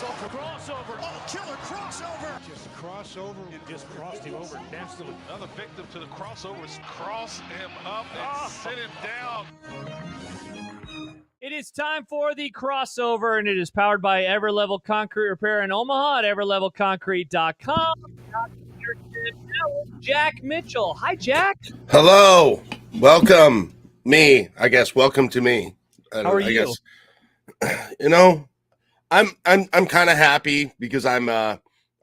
Crossover. Oh, killer crossover. Just crossover. It just crossed him over nastily. Another victim to the crossovers. Cross him up and sit him down. It is time for the crossover, and it is powered by Everlevel Concrete Repair in Omaha at everlevelconcrete.com. Jack Mitchell. Hi, Jack. Hello. Welcome. Welcome to me. How are you? I'm kind of happy because I'm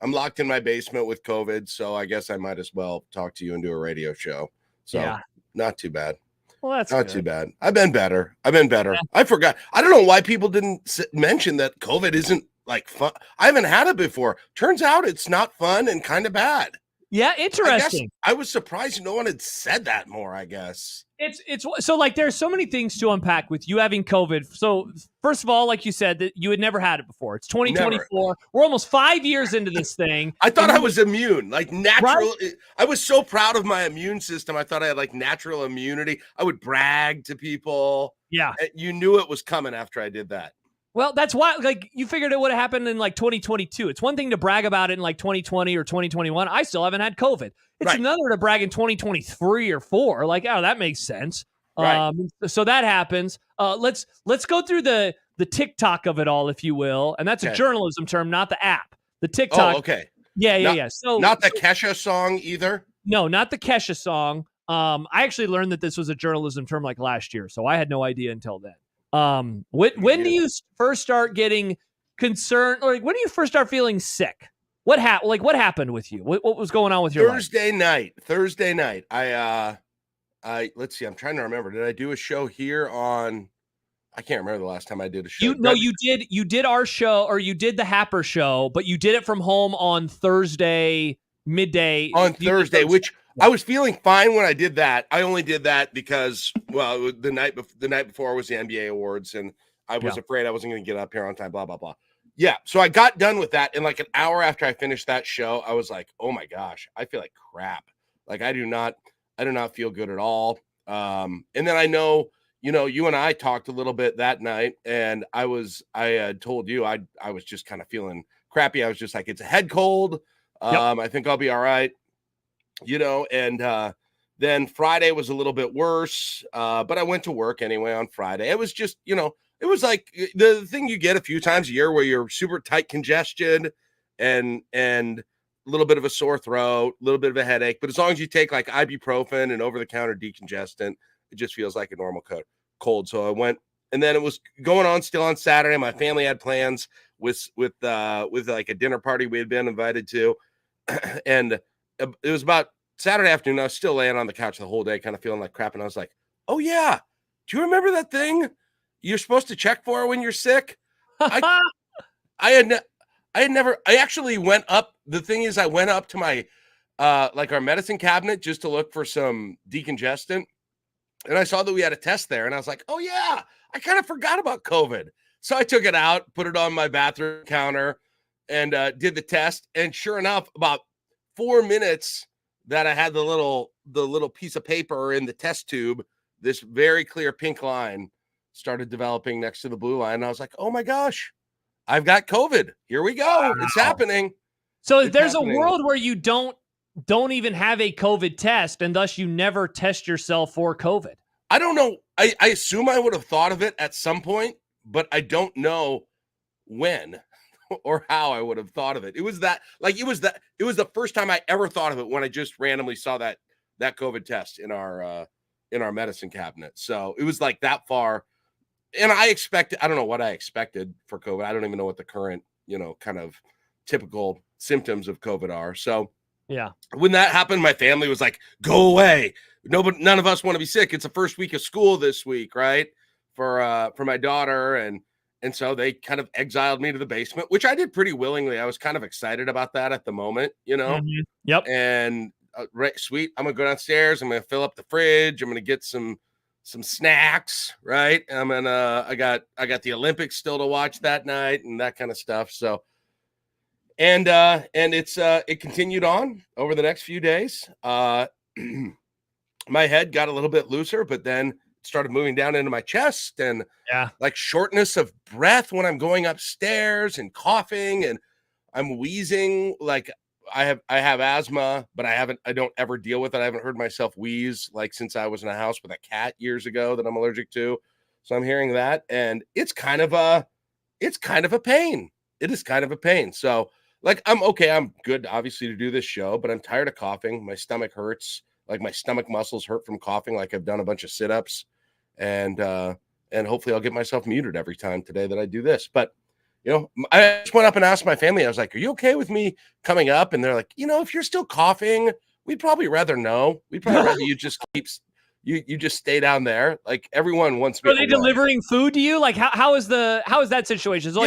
locked in my basement with COVID, so I guess I might as well talk to you and do a radio show. So yeah. Not too bad. Well, that's not good. too bad. I've been better. Yeah. I forgot. I don't know why people didn't mention that COVID isn't like fun. I haven't had it before. Turns out it's not fun and kind of bad. Yeah, interesting. I was surprised no one had said that more, I guess. It's so like there's so many things to unpack with you having COVID. So first of all, like you said, that you had never had it before. It's 2024. Never. We're almost 5 years into this thing. I thought I was immune, like natural. Right? I was so proud of my immune system. I thought I had like natural immunity. I would brag to people. Yeah. You knew it was coming after I did that. Well, that's why, like, you figured it would have happened in, like, 2022. It's one thing to brag about it in, like, 2020 or 2021. I still haven't had COVID. It's another to brag in 2023 or 4. Like, oh, that makes sense. Right. So that happens. Let's go through the TikTok of it all, if you will. And that's a journalism term, not the app. The TikTok. Oh, okay. Yeah. So not the Kesha song either? No, not the Kesha song. I actually learned that this was a journalism term, like, last year. So I had no idea until then. When do you first start getting concerned, or like when do you first start feeling sick? What happened with you? What was going on with your Thursday night? I let's see. I'm trying to remember. Did I do a show here on? I can't remember the last time I did a show. You did. You did our show, or you did the Happer show, but you did it from home on Thursday midday. On Thursday, which. I was feeling fine when I did that. I only did that because, well, the night before was the NBA awards, and I was afraid I wasn't going to get up here on time, blah, blah, blah. Yeah, so I got done with that, and like an hour after I finished that show, I was like, oh my gosh, I feel like crap. Like I do not feel good at all. And then I know, you and I talked a little bit that night, and I had told you I was just kind of feeling crappy. I was just like, it's a head cold. I think I'll be all right. And then Friday was a little bit worse, but I went to work anyway on Friday. It was just, it was like the thing you get a few times a year where you're super tight congestion and a little bit of a sore throat, a little bit of a headache. But as long as you take like ibuprofen and over-the-counter decongestant, it just feels like a normal cold. So I went, and then it was going on still on Saturday. My family had plans with like a dinner party we had been invited to, and it was about Saturday afternoon. I was still laying on the couch the whole day, kind of feeling like crap. And I was like, oh, yeah. Do you remember that thing you're supposed to check for when you're sick? I actually went up. The thing is, I went up to my, our medicine cabinet just to look for some decongestant. And I saw that we had a test there. And I was like, oh, yeah, I kind of forgot about COVID. So I took it out, put it on my bathroom counter, and did the test. And sure enough, about 4 minutes that I had the little piece of paper in the test tube, this very clear pink line started developing next to the blue line. And I was like, oh my gosh, I've got COVID. Here we go. Wow. It's happening. So there's a world where you don't even have a COVID test, and thus you never test yourself for COVID. I don't know. I assume I would have thought of it at some point, but I don't know when or how I would have thought of it. It was the first time I ever thought of it when I just randomly saw that COVID test in our medicine cabinet. So it was like that far. And I don't know what I expected for COVID. I don't even know what the current, kind of typical symptoms of COVID are. So yeah, when that happened, my family was like, go away. None of us want to be sick. It's the first week of school this week, right? For my daughter. And so they kind of exiled me to the basement, which I did pretty willingly. I was kind of excited about that at the moment, Mm-hmm. Yep. And sweet. I'm going to go downstairs. I'm going to fill up the fridge. I'm going to get some snacks, right? I got the Olympics still to watch that night and that kind of stuff. So, and it continued on over the next few days. My head got a little bit looser, but then started moving down into my chest and Yeah. like shortness of breath when I'm going upstairs and coughing and I'm wheezing. Like I have asthma, but I don't ever deal with it. I haven't heard myself wheeze like since I was in a house with a cat years ago that I'm allergic to. So I'm hearing that, and it's kind of a pain. It is kind of a pain. So like, I'm okay. I'm good, obviously, to do this show, but I'm tired of coughing. My stomach hurts. Like my stomach muscles hurt from coughing. Like I've done a bunch of sit-ups, and hopefully I'll get myself muted every time today that I do this. But I just went up and asked my family. I was like, "Are you okay with me coming up?" And they're like, "If you're still coughing, we'd probably rather no. We'd probably rather you just you just stay down there." Like everyone wants me. Are they delivering food to you? Like how is that situation? So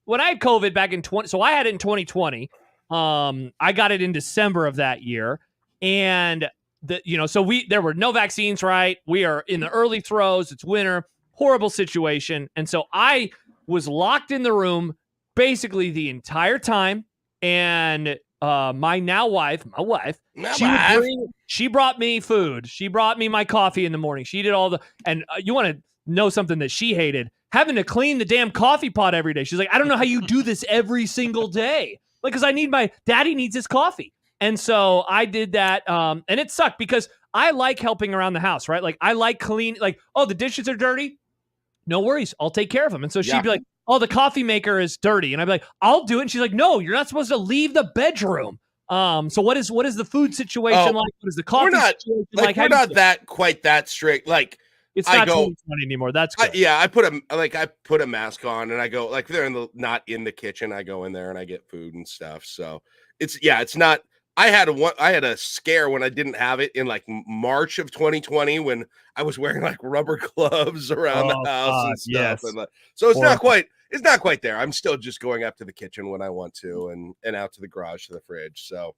when I had COVID back in 20, so I had it in 2020. I got it in December of that year, and there were no vaccines. Right, we are in the early throes. It's winter, horrible situation, and so I was locked in the room basically the entire time, and my wife, she brought me food. She brought me my coffee in the morning. She did all and you want to know something that she hated? Having to clean the damn coffee pot every day. She's like, I don't know how you do this every single day. Like, because my daddy needs his coffee. And so I did that. And it sucked because I like helping around the house, right? Like I like clean, like, oh, the dishes are dirty. No worries. I'll take care of them. And so she'd be like, oh, the coffee maker is dirty. And I'd be like, I'll do it. And she's like, no, you're not supposed to leave the bedroom. So what is the food situation like? What is the coffee situation like? We're not quite that strict. Like it's not 2020 anymore. That's good. I put a mask on and I go, like, they're not in the kitchen. I go in there and I get food and stuff. So it's not. I had a scare when I didn't have it in like March of 2020 when I was wearing like rubber gloves around the house and stuff. Yes. And so it's not quite there. I'm still just going up to the kitchen when I want to and out to the garage to the fridge. So,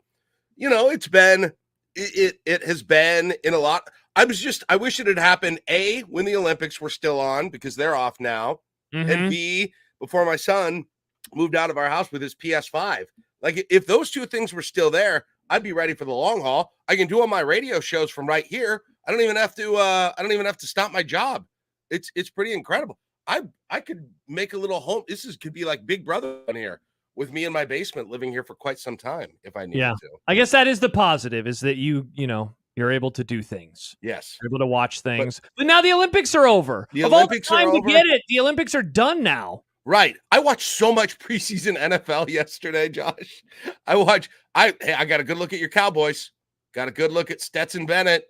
it has been in a lot. I wish it had happened A, when the Olympics were still on because they're off now, and B, before my son moved out of our house with his PS5. Like if those two things were still there, I'd be ready for the long haul. I can do all my radio shows from right here. I don't even have to stop my job. It's pretty incredible. I could make a little home. Could be like Big Brother on here with me in my basement, living here for quite some time if I needed to. I guess that is the positive, is that you're able to do things. Yes, you're able to watch things. But now the Olympics are over. The Olympics are over. To get it, the Olympics are done now. Right. I watched so much preseason NFL yesterday, Josh. I got a good look at your Cowboys. Got a good look at Stetson Bennett.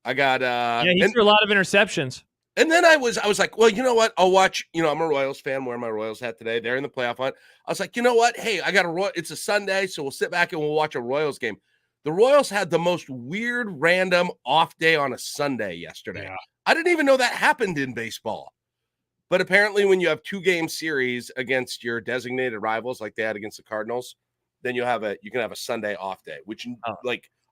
I got he threw a lot of interceptions. And then I was like, well, you know what? I'll watch, I'm a Royals fan, wearing my Royals hat today. They're in the playoff hunt. I was like, you know what? Hey, it's a Sunday, so we'll sit back and we'll watch a Royals game. The Royals had the most weird, random off day on a Sunday yesterday. Yeah. I didn't even know that happened in baseball. But apparently when you have 2-game series against your designated rivals like they had against the Cardinals, then you can have a Sunday off day, which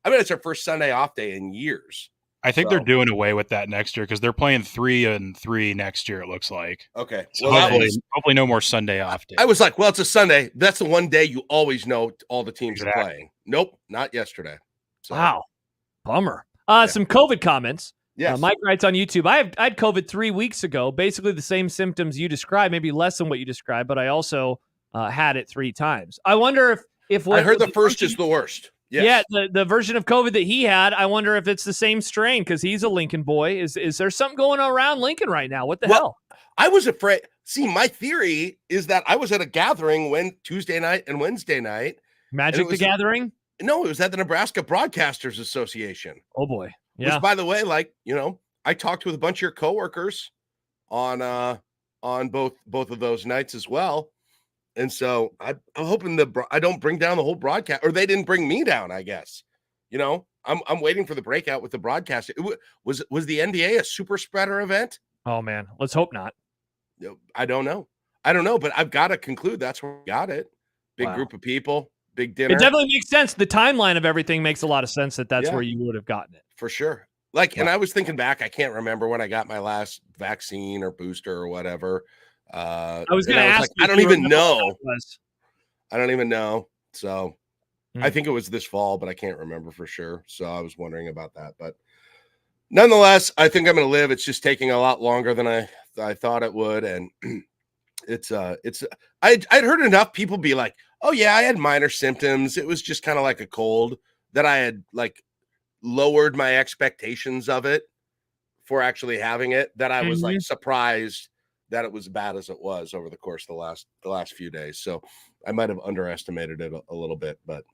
it's our first Sunday off day in years. I think they're doing away with that next year because they're playing 3-3 next year, it looks like. Okay. So hopefully no more Sunday off day. I was like, well, it's a Sunday. That's the one day you always know all the teams are playing. Nope, not yesterday. So. Wow. Bummer. Some COVID comments. Yes. Mike writes on YouTube, I had COVID 3 weeks ago, basically the same symptoms you described, maybe less than what you described, but I also had it 3 times. I wonder if I heard the first is the worst. Yes. Yeah, the version of COVID that he had, I wonder if it's the same strain because he's a Lincoln boy. Is there something going around Lincoln right now? What the hell? I was afraid. See, my theory is that I was at a gathering Tuesday night and Wednesday night. Magic the Gathering? No, it was at the Nebraska Broadcasters Association. Oh, boy. Yeah. Which, by the way, I talked with a bunch of your coworkers on both of those nights as well. And so I'm hoping I don't bring down the whole broadcast, or they didn't bring me down, I guess. I'm waiting for the breakout with the broadcast. Was the NBA a super spreader event? Oh, man. Let's hope not. I don't know, but I've got to conclude that's where we got it. Big group of people, big dinner. It definitely makes sense. The timeline of everything makes a lot of sense that's where you would have gotten it. For sure. And I was thinking back, I can't remember when I got my last vaccine or booster or whatever. I was going to ask you. I don't even know. I don't even know. So I think it was this fall, but I can't remember for sure. So I was wondering about that. But nonetheless, I think I'm going to live. It's just taking a lot longer than I thought it would. And I'd heard enough people be like, oh yeah, I had minor symptoms. It was just kind of like a cold, that I had like lowered my expectations of it for actually having it, that I was like surprised that it was as bad as it was over the course of the last few days. So I might have underestimated it a little bit, but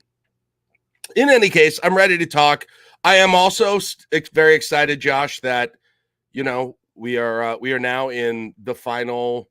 in any case, I'm ready to talk. I am also very excited, Josh, that we are now in the final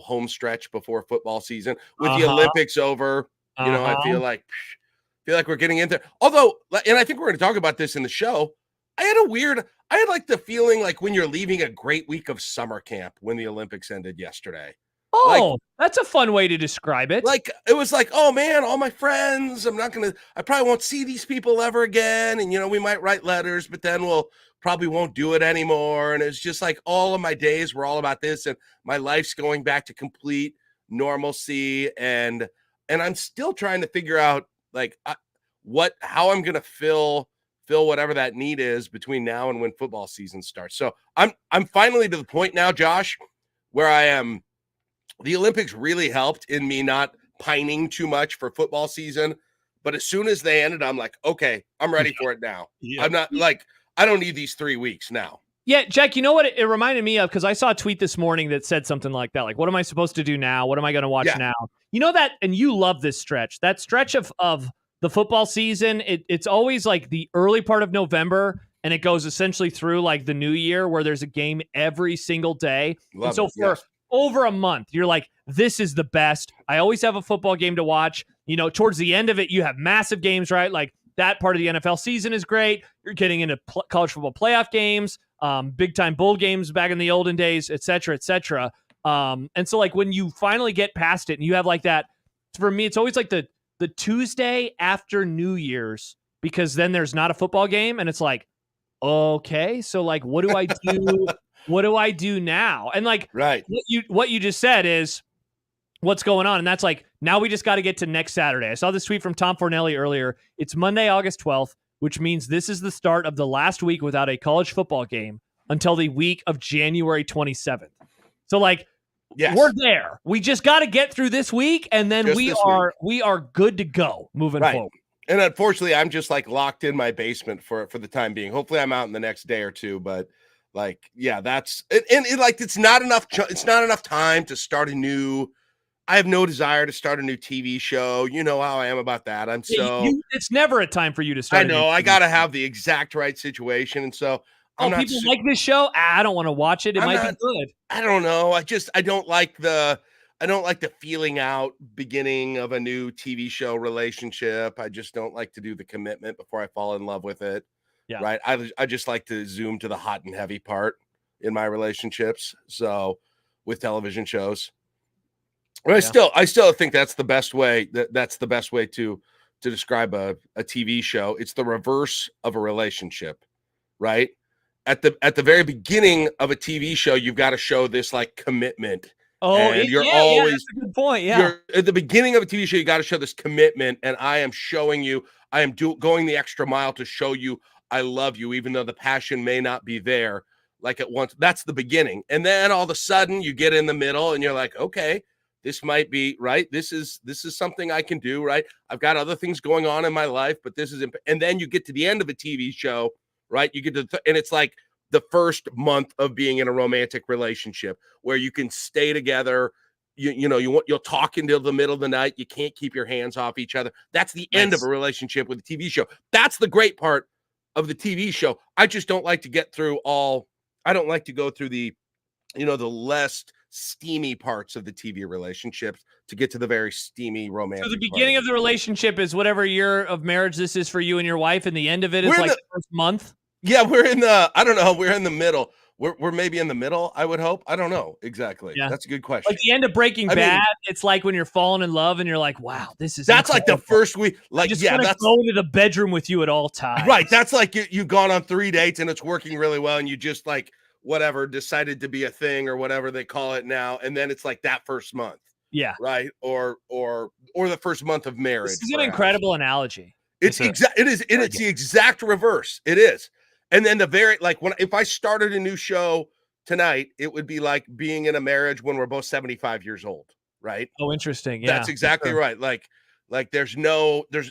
home stretch before football season with the Olympics over. I feel like we're getting in there. Although, and I think we're going to talk about this in the show, I had like the feeling like when you're leaving a great week of summer camp when the Olympics ended yesterday. Oh, that's a fun way to describe it. Like, it was like, oh man, all my friends, I probably won't see these people ever again. And, we might write letters, but then we'll probably won't do it anymore. And it's just like all of my days were all about this. And my life's going back to complete normalcy. And I'm still trying to figure out like how I'm going to fill whatever that need is between now and when football season starts. So I'm finally to the point now, Josh, where I am. The Olympics really helped in me not pining too much for football season. But as soon as they ended, I'm like, okay, I'm ready for it now. Yeah. I'm not like, I don't need these 3 weeks now. Yeah, Jack, you know what it reminded me of? Because I saw a tweet this morning that said something like that. Like, what am I supposed to do now? What am I going to watch now? You know that, and you love this stretch. That stretch of the football season, it's always like the early part of November, and it goes essentially through like the new year where there's a game every single day. Love it. For over a month, you're like, this is the best. I always have a football game to watch. Towards the end of it, you have massive games, right? Like that part of the NFL season is great. You're getting into college football playoff games, big time bowl games back in the olden days, et cetera, et cetera. And so like when you finally get past it and you have like that, for me, it's always like the Tuesday after New Year's, because then there's not a football game and it's like, okay, so like, what do I do? What do I do now? And like, right. What you just said is what's going on. And that's like, now we just got to get to next Saturday. I saw this tweet from Tom Fornelli earlier. It's Monday, August 12th, which means this is the start of the last week without a college football game until the week of January 27th. So like, we're there. We just got to get through this week. And then we are good to go moving forward. And unfortunately, I'm just like locked in my basement for the time being. Hopefully I'm out in the next day or two, but like, yeah, that's it. And like, it's not enough time to start I have no desire to start a new TV show. You know how I am about that. It's never a time for you to start. I know. I got to have the exact right situation. And so people like this show. I don't want to watch it. It might be good. I don't know. I don't like the feeling out beginning of a new TV show relationship. I just don't like to do the commitment before I fall in love with it. Yeah. Right. I just like to zoom to the hot and heavy part in my relationships. So with television shows, but I still think that's the best way. That's the best way to describe a TV show. It's the reverse of a relationship, right? At the very beginning of a TV show, you've got to show this like commitment. And you're always that's a good point. Yeah. You're at the beginning of a TV show, you got to show this commitment. And I am showing you, I am going the extra mile to show you I love you, even though the passion may not be there like at once. That's the beginning. And then all of a sudden you get in the middle and you're like, okay, this might be right. This is something I can do. Right. I've got other things going on in my life, but this is, and then you get to the end of a TV show, right? You get to, and it's like the first month of being in a romantic relationship where you can stay together. You'll talk until the middle of the night. You can't keep your hands off each other. That's the end of a relationship with a TV show. That's the great part of the TV show. I just don't like to get through I don't like to go through the less steamy parts of the TV relationships to get to the very steamy romantic. So the beginning of the relationship is whatever year of marriage this is for you and your wife, and the end of it is like the first month. Yeah, we're in the middle. We're maybe in the middle, I would hope. I don't know exactly. Yeah. That's a good question. Like the end of Breaking Bad, it's like when you're falling in love and you're like, wow, this is that's incredible. Like the first week. Like, that's go into the bedroom with you at all times. Right. That's like you've gone on 3 dates and it's working really well, and you just like whatever decided to be a thing or whatever they call it now, and then it's like that first month. Yeah. Right. Or the first month of marriage. This is an incredible analogy. It's the exact reverse. It is. And then if I started a new show tonight, it would be like being in a marriage when we're both 75 years old, right? Oh, interesting. Yeah, That's exactly sure. right. Like there's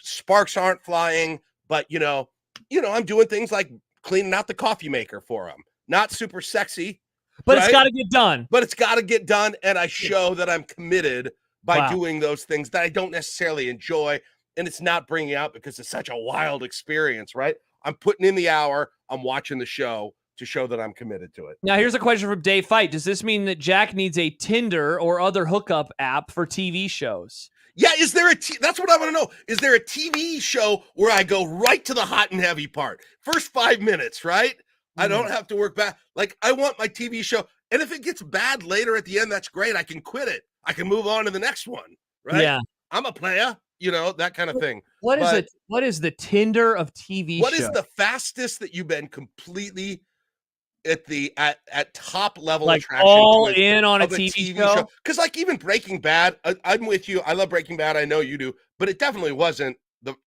sparks aren't flying, but I'm doing things like cleaning out the coffee maker for him. Not super sexy, But it's right? got to get done. But it's got to get done, and I show that I'm committed by Wow. doing those things that I don't necessarily enjoy, and it's not bringing out because it's such a wild experience, right? I'm putting in the hour, I'm watching the show to show that I'm committed to it. Now, here's a question from Dave Fight. Does this mean that Jack needs a Tinder or other hookup app for TV shows? Yeah, that's what I want to know. Is there a TV show where I go right to the hot and heavy part? First 5 minutes, right? I don't have to work back. Like, I want my TV show. And if it gets bad later at the end, that's great. I can quit it. I can move on to the next one, right? Yeah. I'm a player, that kind of thing. What is the Tinder of TV What shows? is the fastest that you've been completely at top level like attraction all to in on a of TV show? Because like even Breaking Bad, I'm with you. I love Breaking Bad. I know you do, but it definitely wasn't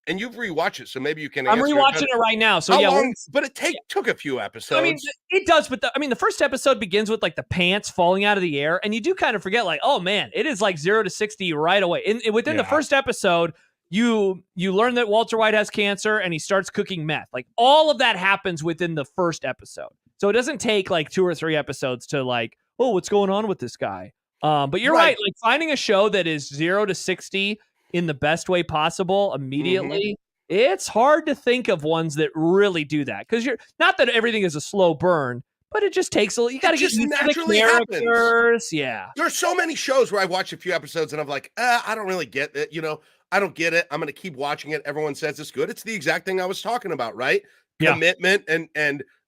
and you've rewatched it, so maybe you can. I'm rewatching it right now. So how yeah, long, but it took a few episodes. I mean, it does, but the first episode begins with like the pants falling out of the air, and you do kind of forget, like, oh man, it is like 0 to 60 right away. Within the first episode, you learn that Walter White has cancer, and he starts cooking meth. Like all of that happens within the first episode, so it doesn't take like 2 or 3 episodes to like, oh, what's going on with this guy? But you're right. Like finding a show that is 0 to 60 in the best way possible immediately. It's hard to think of ones that really do that because you're not that everything is a slow burn, but it just takes you got to get used to the characters. Yeah, there's so many shows where I watch a few episodes and I'm like, I don't really get it. I don't get it. I'm going to keep watching it. Everyone says it's good. It's the exact thing I was talking about, right? Yeah. Commitment and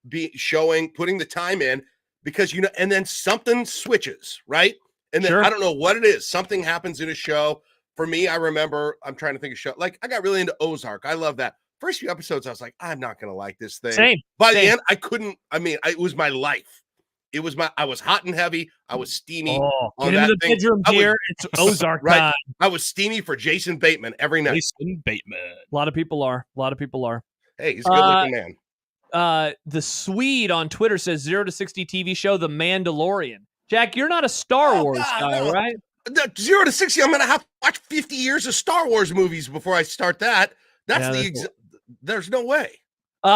putting the time in because and then something switches, right? And then I don't know what it is. Something happens in a show. For me, I remember, I'm trying to think of show. Like, I got really into Ozark. I love that. First few episodes, I was like, I'm not going to like this thing. Same. By the end, I couldn't. I mean, it was my life. I was hot and heavy. I was steamy. Get into the bedroom, dear. It's Ozark time. I was steamy for Jason Bateman every night. Jason Bateman. A lot of people are. Hey, he's a good-looking man. The Swede on Twitter says 0 to 60 TV show The Mandalorian. Jack, you're not a Star Wars guy, right? 0 to 60, I'm going to have to watch 50 years of Star Wars movies before I start that. There's no way.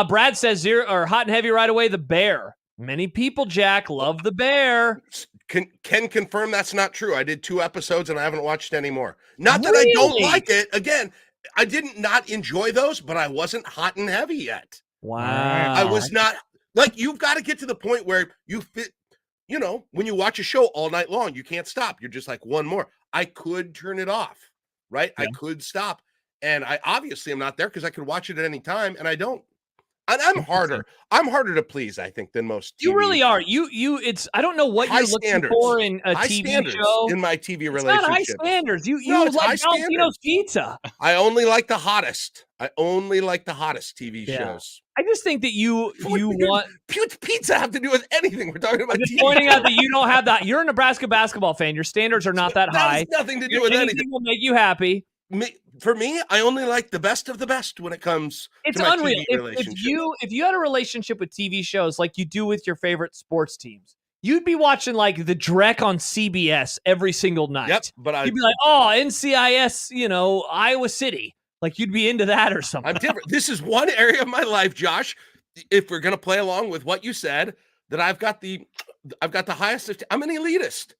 Brad says 0 or hot and heavy right away. The Bear. Many people, Jack, love The Bear. Can confirm that's not true. I did 2 episodes and I haven't watched any more. Not that I don't like it. Again, I didn't not enjoy those, but I wasn't hot and heavy yet. Wow. I was not. Like, you've got to get to the point where you fit. When you watch a show all night long, you can't stop. You're just like, one more. I could turn it off, right? Yeah. I could stop. And I obviously am not there because I could watch it at any time, and I don't. And I'm harder. I'm harder to please, I think, than most. You really are. It's. I don't know what you're looking for in a TV show. In my TV relationship. Not high standards. You like Valentino's Pizza. I only like the hottest. TV shows. I just think that you want pizza have to do with anything. We're talking about. I'm just pointing out that you don't have that. You're a Nebraska basketball fan. Your standards are not that high. Has nothing to do with anything. Will make you happy. For me, I only like the best of the best when it comes. It's to my unreal. TV If you had a relationship with TV shows like you do with your favorite sports teams, you'd be watching like the Drek on CBS every single night. Yep, but you'd be like, oh, NCIS, Iowa City. Like you'd be into that or something. I'm different. This is one area of my life, Josh. If we're gonna play along with what you said, that I've got the highest. I'm an elitist.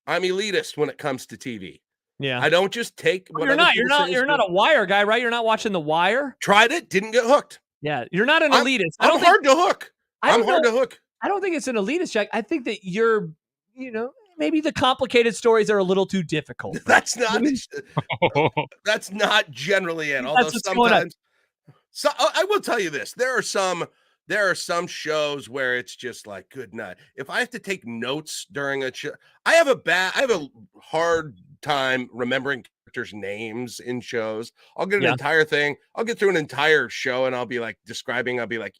I'm elitist when it comes to TV. Yeah, I don't just take. Well, you're not a Wire guy, right? You're not watching The Wire. Tried it, didn't get hooked. Yeah, you're not an elitist. I'm hard to hook. I'm hard to hook. I don't think it's an elitist, Jack. I think that you're, maybe the complicated stories are a little too difficult. That's not. That's not generally it. Although sometimes, I will tell you this: there are some shows where it's just like good night. If I have to take notes during a show, I have a hard time remembering characters' names in shows. I'll get an entire thing. I'll get through an entire show and I'll be like describing. I'll be like,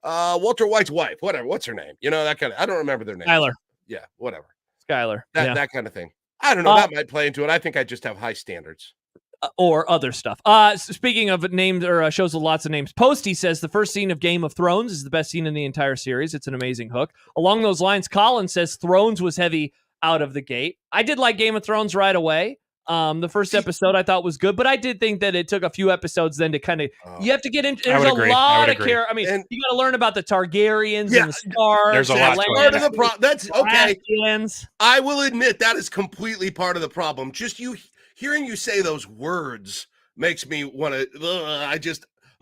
Walter White's wife, whatever. What's her name? That kind of. I don't remember their name. Skyler. Yeah, whatever. Skyler. That kind of thing. I don't know. That might play into it. I think I just have high standards. or other stuff. Speaking of names or shows with lots of names, Posty says the first scene of Game of Thrones is the best scene in the entire series. It's an amazing hook. Along those lines, Colin says Thrones was heavy out of the gate. I did like Game of Thrones right away. The first episode I thought was good, but I did think that it took a few episodes then to kind of, you have to get into, there's a lot of care. I mean, you got to learn about the Targaryens and the Starks. There's a lot to part of the problem. That's okay. Dragons. I will admit that is completely part of the problem. Just hearing you say those words makes me want to,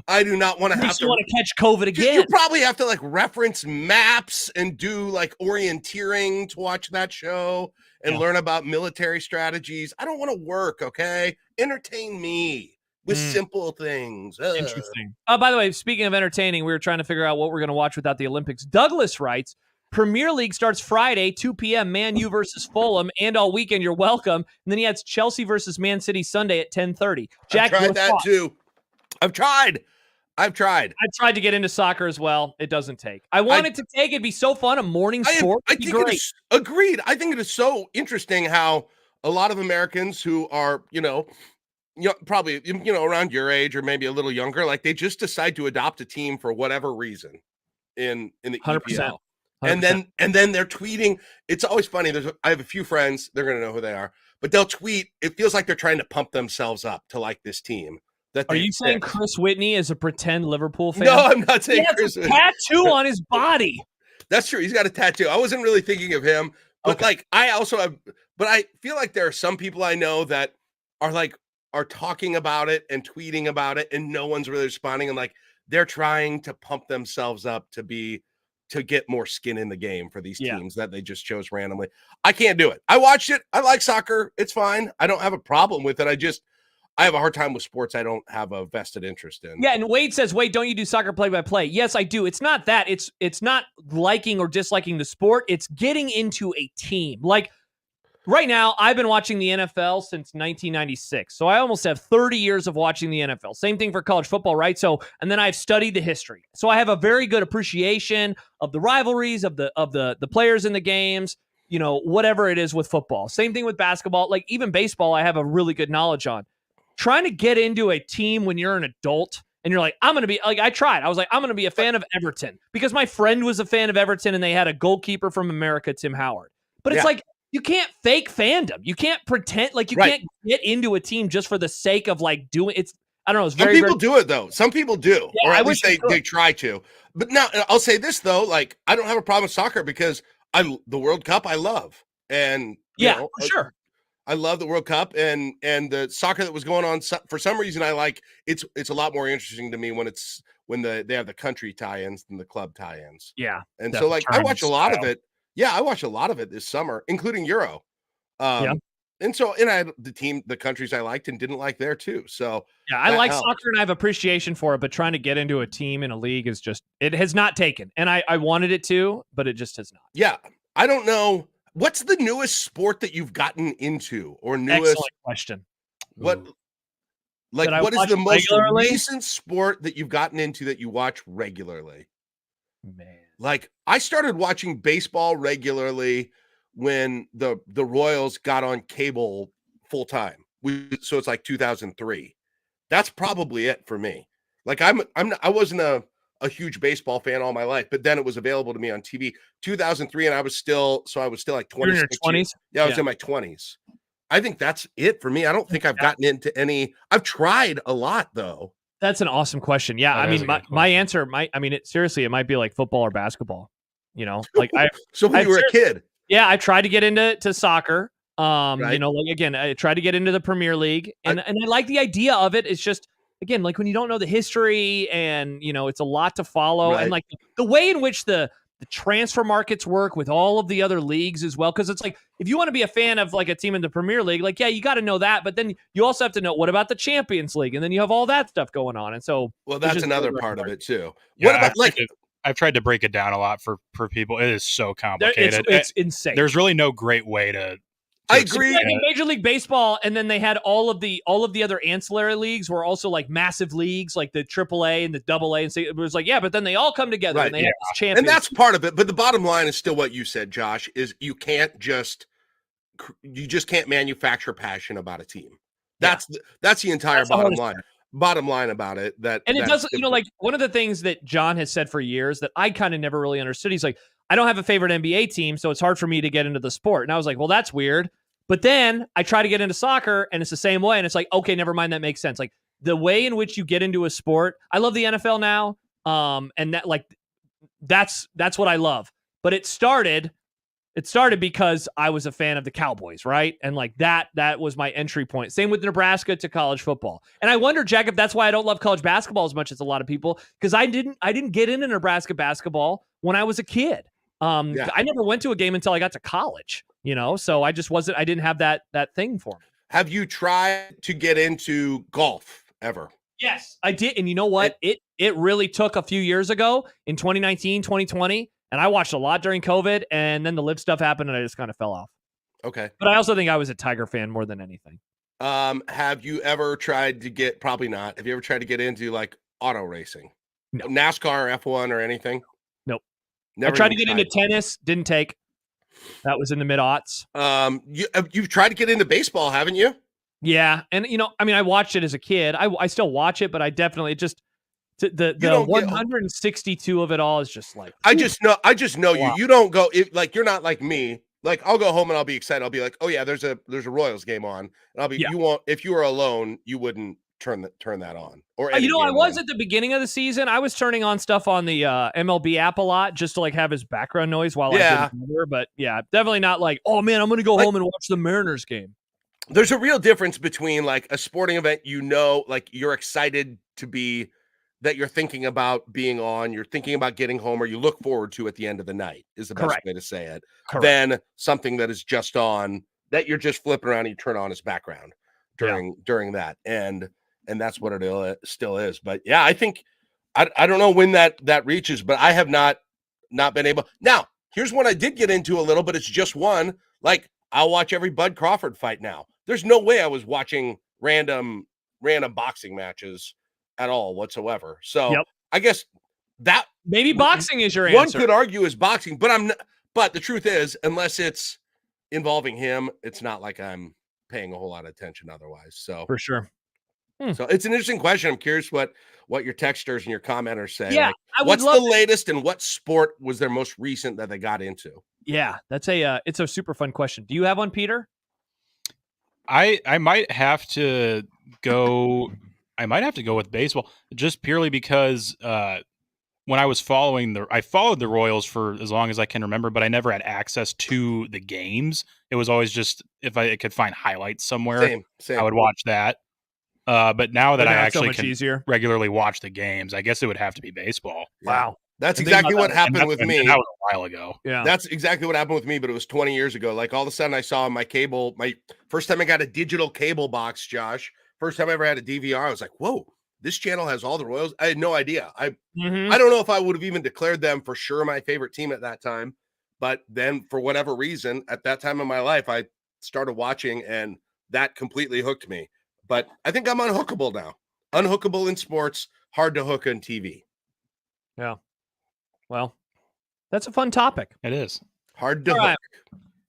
I do not want to have to. You want to catch COVID again. You probably have to like reference maps and do like orienteering to watch that show and learn about military strategies. I don't want to work, okay? Entertain me with simple things. Interesting. By the way, speaking of entertaining, we were trying to figure out what we're going to watch without the Olympics. Douglas writes, Premier League starts Friday, 2 p.m., Man U versus Fulham, and all weekend, you're welcome. And then he adds Chelsea versus Man City Sunday at 10:30. Jack, I've tried that too. I've tried to get into soccer as well. It doesn't take. I want it to take. It'd be so fun. A morning sport. I think it is agreed. I think it is so interesting how a lot of Americans who are, probably, around your age or maybe a little younger, like they just decide to adopt a team for whatever reason in the 100%. EPL. 100%. And then they're tweeting. It's always funny. I have a few friends, they're going to know who they are, but they'll tweet. It feels like they're trying to pump themselves up to like this team. Are you saying Chris Whitney is a pretend Liverpool fan? No, I'm not saying Chris. He has a tattoo on his body. That's true. He's got a tattoo. I wasn't really thinking of him, but I also have. But I feel like there are some people I know that are talking about it and tweeting about it, and no one's really responding. And like they're trying to pump themselves up to get more skin in the game for these teams that they just chose randomly. I can't do it. I watched it. I like soccer. It's fine. I don't have a problem with it. I have a hard time with sports I don't have a vested interest in. Yeah, and Wade says, Wade, don't you do soccer play-by-play? Yes, I do. It's not that. It's not liking or disliking the sport. It's getting into a team. Like, right now, I've been watching the NFL since 1996. So I almost have 30 years of watching the NFL. Same thing for college football, right? So, and then I've studied the history. So I have a very good appreciation of the rivalries, of the players in the games, whatever it is with football. Same thing with basketball. Like, even baseball, I have a really good knowledge on. Trying to get into a team when you're an adult and you're like, I'm going to be like, I tried. I was like, I'm going to be a fan of Everton because my friend was a fan of Everton and they had a goalkeeper from America, Tim Howard. But it's like, you can't fake fandom. You can't pretend like you can't get into a team just for the sake of like doing it's. I don't know. It's Some people do it though. Some people do, yeah, or at least they try to. But now I'll say this though, like I don't have a problem with soccer because the World Cup I love. And for sure. I love the World Cup and the soccer that was going on. For some reason, I like it's a lot more interesting to me when they have the country tie-ins than the club tie-ins. Yeah, and so like I watch a lot of it. Yeah, I watched a lot of it this summer, including Euro. And I had the countries I liked and didn't like there too. So yeah, I like soccer and I have appreciation for it, but trying to get into a team in a league is it has not taken. And I wanted it to, but it just has not. Yeah, I don't know. What's the newest sport that you've gotten into or newest? Excellent question. What is the most recent sport that you've gotten into that you watch regularly? Man. Like I started watching baseball regularly when the Royals got on cable full time. So it's like 2003. That's probably it for me. Like I wasn't a huge baseball fan all my life, but then it was available to me on TV 2003 and I was still like 20s. In your 20s? Yeah, I was in my 20s. I think that's it for me. I don't think I've gotten into any. I've tried a lot though. That's an awesome question. Yeah, I mean my answer it might be like football or basketball. Like So when you were a kid. Yeah, I tried to get into soccer. Right. I tried to get into the Premier League and I like the idea of it. It's just again, like when you don't know the history and, it's a lot to follow and like the way in which the transfer markets work with all of the other leagues as well. Cause it's like, if you want to be a fan of like a team in the Premier League, like, yeah, you got to know that, but then you also have to know what about the Champions League? And then you have all that stuff going on. And so, well, that's another part of it too. Yeah, what about I've tried to break it down a lot for people. It is so complicated. It's insane. There's really no great way to I agree. Like in Major League Baseball, and then they had all of the other ancillary leagues were also like massive leagues, like the AAA and the AA, and so it was like, yeah, but then they all come together and they have this champion. And that's part of it. But the bottom line is still what you said, Josh, is you just can't manufacture passion about a team. That's the entire That's the bottom hardest line. part. Bottom line about it. And it doesn't, like one of the things that John has said for years that I kind of never really understood. He's like, I don't have a favorite NBA team, so it's hard for me to get into the sport. And I was like, well, that's weird. But then I try to get into soccer, and it's the same way. And it's like, okay, never mind, that makes sense. Like the way in which you get into a sport, I love the NFL now, and that like that's what I love. But it started because I was a fan of the Cowboys, right? And like that was my entry point. Same with Nebraska to college football. And I wonder, Jack, if that's why I don't love college basketball as much as a lot of people, because I didn't get into Nebraska basketball when I was a kid. I never went to a game until I got to college, so I didn't have that thing for me. Have you tried to get into golf ever? Yes, I did. And you know what? It really took a few years ago in 2019, 2020. And I watched a lot during COVID, and then the live stuff happened, and I just kind of fell off. Okay. But I also think I was a Tiger fan more than anything. Have you ever tried to get, probably not, have you ever tried to get into like auto racing? No. NASCAR or F1 or anything? Nope. Never I tried to get into tennis, didn't take. That was in the mid-aughts. You've tried to get into baseball, haven't you? Yeah. And, I watched it as a kid. I still watch it, but I definitely, the 162 of it all is just like, I just know you. You don't go you're not like me. Like I'll go home and I'll be excited. I'll be like, oh yeah, there's a Royals game on, and I'll be. Yeah. You won't, if you were alone, you wouldn't turn that on. Or I was at the beginning of the season. I was turning on stuff on the MLB app a lot just to like have his background noise while I did it. But yeah, definitely not like, oh man, I'm gonna go home and watch the Mariners game. There's a real difference between like a sporting event, like you're excited to be. That you're thinking about being on, you're thinking about getting home, or you look forward to at the end of the night is the best way to say it. Correct. Than something that is just on, that you're just flipping around and you turn on as background during that. And that's what it still is. But yeah, I think, I don't know when that reaches, but I have not been able. Now, here's one I did get into a little, but it's just one. Like, I'll watch every Bud Crawford fight now. There's no way I was watching random boxing matches at all whatsoever. So I guess that maybe boxing is your answer. One could argue is boxing, but I'm not, but the truth is, unless it's involving him, it's not like I'm paying a whole lot of attention otherwise. So for sure. So it's an interesting question. I'm curious what your texters and your commenters say. Yeah, like, what's the latest and what sport was their most recent that they got into? Yeah, that's it's a super fun question. Do you have one, Peter? I might have to go. I might have to go with baseball just purely because when I was I followed the Royals for as long as I can remember, but I never had access to the games. It was always just if I could find highlights somewhere, same. I would watch that. But now that I actually can regularly watch the games, I guess it would have to be baseball. Yeah. Wow. That's exactly what happened with me. That was a while ago. Yeah. That's exactly what happened with me, but it was 20 years ago. Like all of a sudden I saw my first time I got a digital cable box, Josh. First time I ever had a DVR, I was like, whoa, this channel has all the Royals. I had no idea. I don't know if I would have even declared them for sure my favorite team at that time. But then for whatever reason, at that time in my life, I started watching and that completely hooked me. But I think I'm unhookable now. Unhookable in sports, hard to hook on TV. Yeah. Well, that's a fun topic. It is. Hard to hook. Right.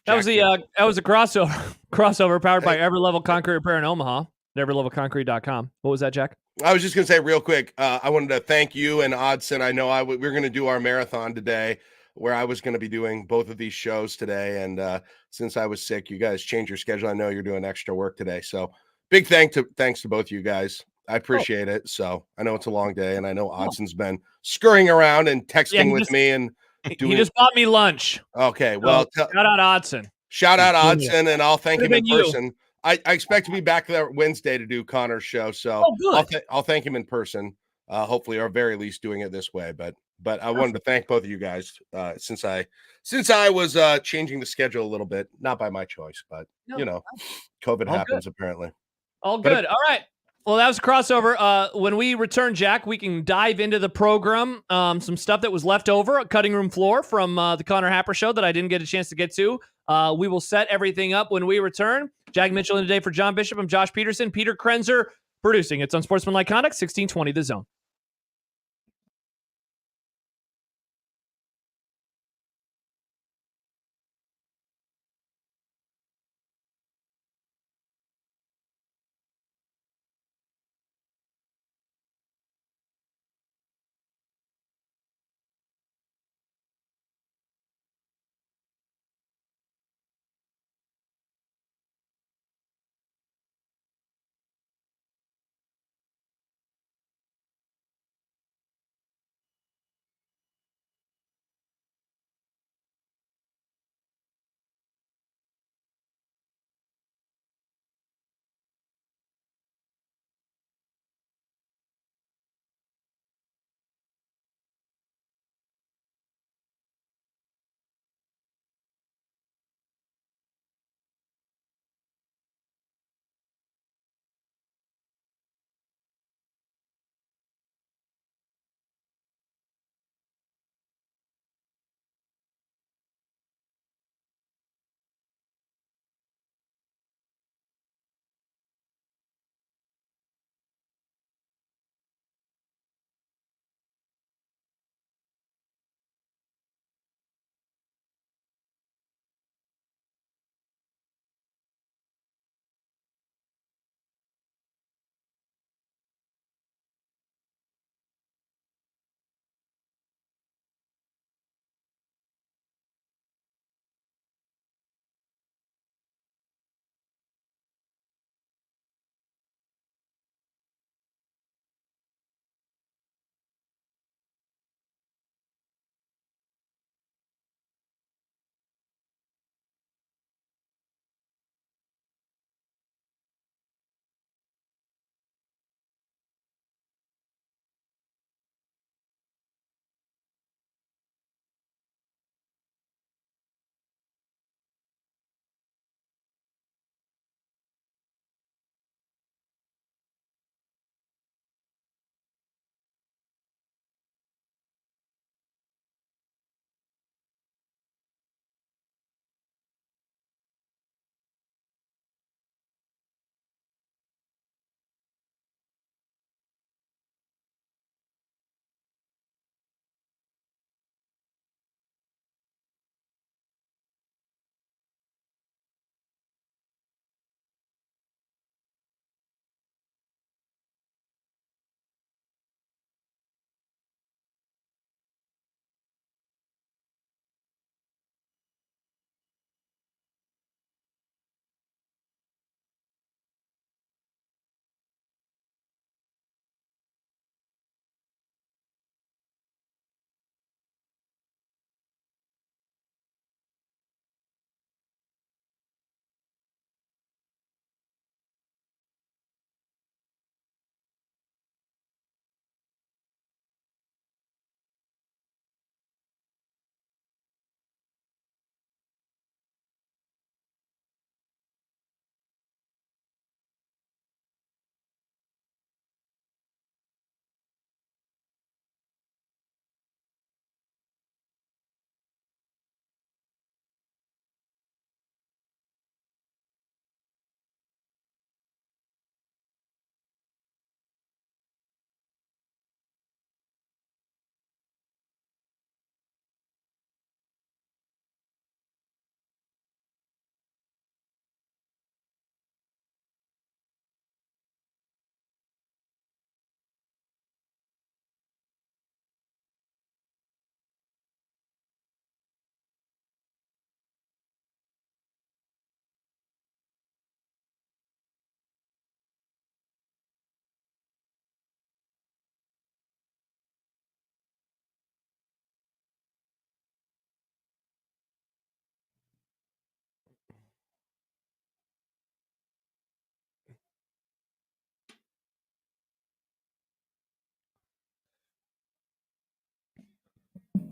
That was a crossover powered by Every Level Concrete Repair in Omaha. everylevelconcrete.com. What was that, Jack? I was just going to say real quick, I wanted to thank you and Odson. I know we're going to do our marathon today where I was going to be doing both of these shows today. And since I was sick, you guys changed your schedule. I know you're doing extra work today. So big thanks to both you guys. I appreciate it. So I know it's a long day and I know Odson's been scurrying around and texting with me. And he just bought me lunch. Okay. Well, shout out Odson. Shout out Odson and I'll thank him in person. I expect to be back there Wednesday to do Connor's show, so I'll thank him in person. Hopefully, or at very least, doing it this way. But I wanted to thank both of you guys since I was changing the schedule a little bit, not by my choice, but COVID happens apparently. All good. All right. Well, that was a crossover. When we return, Jack, we can dive into the program. Some stuff that was left over, cutting room floor from the Connor Happer show that I didn't get a chance to get to. We will set everything up when we return. Jack Mitchell in today for John Bishop. I'm Josh Peterson. Peter Krenzer producing. It's Unsportsmanlike Conduct, 1620 The Zone.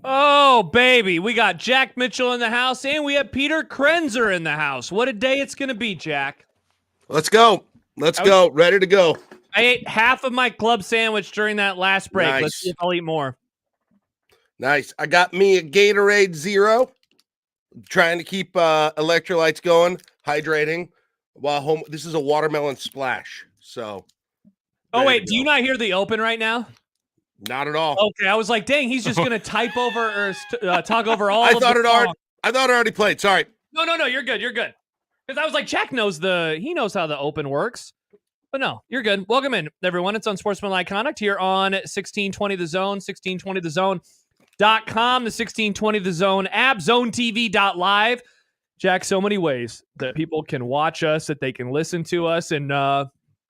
Oh, baby. We got Jack Mitchell in the house, and we have Peter Krenzer in the house. What a day it's going to be, Jack. Let's go. Let's go. Ready to go. I ate half of my club sandwich during that last break. Nice. Let's see if I'll eat more. Nice. I got me a Gatorade Zero. Trying to keep electrolytes going, hydrating while home. This is a watermelon splash. So. Oh, wait. Do you not hear the open right now? Not at all. Okay. I was like, dang, he's just going to type over or talk over all I of thought the it already. I thought it already played. Sorry. No. You're good. You're good. Because I was like, Jack knows he knows how the open works. But no, you're good. Welcome in, everyone. It's Unsportsmanlike Conduct here on 1620 The Zone, 1620thezone.com, the 1620 The Zone app, zonetv.live. Jack, so many ways that people can watch us, that they can listen to us. And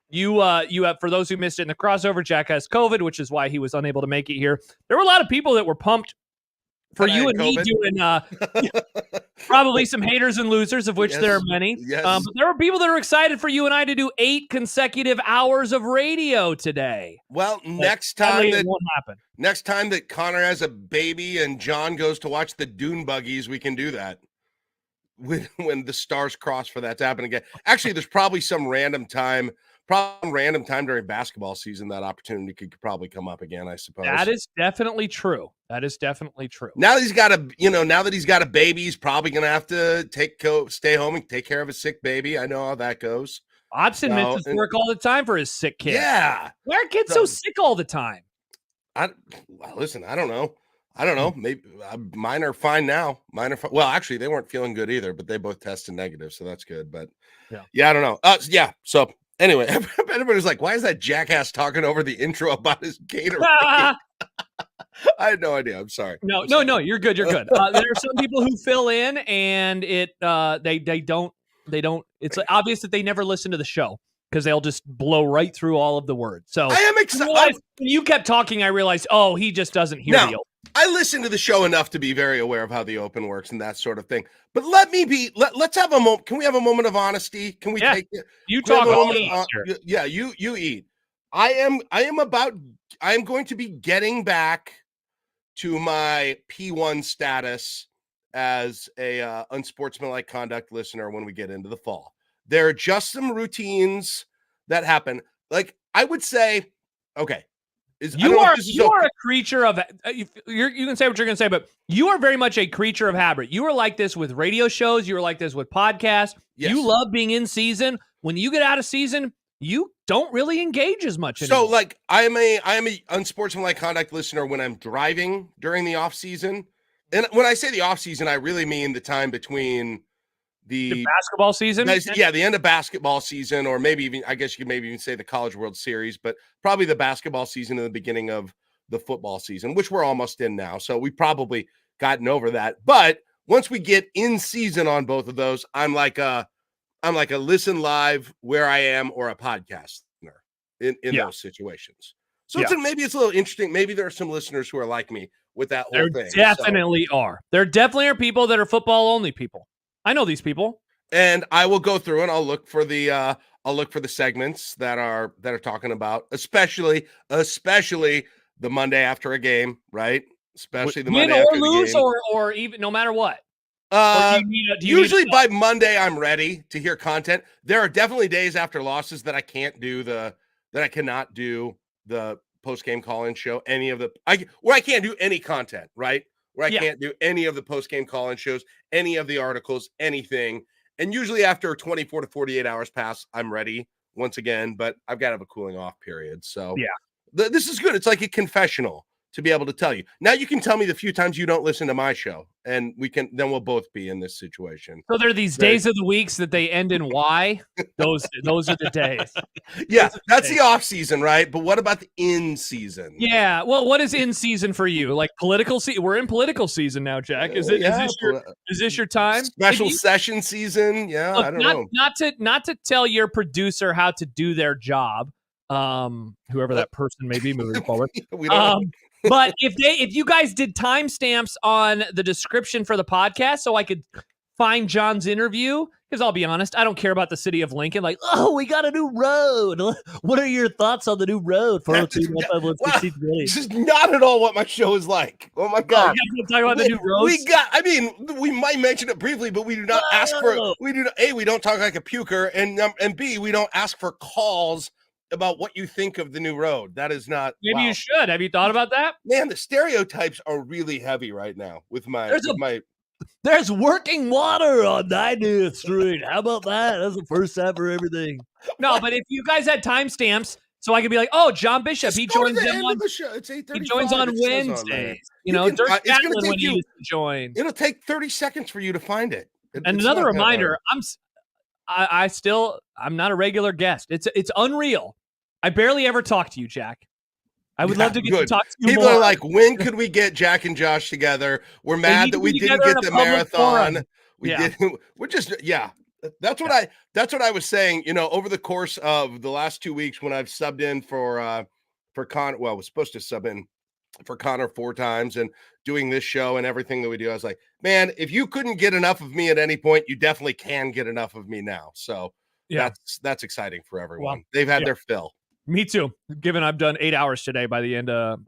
you have, for those who missed it in the crossover, Jack has COVID, which is why he was unable to make it here. There were a lot of people that were pumped for you and me doing probably some haters and losers, of which there are many. Yes. But there are people that are excited for you and I to do 8 consecutive hours of radio today. Well, next time it won't happen. Next time that Connor has a baby and John goes to watch the Dune Buggies, we can do that. When the stars cross for that to happen again. Actually, there's probably some random time during basketball season that opportunity could probably come up again, I suppose. That is definitely true. Now that he's got a baby, he's probably gonna have to stay home and take care of a sick baby. I know how that goes. Odson misses work all the time for his sick kid. Yeah. Why are kids so sick all the time? Listen, I don't know. Maybe mine are fine now. Well, actually, they weren't feeling good either, but they both tested negative, so that's good. But yeah, I don't know. So anyway, everybody's like, "Why is that jackass talking over the intro about his Gatorade?" I had no idea. I'm sorry. No, you're good. You're good. There are some people who fill in, and they don't. It's obvious that they never listen to the show because they'll just blow right through all of the words. So I am excited. When you kept talking, I realized, he just doesn't hear the open. I listen to the show enough to be very aware of how the open works and that sort of thing. But let's have a moment. Can we have a moment of honesty? Can we take it? You talk all yeah, you eat. I am going to be getting back to my P1 status as a unsportsmanlike conduct listener when we get into the fall. There are just some routines that happen. Like I would say, okay. You are a creature of you can say what you're going to say, but you are very much a creature of habit. You are like this with radio shows. You are like this with podcasts. Yes. You love being in season. When you get out of season, you don't really engage as much anymore. So like I am a unsportsmanlike conduct listener when I'm driving during the off season. And when I say the off season, I really mean the time between the basketball season. Yeah, the end of basketball season, or maybe even, I guess you could maybe even say the College World Series, but probably the basketball season and the beginning of the football season, which we're almost in now. So we probably gotten over that. But once we get in season on both of those, I'm like a listen live where I am or a podcast in those situations. So maybe it's a little interesting. Maybe there are some listeners who are like me with that whole thing. Definitely are. There definitely are people that are football only people. I know these people, and I will go through and I'll look for the segments that are talking about, especially the Monday after a game, right? Especially the Monday after lose the game, or even no matter what. Usually by Monday I'm ready to hear content. There are definitely days after losses that I cannot do the post game call-in show. I can't do any content, right? Where I can't do any of the post-game call-in shows, any of the articles, anything. And usually after 24 to 48 hours pass, I'm ready once again, but I've got to have a cooling off period. So this is good. It's like a confessional to be able to tell you. Now you can tell me the few times you don't listen to my show, and then we'll both be in this situation. So there are these days of the weeks that they end in Y. Those are the days. Yeah, that's the off season, right? But what about the in season? Yeah. Well, what is in season for you? Like political season? We're in political season now, Jack. Is this your time? Special session season? Yeah, look, I don't know. Not to tell your producer how to do their job. Whoever that person may be moving forward. We don't but if you guys did timestamps on the description for the podcast so I could find John's interview Because I'll be honest, I don't care about the city of Lincoln. Like, oh, we got a new road. What are your thoughts on the new road? Wow, this is not at all what my show is like. Oh my God. You guys talk about the new roads? We might mention it briefly, but we do not ask for, we don't talk like a puker. And B, we don't ask for calls about what you think of the new road. That is not. Maybe you should. Have you thought about that? Man, the stereotypes are really heavy right now with There's working water on 90th Street. How about that? That's the first time for everything. No, but if you guys had timestamps, so I could be like, oh, John Bishop, he joins in on the show. It's 8:35. He joins on Wednesdays. Dirk Gatlin when he used to join. It'll take 30 seconds for you to find it. And another reminder, I'm not a regular guest. It's unreal. I barely ever talk to you, Jack. I would love to get to talk to you People more. are like, when could we get Jack and Josh together? We're mad that we didn't get the marathon. That's what I was saying, over the course of the last 2 weeks when I've subbed in for Connor. Well, I was supposed to sub in for Connor 4 times and doing this show and everything that we do. I was like, man, if you couldn't get enough of me at any point, you definitely can get enough of me now. So that's exciting for everyone. Well, they've had their fill. Me too. Given I've done 8 hours today by the end of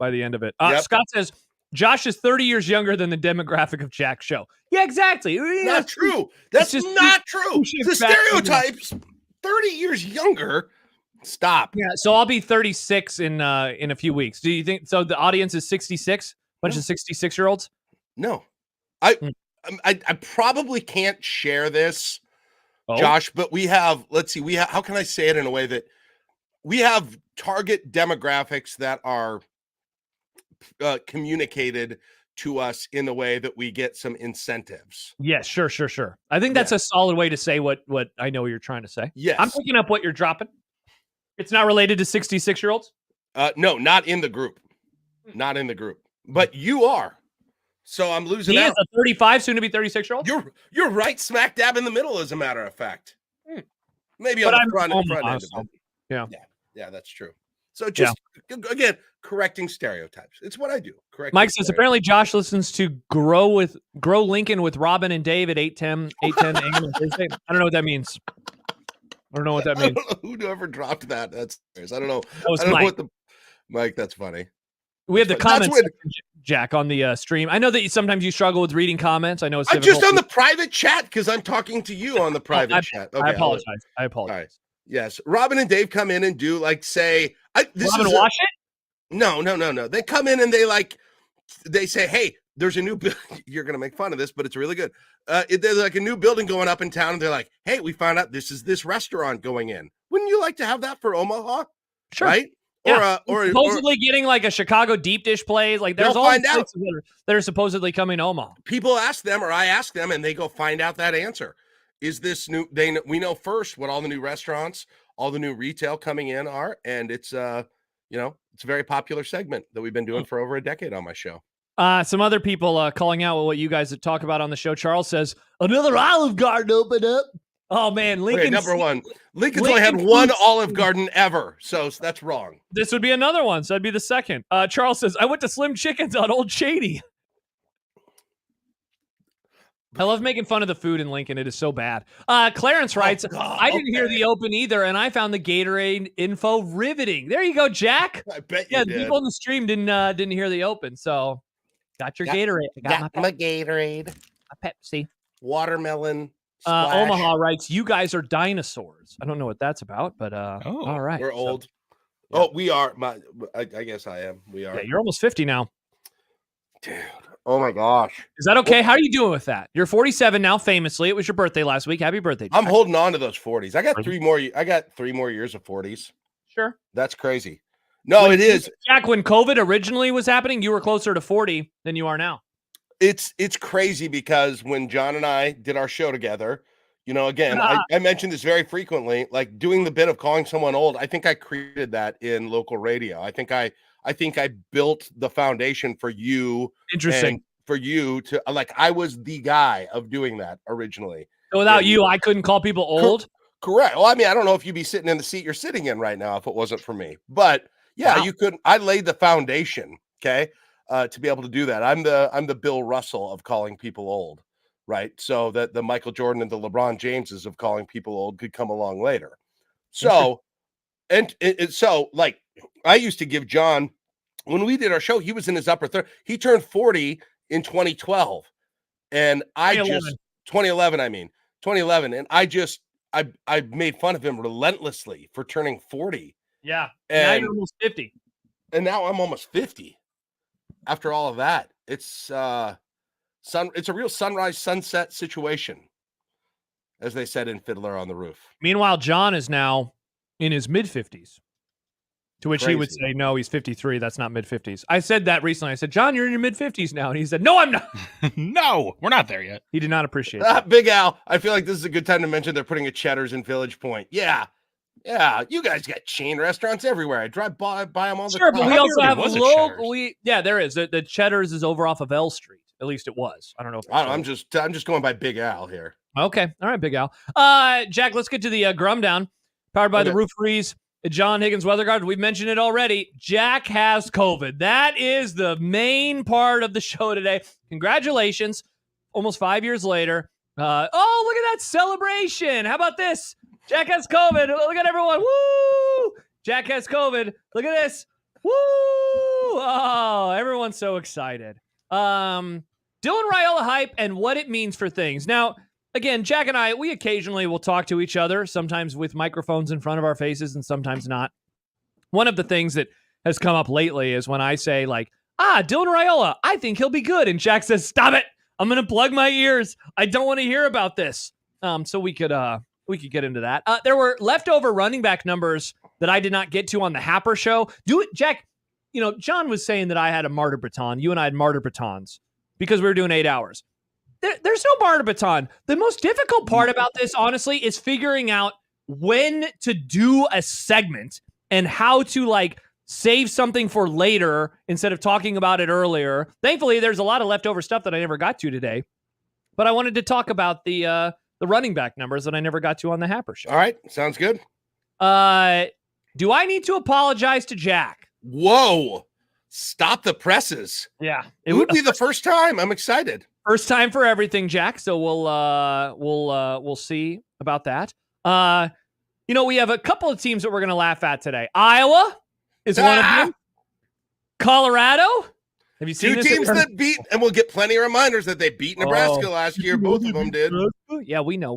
it. Scott says Josh is 30 years younger than the demographic of Jack's show. Yeah, exactly. Not true. That's just not true. The stereotypes. 30 years younger. Stop. Yeah. So I'll be 36 in a few weeks. Do you think so? The audience is 66. Bunch of 66-year-olds. No, I probably can't share this, Josh. But we have. Let's see. How can I say it in a way that we have target demographics that are communicated to us in a way that we get some incentives. Yes, sure. I think that's a solid way to say what I know you're trying to say. Yes. I'm picking up what you're dropping. It's not related to 66-year-olds? No, not in the group. Not in the group. But you are. So I'm losing out. He is a 35, soon to be 36-year-old? You're right smack dab in the middle, as a matter of fact. Maybe on the front end of it. Yeah, that's true. So just again, correcting stereotypes. It's what I do. Mike says apparently Josh listens to Grow Lincoln with Robin and Dave at 8:10 a.m. on Thursday. I don't know what that means. I don't know what that means. I don't know whoever dropped that. That's serious. I don't know. That was Mike. Mike, that's funny. We have the comments section, Jack, on the stream. I know that sometimes you struggle with reading comments. I know it's difficult. I'm just on the private chat because I'm talking to you on the private chat. Okay, I apologize. Right. Yes. Robin and Dave come in and do watch it? No. They come in and they say, hey, there's a new you're going to make fun of this, but it's really good. There's like a new building going up in town. And they're like, hey, we found out this restaurant going in. Wouldn't you like to have that for Omaha? Sure. Right? Yeah. Or supposedly getting like a Chicago deep dish place. Like there's all these places that are supposedly coming to Omaha. People ask them, or I ask them, and they go find out that answer. Is this new? We know first what all the new restaurants, all the new retail coming in are, and it's it's a very popular segment that we've been doing for over a decade on my show. Some other people calling out what you guys talk about on the show. Charles says another Olive Garden opened up. Oh man, Lincoln. Okay, number one, Lincoln's only had one Olive Garden ever, so that's wrong. This would be another one, so that'd be the second. Charles says I went to Slim Chickens on Old Shady. I love making fun of the food in Lincoln. It is so bad. Clarence writes, I didn't hear the open either, and I found the Gatorade info riveting. There you go, Jack. I bet you did. People on the stream didn't hear the open, so got your Gatorade. Got my Gatorade. My Pepsi. Watermelon. Omaha writes, you guys are dinosaurs. I don't know what that's about, but all right. We're old. Oh, we are. I guess I am. We are. Yeah, you're almost 50 now. Dude. Oh my gosh. Is that okay? How are you doing with that? You're 47 now, famously. It was your birthday last week. Happy birthday, Jack. I'm holding on to those 40s. I got 3 more years of 40s. Sure. That's crazy. No, it is. Jack, when COVID originally was happening, you were closer to 40 than you are now. It's crazy because when John and I did our show together, again, I mentioned this very frequently, like doing the bit of calling someone old. I think I created that in local radio. I think I built the foundation for you. Interesting. For you to I was the guy of doing that originally. So without you, I couldn't call people old. Correct. Well, I mean, I don't know if you'd be sitting in the seat you're sitting in right now if it wasn't for me, but yeah, you couldn't. I laid the foundation. Okay. To be able to do that. I'm the Bill Russell of calling people old. right? So that the Michael Jordan and the LeBron Jameses of calling people old could come along later. So, and so like I used to give John, when we did our show, he was in his upper third. He turned 40 in 2012. And I 2011, I mean, 2011. And I made fun of him relentlessly for turning 40. Yeah. And now you're almost 50. And now I'm almost 50. After all of that, it's it's a real sunrise sunset situation, as they said in Fiddler on the Roof. Meanwhile, John is now in his mid-50s. To which he would say, no, he's 53. That's not mid-50s. I said that recently. I said, John, you're in your mid-50s now. And he said, no, I'm not. No, we're not there yet. He did not appreciate that. Big Al, I feel like this is a good time to mention they're putting a Cheddar's in Village Point. Yeah, you guys got chain restaurants everywhere. I drive by them all the time. Sure, but we also have local. Yeah, there is. The Cheddar's is over off of L Street. At least it was. I don't know. I'm just going by Big Al here. Okay, all right, Big Al. Jack, let's get to the Grum Down, powered by the Roofery's John Higgins Weather Guard. We've mentioned it already. Jack has COVID. That is the main part of the show today. Congratulations. Almost 5 years later. Look at that celebration. How about this? Jack has COVID. Look at everyone. Woo! Jack has COVID. Look at this. Woo! Oh, everyone's so excited. Dylan Raiola hype and what it means for things. Now, again, Jack and I, we occasionally will talk to each other, sometimes with microphones in front of our faces and sometimes not. One of the things that has come up lately is when I say like, Dylan Raiola, I think he'll be good. And Jack says, stop it. I'm going to plug my ears. I don't want to hear about this. So we could get into that. There were leftover running back numbers that I did not get to on the Happer show. Jack, John was saying that I had a martyr baton. You and I had martyr batons because we were doing 8 hours. There's no martyr baton. The most difficult part about this, honestly, is figuring out when to do a segment and how to save something for later instead of talking about it earlier. Thankfully, there's a lot of leftover stuff that I never got to today, but I wanted to talk about the running back numbers that I never got to on the Happer show. All right, sounds good. Do I need to apologize to Jack? Whoa! Stop the presses. Yeah, it would be the first time. I'm excited. First time for everything, Jack. So we'll see about that. We have a couple of teams that we're going to laugh at today. Iowa is one of them. Colorado. Have you seen two teams that beat, and we'll get plenty of reminders that they beat Nebraska last year. Both of them did. Yeah, we know.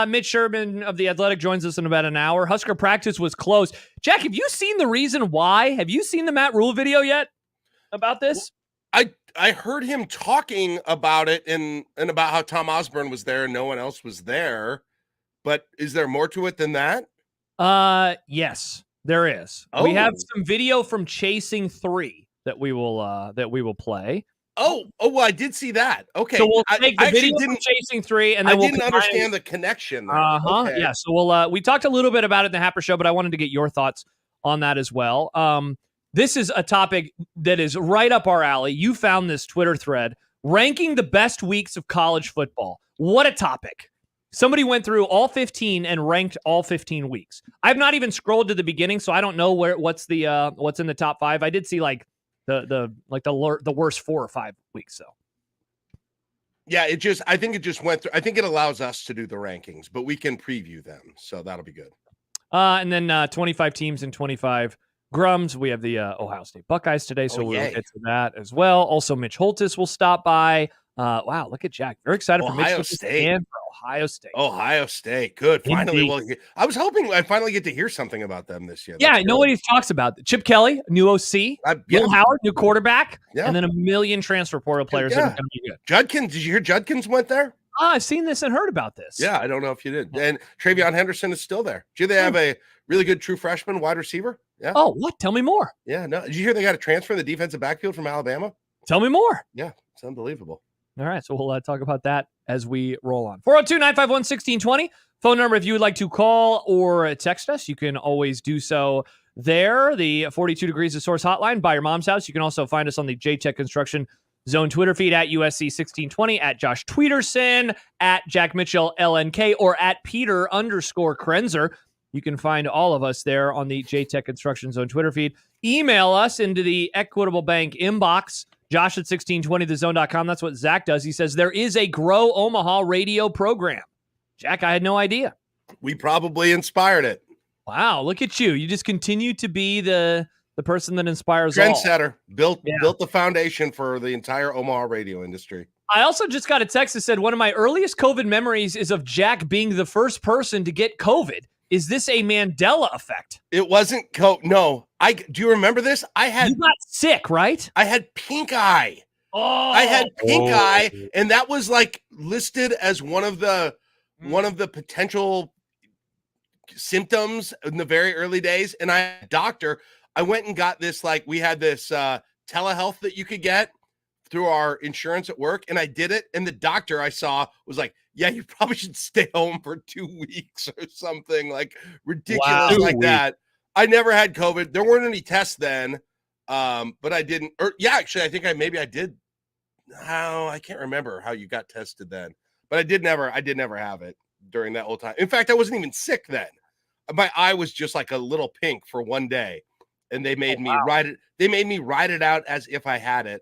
Mitch Sherman of The Athletic joins us in about an hour. Husker practice was closed. Jack, have you seen the reason why? Have you seen the Matt Rule video yet about this? I heard him talking about it and about how Tom Osborne was there and no one else was there. But is there more to it than that? Yes, there is. Oh. We have some video from Chasing 3 that we will play. Oh, well, I did see that. Okay. So we'll take the video from Chasing 3 and then I didn't understand the connection there. Okay. Yeah. So we talked a little bit about it in the Happer show, but I wanted to get your thoughts on that as well. This is a topic that is right up our alley. You found this Twitter thread, ranking the best weeks of college football. What a topic. Somebody went through all 15 and ranked all 15 weeks. I've not even scrolled to the beginning, so I don't know what's in the top 5. I did see the worst 4 or 5 weeks. So yeah, I think it just went through. I think it allows us to do the rankings, but we can preview them, so that'll be good. And then 25 teams and 25 Grums. We have the Ohio State Buckeyes today, so we'll get to that as well. Also, Mitch Holtis will stop by. Wow, look at Jack. Very excited for Mitch Holtis and for Ohio State. Ohio State. Good. Finally, I was hoping I'd finally get to hear something about them this year. Yeah, nobody talks about it. Chip Kelly, new OC. Will Howard, new quarterback. Yeah. And then a million transfer portal players that are going to be good. Judkins, did you hear Judkins went there? I've seen this and heard about this. Yeah, I don't know if you did. And Travion Henderson is still there. Do they have a really good true freshman wide receiver? Yeah. Oh, what? Tell me more. Yeah, no. Did you hear they got a transfer in the defensive backfield from Alabama? Tell me more. Yeah, it's unbelievable. All right, so we'll talk about that as we roll on. 402-951-1620. Phone number if you would like to call or text us. You can always do so there. The 42 Degrees of Source hotline by your mom's house. You can also find us on the J-Tech Construction Zone Twitter feed at USC1620, at Josh Tweederson, at Jack Mitchell LNK, or at Peter_Krenzer. You can find all of us there on the J-Tech Construction Zone Twitter feed. Email us into the Equitable Bank inbox, Josh at 1620thezone.com. That's what Zach does. He says there is a Grow Omaha radio program. Jack, I had no idea. We probably inspired it. Wow, look at you. You just continue to be the person that inspires all. Trendsetter. Built the foundation for the entire Omaha radio industry. I also just got a text that said one of my earliest COVID memories is of Jack being the first person to get COVID. Is this a Mandela effect? It wasn't no. Do you remember this? You got sick, right? I had pink eye. Oh, I had pink eye, and that was like listed as one of the potential symptoms in the very early days. And a doctor, I went and got this, like, we had this telehealth that you could get through our insurance at work, and I did it. And the doctor I saw was like, yeah, you probably should stay home for 2 weeks or something like ridiculous like that. I never had COVID. There weren't any tests then, but I didn't. Actually, I think I did. No, I can't remember how you got tested then, but I did never have it during that whole time. In fact, I wasn't even sick then. My eye was just like a little pink for one day, and they made me write it. They made me write it out as if I had it.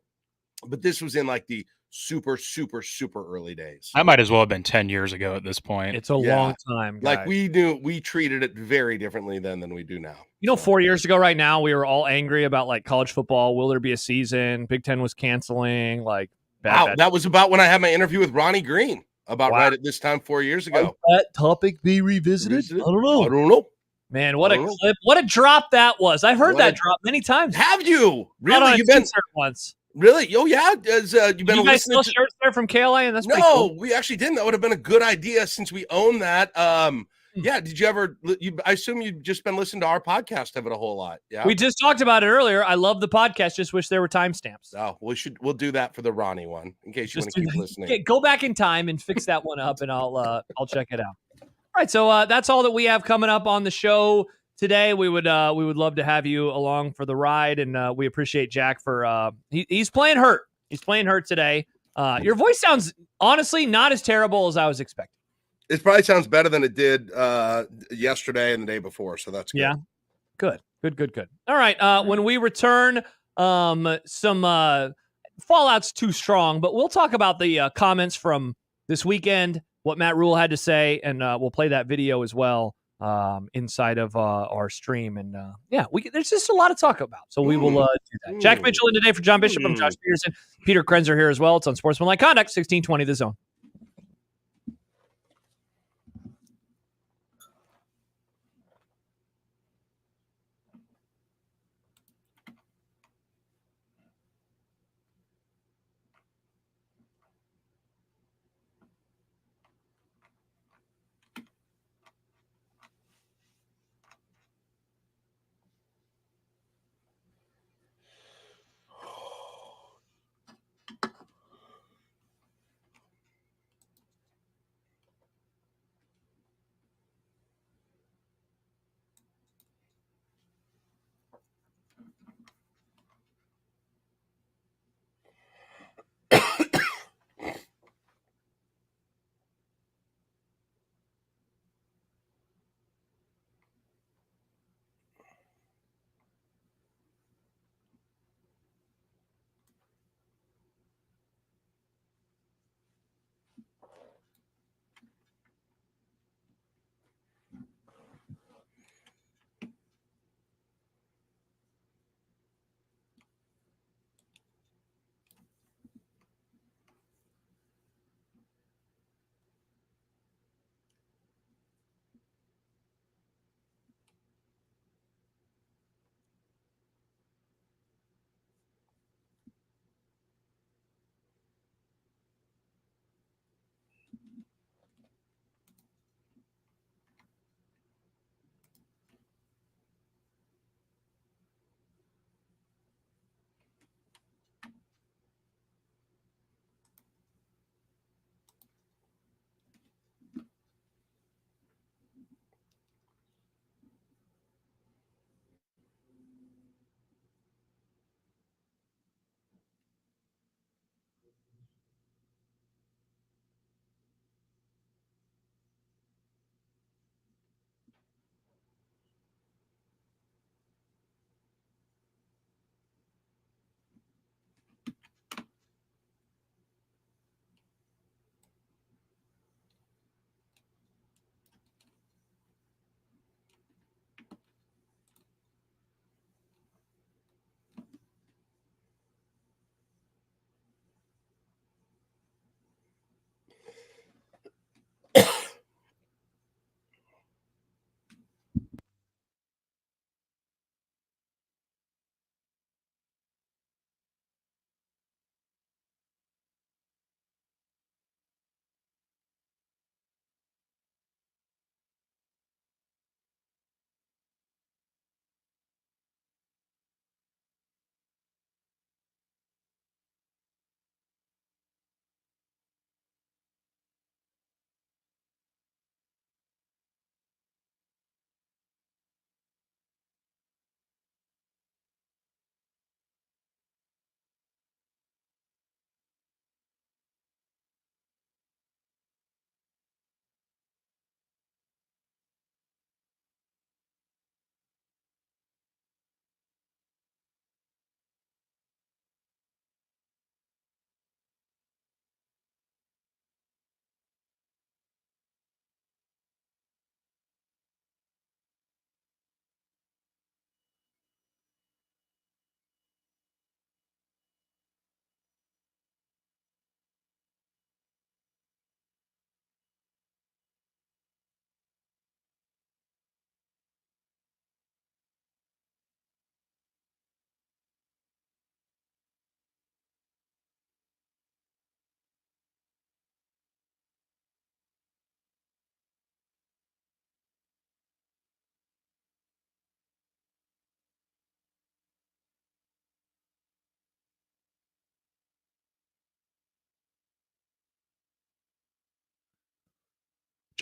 But this was in like the super, super, super early days. That might as well have been 10 years ago at this point. It's a long time, guys. Like we treated it very differently then than we do now. 4 years ago right now, we were all angry about like college football. Will there be a season? Big Ten was canceling. Like, bad. That was about when I had my interview with Ronnie Green about right at this time 4 years ago. Might that topic be revisited? I don't know. Man, what a clip. What a drop that was. I've heard that drop many times. Have you? Really? Not on You've been once. Really? Oh, yeah. You've been you guys still shirts there from KLA? And that's pretty no, cool. we actually didn't. That would have been a good idea since we own that. Yeah. Did you ever? I assume you've just been listening to our podcast of it a whole lot. Yeah. We just talked about it earlier. I love the podcast. Just wish there were timestamps. Oh, we'll do that for the Ronnie one in case you want to keep listening. Okay, go back in time and fix that one up, and I'll check it out. All right. So that's all that we have coming up on the show today. We would love to have you along for the ride, and we appreciate Jack for he's playing hurt. He's playing hurt today. Your voice sounds honestly not as terrible as I was expecting. It probably sounds better than it did yesterday and the day before, so that's good. Yeah, good. All right, when we return, some fallout's too strong, but we'll talk about the comments from this weekend, what Matt Rule had to say, and we'll play that video as well inside of our stream. And there's just a lot to talk about, so we will do that. Jack Mitchell in today for John Bishop. I'm Josh Peterson. Peter Krenzer here as well. It's Unsportsmanlike Conduct, 1620 The Zone.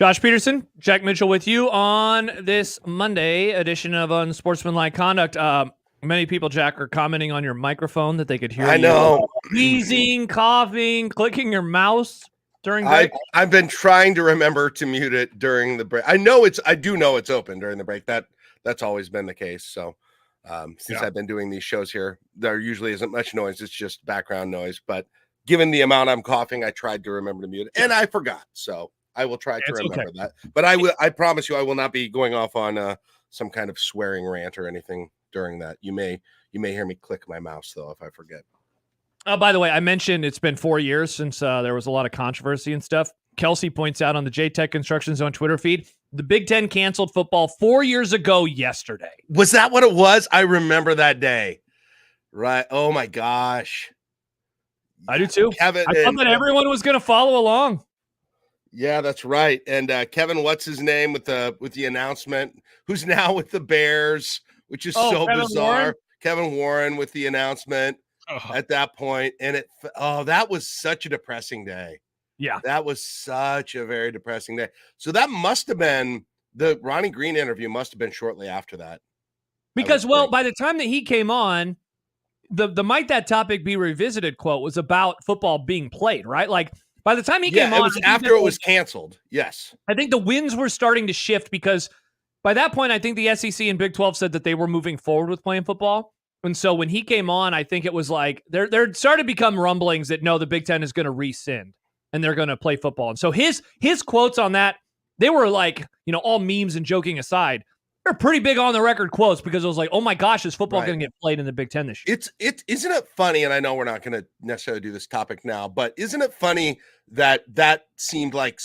Josh Peterson, Jack Mitchell with you on this Monday edition of Unsportsmanlike Conduct. Many people, Jack, are commenting on your microphone that they could hear you wheezing, coughing, clicking your mouse during break. I've been trying to remember to mute it during the break. I do know it's open during the break. That's always been the case. So since I've been doing these shows here, there usually isn't much noise. It's just background noise. But given the amount I'm coughing, I tried to remember to mute it, and I forgot. So I will try to remember that. But I promise you, I will not be going off on some kind of swearing rant or anything during that. You may hear me click my mouse though if I forget. By the way, I mentioned it's been 4 years since there was a lot of controversy and stuff. Kelsey points out on the J-Tech Construction Zone Twitter feed, the Big Ten canceled football 4 years ago yesterday. Was that what it was? I remember that day. Right. Oh my gosh. I do too. Kevin, I thought that everyone was going to follow along. Yeah, that's right. And Kevin, what's his name with the announcement? Who's now with the Bears, which is so Kevin bizarre. Warren? Kevin Warren with the announcement at that point, and that was such a depressing day. Yeah, that was such a very depressing day. So that must have been the Ronnie Green interview. Must have been shortly after that, because by the time that he came on, the "Might That Topic Be Revisited" quote was about football being played, right? Like by the time he came on, it was after it was canceled. Yes, I think the winds were starting to shift because by that point, I think the SEC and Big 12 said that they were moving forward with playing football. And so when he came on, I think it was like there started to become rumblings that no, the Big Ten is going to rescind and they're going to play football. And so his quotes on that, they were like, all memes and joking aside, they're pretty big on the record quotes because it was like, oh my gosh, is football going to get played in the Big Ten this year? Isn't it funny? And I know we're not going to necessarily do this topic now, but isn't it funny that seemed like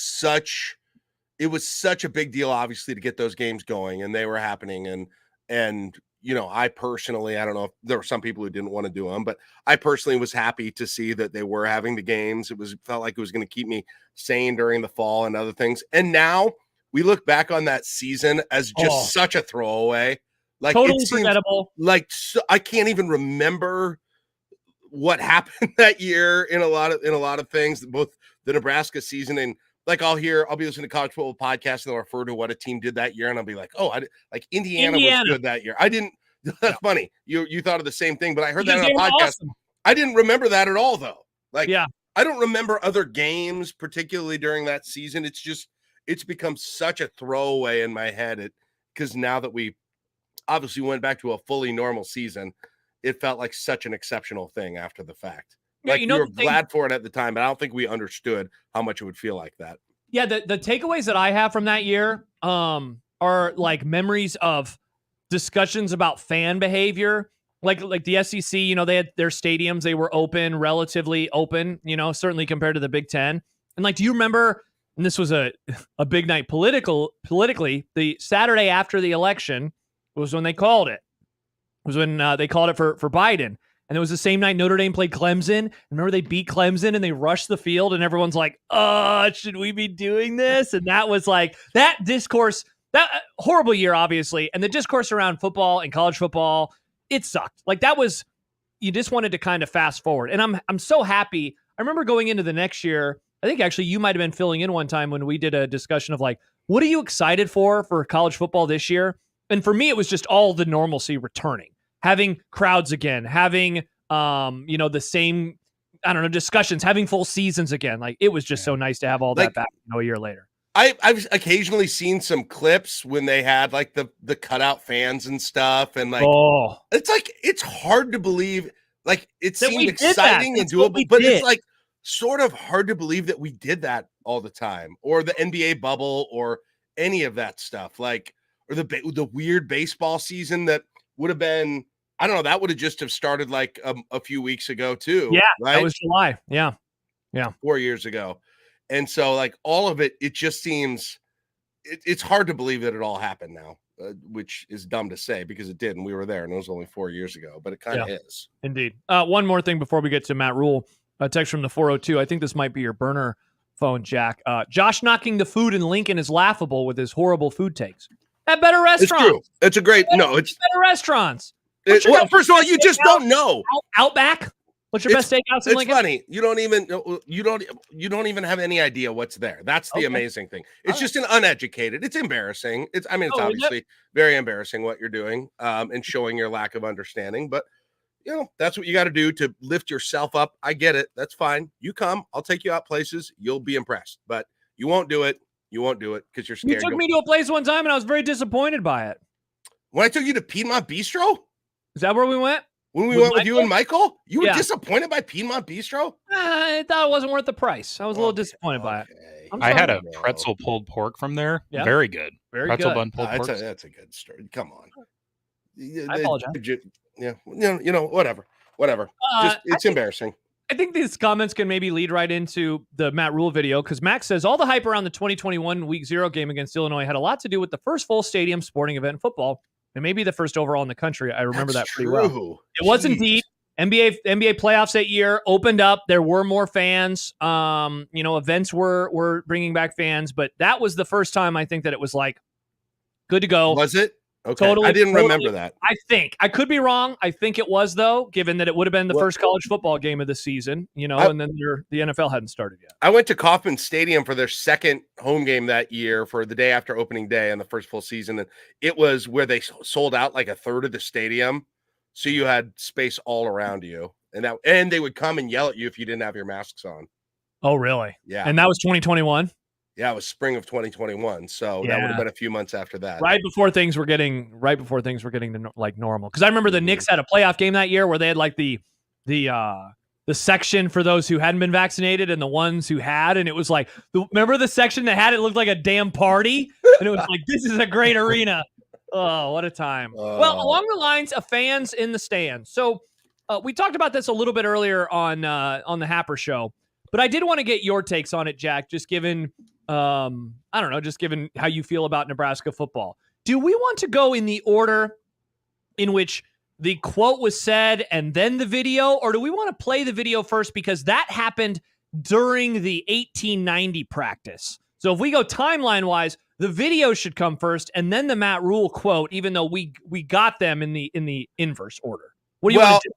it was such a big deal, obviously, to get those games going, and they were happening. And I personally, I don't know if there were some people who didn't want to do them, but I personally was happy to see that they were having the games. It felt like it was going to keep me sane during the fall and other things. And now we look back on that season as just such a throwaway. Like totally forgettable. Like I can't even remember what happened that year in a lot of things, both the Nebraska season and like I'll be listening to college football podcasts and they'll refer to what a team did that year. And I'll be like, Indiana was good that year. I didn't, that's funny. You thought of the same thing, but I heard that on a podcast. Awesome. I didn't remember that at all though. I don't remember other games, particularly during that season. It's become such a throwaway in my head. Because now that we obviously went back to a fully normal season, it felt like such an exceptional thing after the fact. Like you were glad for it at the time, but I don't think we understood how much it would feel like that. Yeah, the takeaways that I have from that year are like memories of discussions about fan behavior. Like the SEC, they had their stadiums, they were relatively open, certainly compared to the Big Ten. And like, do you remember, and this was a big night politically, the Saturday after the election was when they called it. It was when they called it for Biden. And it was the same night Notre Dame played Clemson. Remember they beat Clemson and they rushed the field and everyone's like, should we be doing this? And that was like that discourse, that horrible year, obviously. And the discourse around football and college football, it sucked. Like that was, you just wanted to kind of fast forward. And I'm so happy. I remember going into the next year, I think actually you might've been filling in one time when we did a discussion of like, what are you excited for college football this year? And for me, it was just all the normalcy returning. Having crowds again, having, the same, discussions, having full seasons again. Like it was just so nice to have all that back a year later. I've occasionally seen some clips when they had like the cutout fans and stuff. And like, it's like, it's hard to believe, like it seemed exciting and doable, but it's like sort of hard to believe that we did that all the time, or the NBA bubble or any of that stuff. Like, or the weird baseball season that would have been, I don't know, that would have just have started like a few weeks ago too. Yeah, right? That was July. Yeah. 4 years ago. And so like all of it just seems, it's hard to believe that it all happened now, which is dumb to say because it did. And we were there and it was only 4 years ago, but it kind of is. Indeed. One more thing before we get to Matt Rule, a text from the 402. I think this might be your burner phone, Jack. Josh knocking the food in Lincoln is laughable with his horrible food takes. At better restaurants. It's true. It's a great, it's better restaurants. Well, first of all, you just don't know. Outback? What's your best steakhouse in It's Lincoln? funny. You don't even have any idea what's there. That's the amazing thing. It's just an uneducated. It's embarrassing. It's obviously very embarrassing what you're doing, and showing your lack of understanding. But that's what you got to do to lift yourself up. I get it. That's fine. You come. I'll take you out places. You'll be impressed. But you won't do it. You won't do it because you're scared. You took me to a place one time, and I was very disappointed by it. When I took you to Piedmont Bistro? Is that where we went? When we went with you and Michael? You were Yeah. disappointed by Piedmont Bistro? I thought it wasn't worth the price. I was a little disappointed by it. I had a pretzel pulled pork from there. Yeah. Very good. Very pretzel good. bun pulled pork. That's a good story. Come on. I apologize. Yeah, whatever. It's embarrassing. I think these comments can maybe lead right into the Matt Rule video, because Max says all the hype around the 2021 Week 0 game against Illinois had a lot to do with the first full stadium sporting event in football, and maybe the first overall in the country. I remember that pretty well. It was indeed. NBA playoffs that year opened up. There were more fans. Events were bringing back fans, but that was the first time I think that it was like good to go. Was it? Okay. Totally, I didn't remember that. I think I could be wrong. I think it was, though, given that it would have been the first college football game of the season, and then the NFL hadn't started yet. I went to Kauffman Stadium for their second home game that year for the day after opening day on the first full season. And it was where they sold out like a third of the stadium. So you had space all around you. And they would come and yell at you if you didn't have your masks on. Oh, really? Yeah. And that was 2021? Yeah, it was spring of 2021. So that would have been a few months after that. Right before things were getting to like normal. Because I remember the Knicks had a playoff game that year where they had like the section for those who hadn't been vaccinated and the ones who had, and it was like, remember the section that had it looked like a damn party, and it was like, this is a great arena. Oh, what a time. Well, along the lines of fans in the stands. So we talked about this a little bit earlier on the Happer Show, but I did want to get your takes on it, Jack, just given given how you feel about Nebraska football. Do we want to go in the order in which the quote was said and then the video, or do we want to play the video first because that happened during the 1890 practice? So if we go timeline-wise, the video should come first and then the Matt Rule quote, even though we got them in the inverse order. What do you want to do?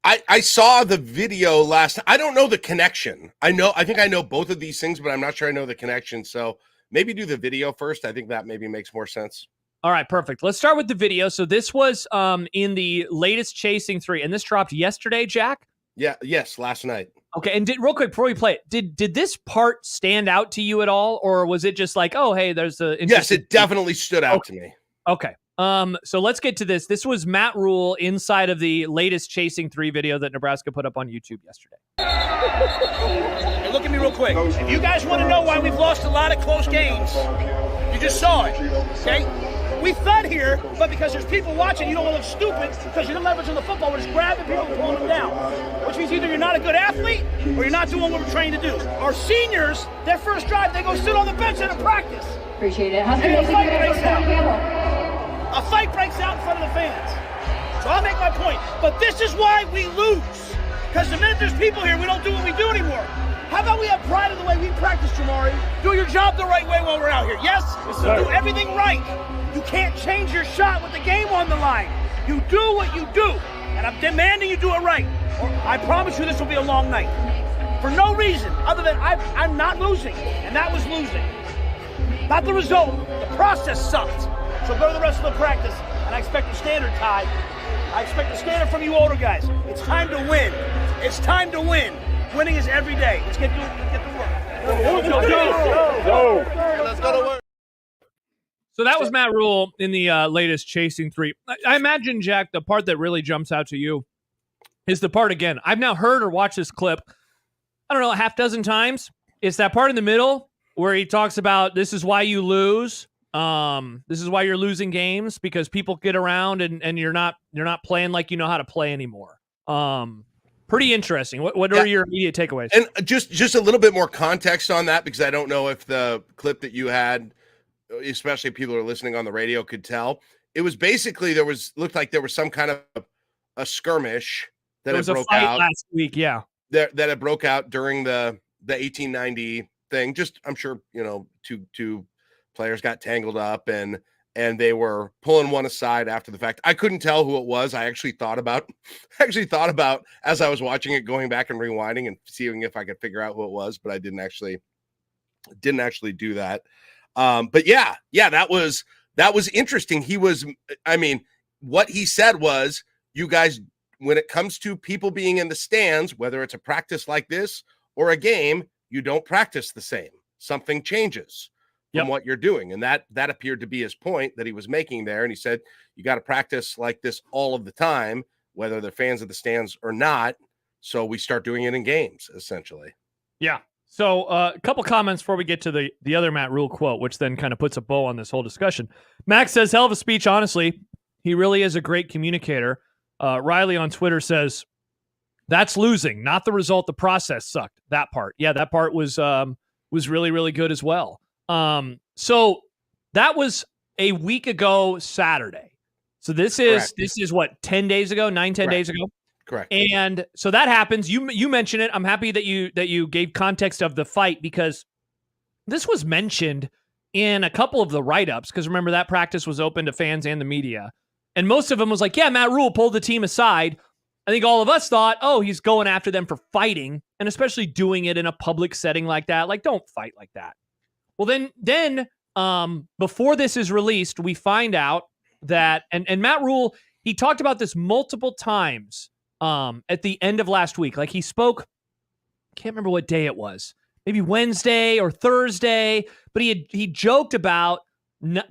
I saw the video last. I don't know the connection. I think I know both of these things, but I'm not sure I know the connection. So maybe do the video first. I think that maybe makes more sense. All right, perfect. Let's start with the video. So this was in the latest Chasing 3, and this dropped yesterday, Jack? Yes, last night. Okay, and real quick before we play it, did this part stand out to you at all, or was it just like, oh, hey, there's a... Yes, it definitely stood out to me. Okay. So let's get to this. This was Matt Rule inside of the latest Chasing 3 video that Nebraska put up on YouTube yesterday. Hey, look at me real quick. If you guys want to know why we've lost a lot of close games, you just saw it, okay? We thud here, but because there's people watching, you don't want to look stupid because you're leveraging the football. We're just grabbing people and pulling them down, which means either you're not a good athlete or you're not doing what we're trained to do. Our seniors, their first drive, they go sit on the bench and practice. Appreciate it. And a fight breaks out. A fight breaks out in front of the fans. So I'll make my point. But this is why we lose. Because the minute there's people here, we don't do what we do anymore. How about we have pride in the way we practice, Jamari? Do your job the right way while we're out here. Yes? Do everything right. You can't change your shot with the game on the line. You do what you do. And I'm demanding you do it right. Or I promise you this will be a long night. For no reason other than I'm not losing. And that was losing. Not the result. The process sucked. So go to the rest of the practice. And I expect a standard, Ty. I expect a standard from you older guys. It's time to win. It's time to win. Winning is every day. Let's get to work. Let's go to work. So that was Matt Rule in the latest Chasing 3. I imagine, Jack, the part that really jumps out to you is the part, again, I've now heard or watched this clip, I don't know, a half dozen times. It's that part in the middle where he talks about this is why you lose. This is why you're losing games, because people get around and you're not playing like you know how to play anymore. Pretty interesting. What are your immediate takeaways? And just a little bit more context on that, because I don't know if the clip that you had, especially people who are listening on the radio, could tell. It was basically looked like there was some kind of a skirmish that had broke out last week. Yeah, that had broke out during the 1890 thing. Just I'm sure two players got tangled up, and and they were pulling one aside after the fact. I couldn't tell who it was. I actually thought about as I was watching it, going back and rewinding and seeing if I could figure out who it was, but I didn't actually do that. But yeah, that was interesting. What he said was, you guys, when it comes to people being in the stands, whether it's a practice like this or a game, you don't practice the same. Something changes from what you're doing. And that appeared to be his point that he was making there. And he said, you got to practice like this all of the time, whether they're fans of the stands or not. So we start doing it in games, essentially. Yeah. So a couple comments before we get to the other Matt Rule quote, which then kind of puts a bow on this whole discussion. Max says, hell of a speech, honestly. He really is a great communicator. Riley on Twitter says, that's losing, not the result. The process sucked. That part. Yeah, that part was really, really good as well. So that was a week ago Saturday. So this is what, 10 days ago, 10 days ago. Correct. And so that happens. You mentioned it. I'm happy that you gave context of the fight, because this was mentioned in a couple of the write-ups, because remember, that practice was open to fans and the media. And most of them was like, yeah, Matt Rule pulled the team aside. I think all of us thought, oh, he's going after them for fighting, and especially doing it in a public setting like that. Like, don't fight like that. Well, then before this is released, we find out that, and Matt Rule, he talked about this multiple times at the end of last week. Like, he spoke, I can't remember what day it was, maybe Wednesday or Thursday, but he joked about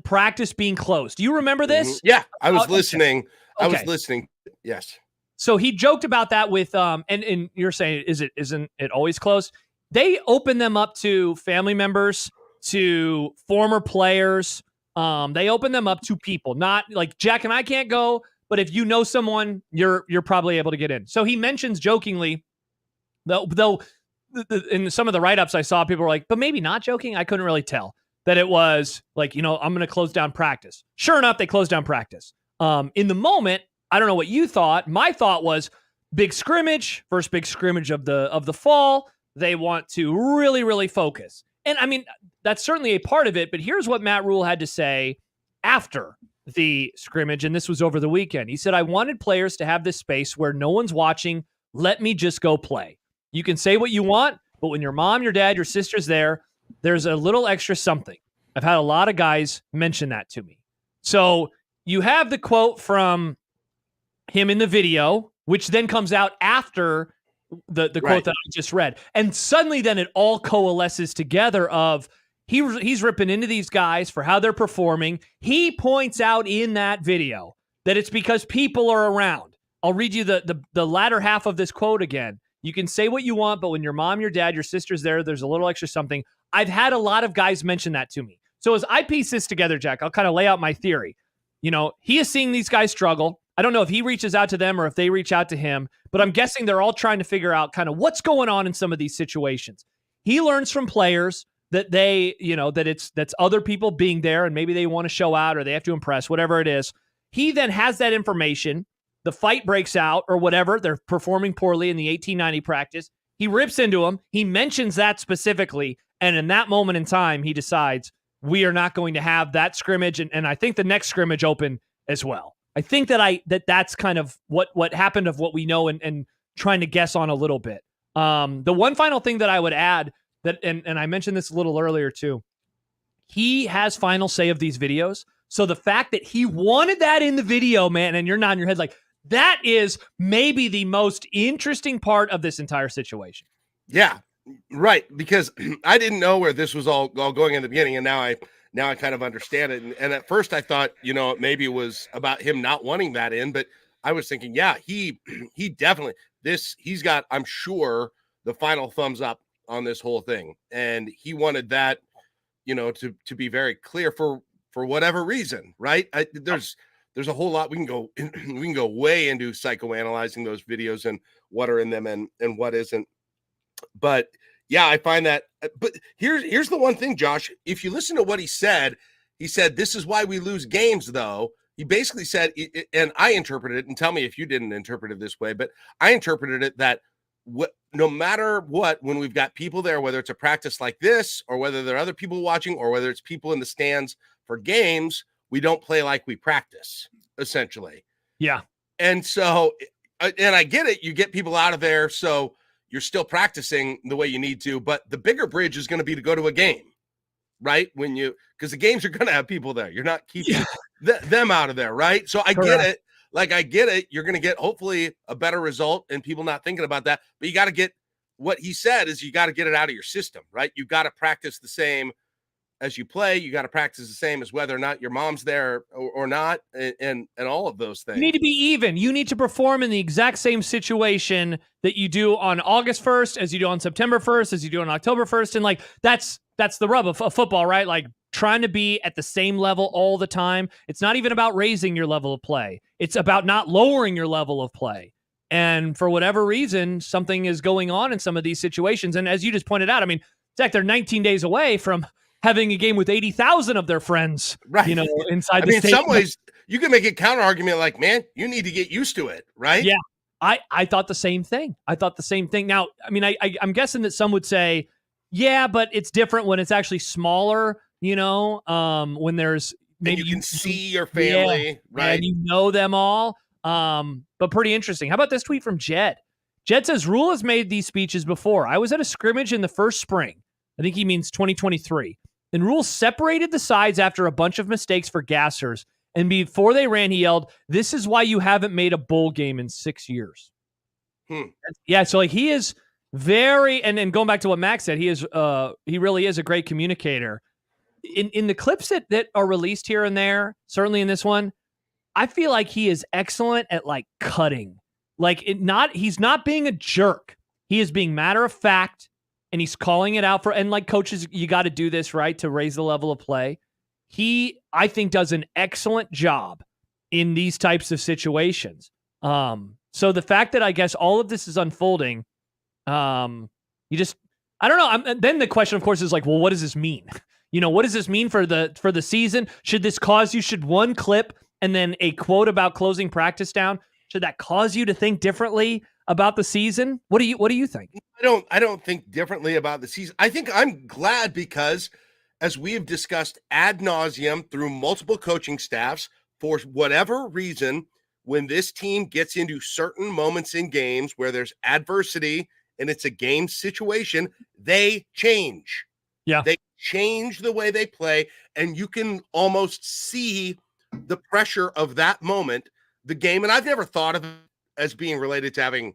practice being closed. Do you remember this? Yeah, I was listening. Okay. I was listening. Yes. So he joked about that with and you're saying, isn't it always closed? They open them up to family members, to former players. They open them up to people, not like Jack and I can't go, but if you know someone, you're probably able to get in. So he mentions jokingly, though in some of the write-ups I saw, people were like, but maybe not joking. I couldn't really tell that it was like, I'm going to close down practice. Sure enough, they closed down practice. In the moment, I don't know what you thought. My thought was big scrimmage, first big scrimmage of the fall. They want to really, really focus. And I mean, that's certainly a part of it, but here's what Matt Rule had to say after the scrimmage, and this was over the weekend. He said, I wanted players to have this space where no one's watching. Let me just go play. You can say what you want, but when your mom, your dad, your sister's there, there's a little extra something. I've had a lot of guys mention that to me. So you have the quote from him in the video, which then comes out after the quote that I just read. And suddenly then it all coalesces together of he's ripping into these guys for how they're performing. He points out in that video that it's because people are around. I'll read you the latter half of this quote again. You can say what you want, but when your mom, your dad, your sister's there, there's a little extra something. I've had a lot of guys mention that to me. So as I piece this together, Jack, I'll kind of lay out my theory. He is seeing these guys struggle. I don't know if he reaches out to them or if they reach out to him, but I'm guessing they're all trying to figure out kind of what's going on in some of these situations. He learns from players that that's other people being there and maybe they want to show out or they have to impress, whatever it is. He then has that information. The fight breaks out or whatever. They're performing poorly in the 1890 practice. He rips into them. He mentions that specifically. And in that moment in time, he decides we are not going to have that scrimmage. And I think the next scrimmage open as well. I think that's kind of what happened of what we know and trying to guess on a little bit. The one final thing that I would add that, and I mentioned this a little earlier too, he has final say of these videos. So the fact that he wanted that in the video, man, and you're nodding your head like that is maybe the most interesting part of this entire situation. Yeah, right. Because I didn't know where this was all going in the beginning. And now I kind of understand it. And at first I thought, maybe it was about him not wanting that in, but I was thinking, yeah, he definitely, he's got, I'm sure, the final thumbs up on this whole thing. And he wanted that, to be very clear for whatever reason, right? There's a whole lot we can go way into psychoanalyzing those videos and what are in them and what isn't. But yeah, I find that. But here's the one thing, Josh. If you listen to what he said, this is why we lose games, though. He basically said, and I interpreted it, and tell me if you didn't interpret it this way, but I interpreted it that no matter what, when we've got people there, whether it's a practice like this or whether there are other people watching or whether it's people in the stands for games, we don't play like we practice, essentially. Yeah. And so, and I get it. You get people out of there, so you're still practicing the way you need to. But the bigger bridge is going to be to go to a game, right? Because the games are going to have people there. You're not keeping them out of there, right? So I get it. Like, I get it. You're going to get hopefully a better result and people not thinking about that. But you got to get what he said is you got to get it out of your system, right? You got to practice the same as you play. You got to practice the same as whether or not your mom's there or not, and all of those things. You need to be even. You need to perform in the exact same situation that you do on August 1st, as you do on September 1st, as you do on October 1st. And like, that's the rub of football, right? Like, trying to be at the same level all the time. It's not even about raising your level of play. It's about not lowering your level of play. And for whatever reason, something is going on in some of these situations. And as you just pointed out, I mean, Zach, they're 19 days away from having a game with 80,000 of their friends, right? Inside the stadium. In some ways, you can make a counter argument like, man, you need to get used to it, right? Yeah, I thought the same thing. Now, I mean, I'm guessing that some would say, yeah, but it's different when it's actually smaller, when there's maybe and you can see your family, right? And you know them all. But pretty interesting. How about this tweet from Jed? Jed says, Rule has made these speeches before. I was at a scrimmage in the first spring. I think he means 2023. And Rule separated the sides after a bunch of mistakes for gassers. And before they ran, he yelled, "This is why you haven't made a bowl game in 6 years." Yeah, so like he is very, and going back to what Max said, he really is a great communicator. In the clips that are released here and there, certainly in this one, I feel like he is excellent at like cutting. Like he's not being a jerk. He is being matter of fact, and he's calling it out and like, coaches, you got to do this, right, to raise the level of play. He, I think, does an excellent job in these types of situations. So the fact that I guess all of this is unfolding, I don't know. Then the question, of course, is like, well, what does this mean? What does this mean for the season? Should one clip and then a quote about closing practice down, should that cause you to think differently about the season? What do you think? I don't think differently about the season. I think I'm glad because, as we have discussed ad nauseum through multiple coaching staffs, for whatever reason, when this team gets into certain moments in games where there's adversity and it's a game situation, they change. Yeah. They change the way they play, and you can almost see the pressure of that moment, the game. And I've never thought of it as being related to having,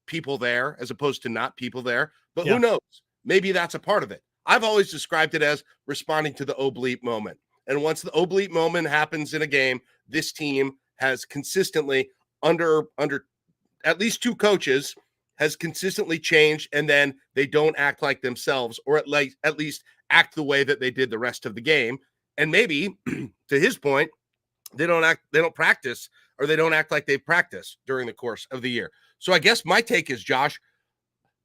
people there as opposed to not people there. But who knows? Maybe that's a part of it. I've always described it as responding to the oblique moment. And once the oblique moment happens in a game, this team has consistently, under at least two coaches, has consistently changed, and then they don't act like themselves, or at least act the way that they did the rest of the game. And maybe, to his point, they don't practice, or they don't act like they've practiced during the course of the year. So I guess my take is, Josh,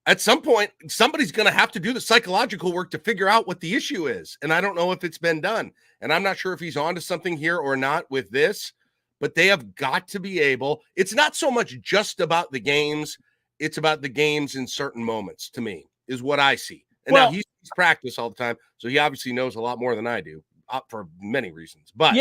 at some point, somebody's going to have to do the psychological work to figure out what the issue is. And I don't know if it's been done. And I'm not sure if he's onto something here or not with this, but they have got to be able. It's not so much just about the games. It's about the games in certain moments, to me, is what I see. And now he's practice all the time, so he obviously knows a lot more than I do for many reasons. But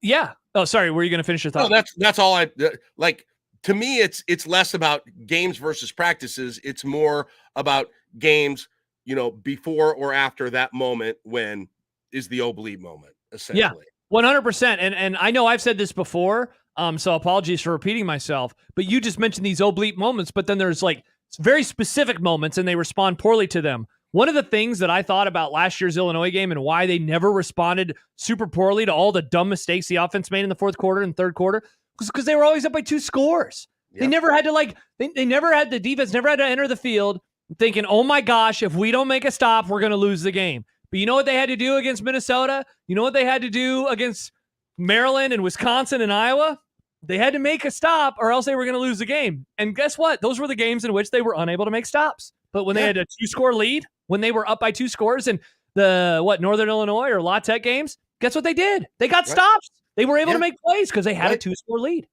yeah. Oh, sorry. Were you going to finish your thought? No, that's all I like. To me, it's less about games versus practices. It's more about games, before or after that moment when is the oblique moment, essentially. Yeah, 100%. And I know I've said this before, so apologies for repeating myself, but you just mentioned these oblique moments, but then there's like very specific moments and they respond poorly to them. One of the things that I thought about last year's Illinois game and why they never responded super poorly to all the dumb mistakes the offense made in the fourth quarter and third quarter was because they were always up by 2 scores. Yep. They never had to they never had the defense, never had to enter the field thinking, oh my gosh, if we don't make a stop, we're going to lose the game. But you know what they had to do against Minnesota? You know what they had to do against Maryland and Wisconsin and Iowa? They had to make a stop or else they were going to lose the game. And guess what? Those were the games in which they were unable to make stops. But when they had a 2-score lead, when they were up by 2 scores in the Northern Illinois or La Tech games, guess what they did? They got stops. They were able to make plays because they had a 2-score lead.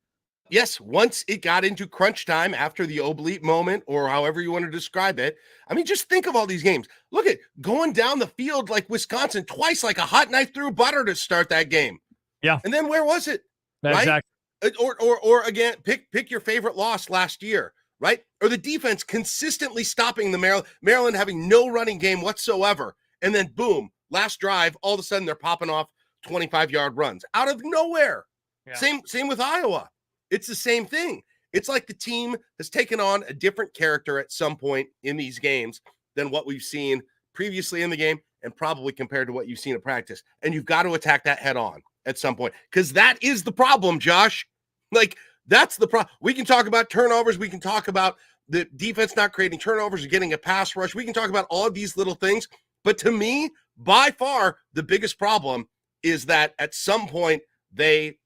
yes, once it got into crunch time after the oblique moment, or however you want to describe it, I mean, just think of all these games. Look at going down the field like Wisconsin twice, like a hot knife through butter to start that game. Yeah. And then where was it? Right? Exactly. Or again, pick your favorite loss last year, right? Or the defense consistently stopping the Maryland having no running game whatsoever. And then boom, last drive, all of a sudden they're popping off 25-yard runs out of nowhere. Yeah. Same with Iowa. It's the same thing. It's like the team has taken on a different character at some point in these games than what we've seen previously in the game and probably compared to what you've seen in practice. And you've got to attack that head on at some point, because that is the problem, Josh. Like, that's the problem. We can talk about turnovers. We can talk about the defense not creating turnovers or getting a pass rush. We can talk about all of these little things. But to me, by far, the biggest problem is that at some point they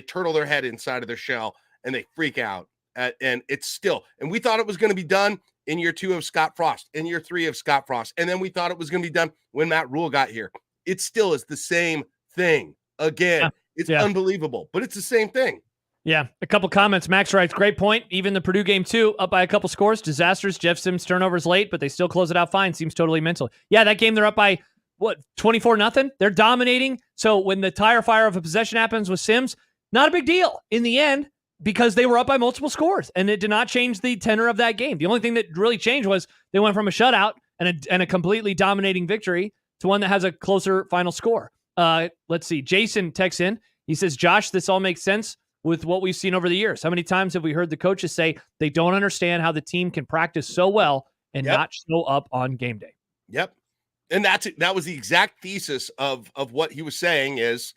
turtle their head inside of their shell and they freak out. And it's still, and we thought it was going to be done in year 2 of Scott Frost, in year 3 of Scott Frost. And then we thought it was going to be done when Matt Rule got here. It still is the same thing. Again, yeah. It's unbelievable, but it's the same thing. Yeah. A couple comments. Max writes, great point. Even the Purdue game too, up by a couple scores. Disasters. Jeff Sims turnovers late, but they still close it out fine. Seems totally mental. Yeah, that game they're up by 24-0. They're dominating. So when the tire fire of a possession happens with Sims, not a big deal in the end, because they were up by multiple scores and it did not change the tenor of that game. The only thing that really changed was they went from a shutout and a completely dominating victory to one that has a closer final score. Let's see. Jason texts in. He says, Josh, this all makes sense with what we've seen over the years. How many times have we heard the coaches say they don't understand how the team can practice so well and not show up on game day? Yep. And that was the exact thesis of what he was saying is,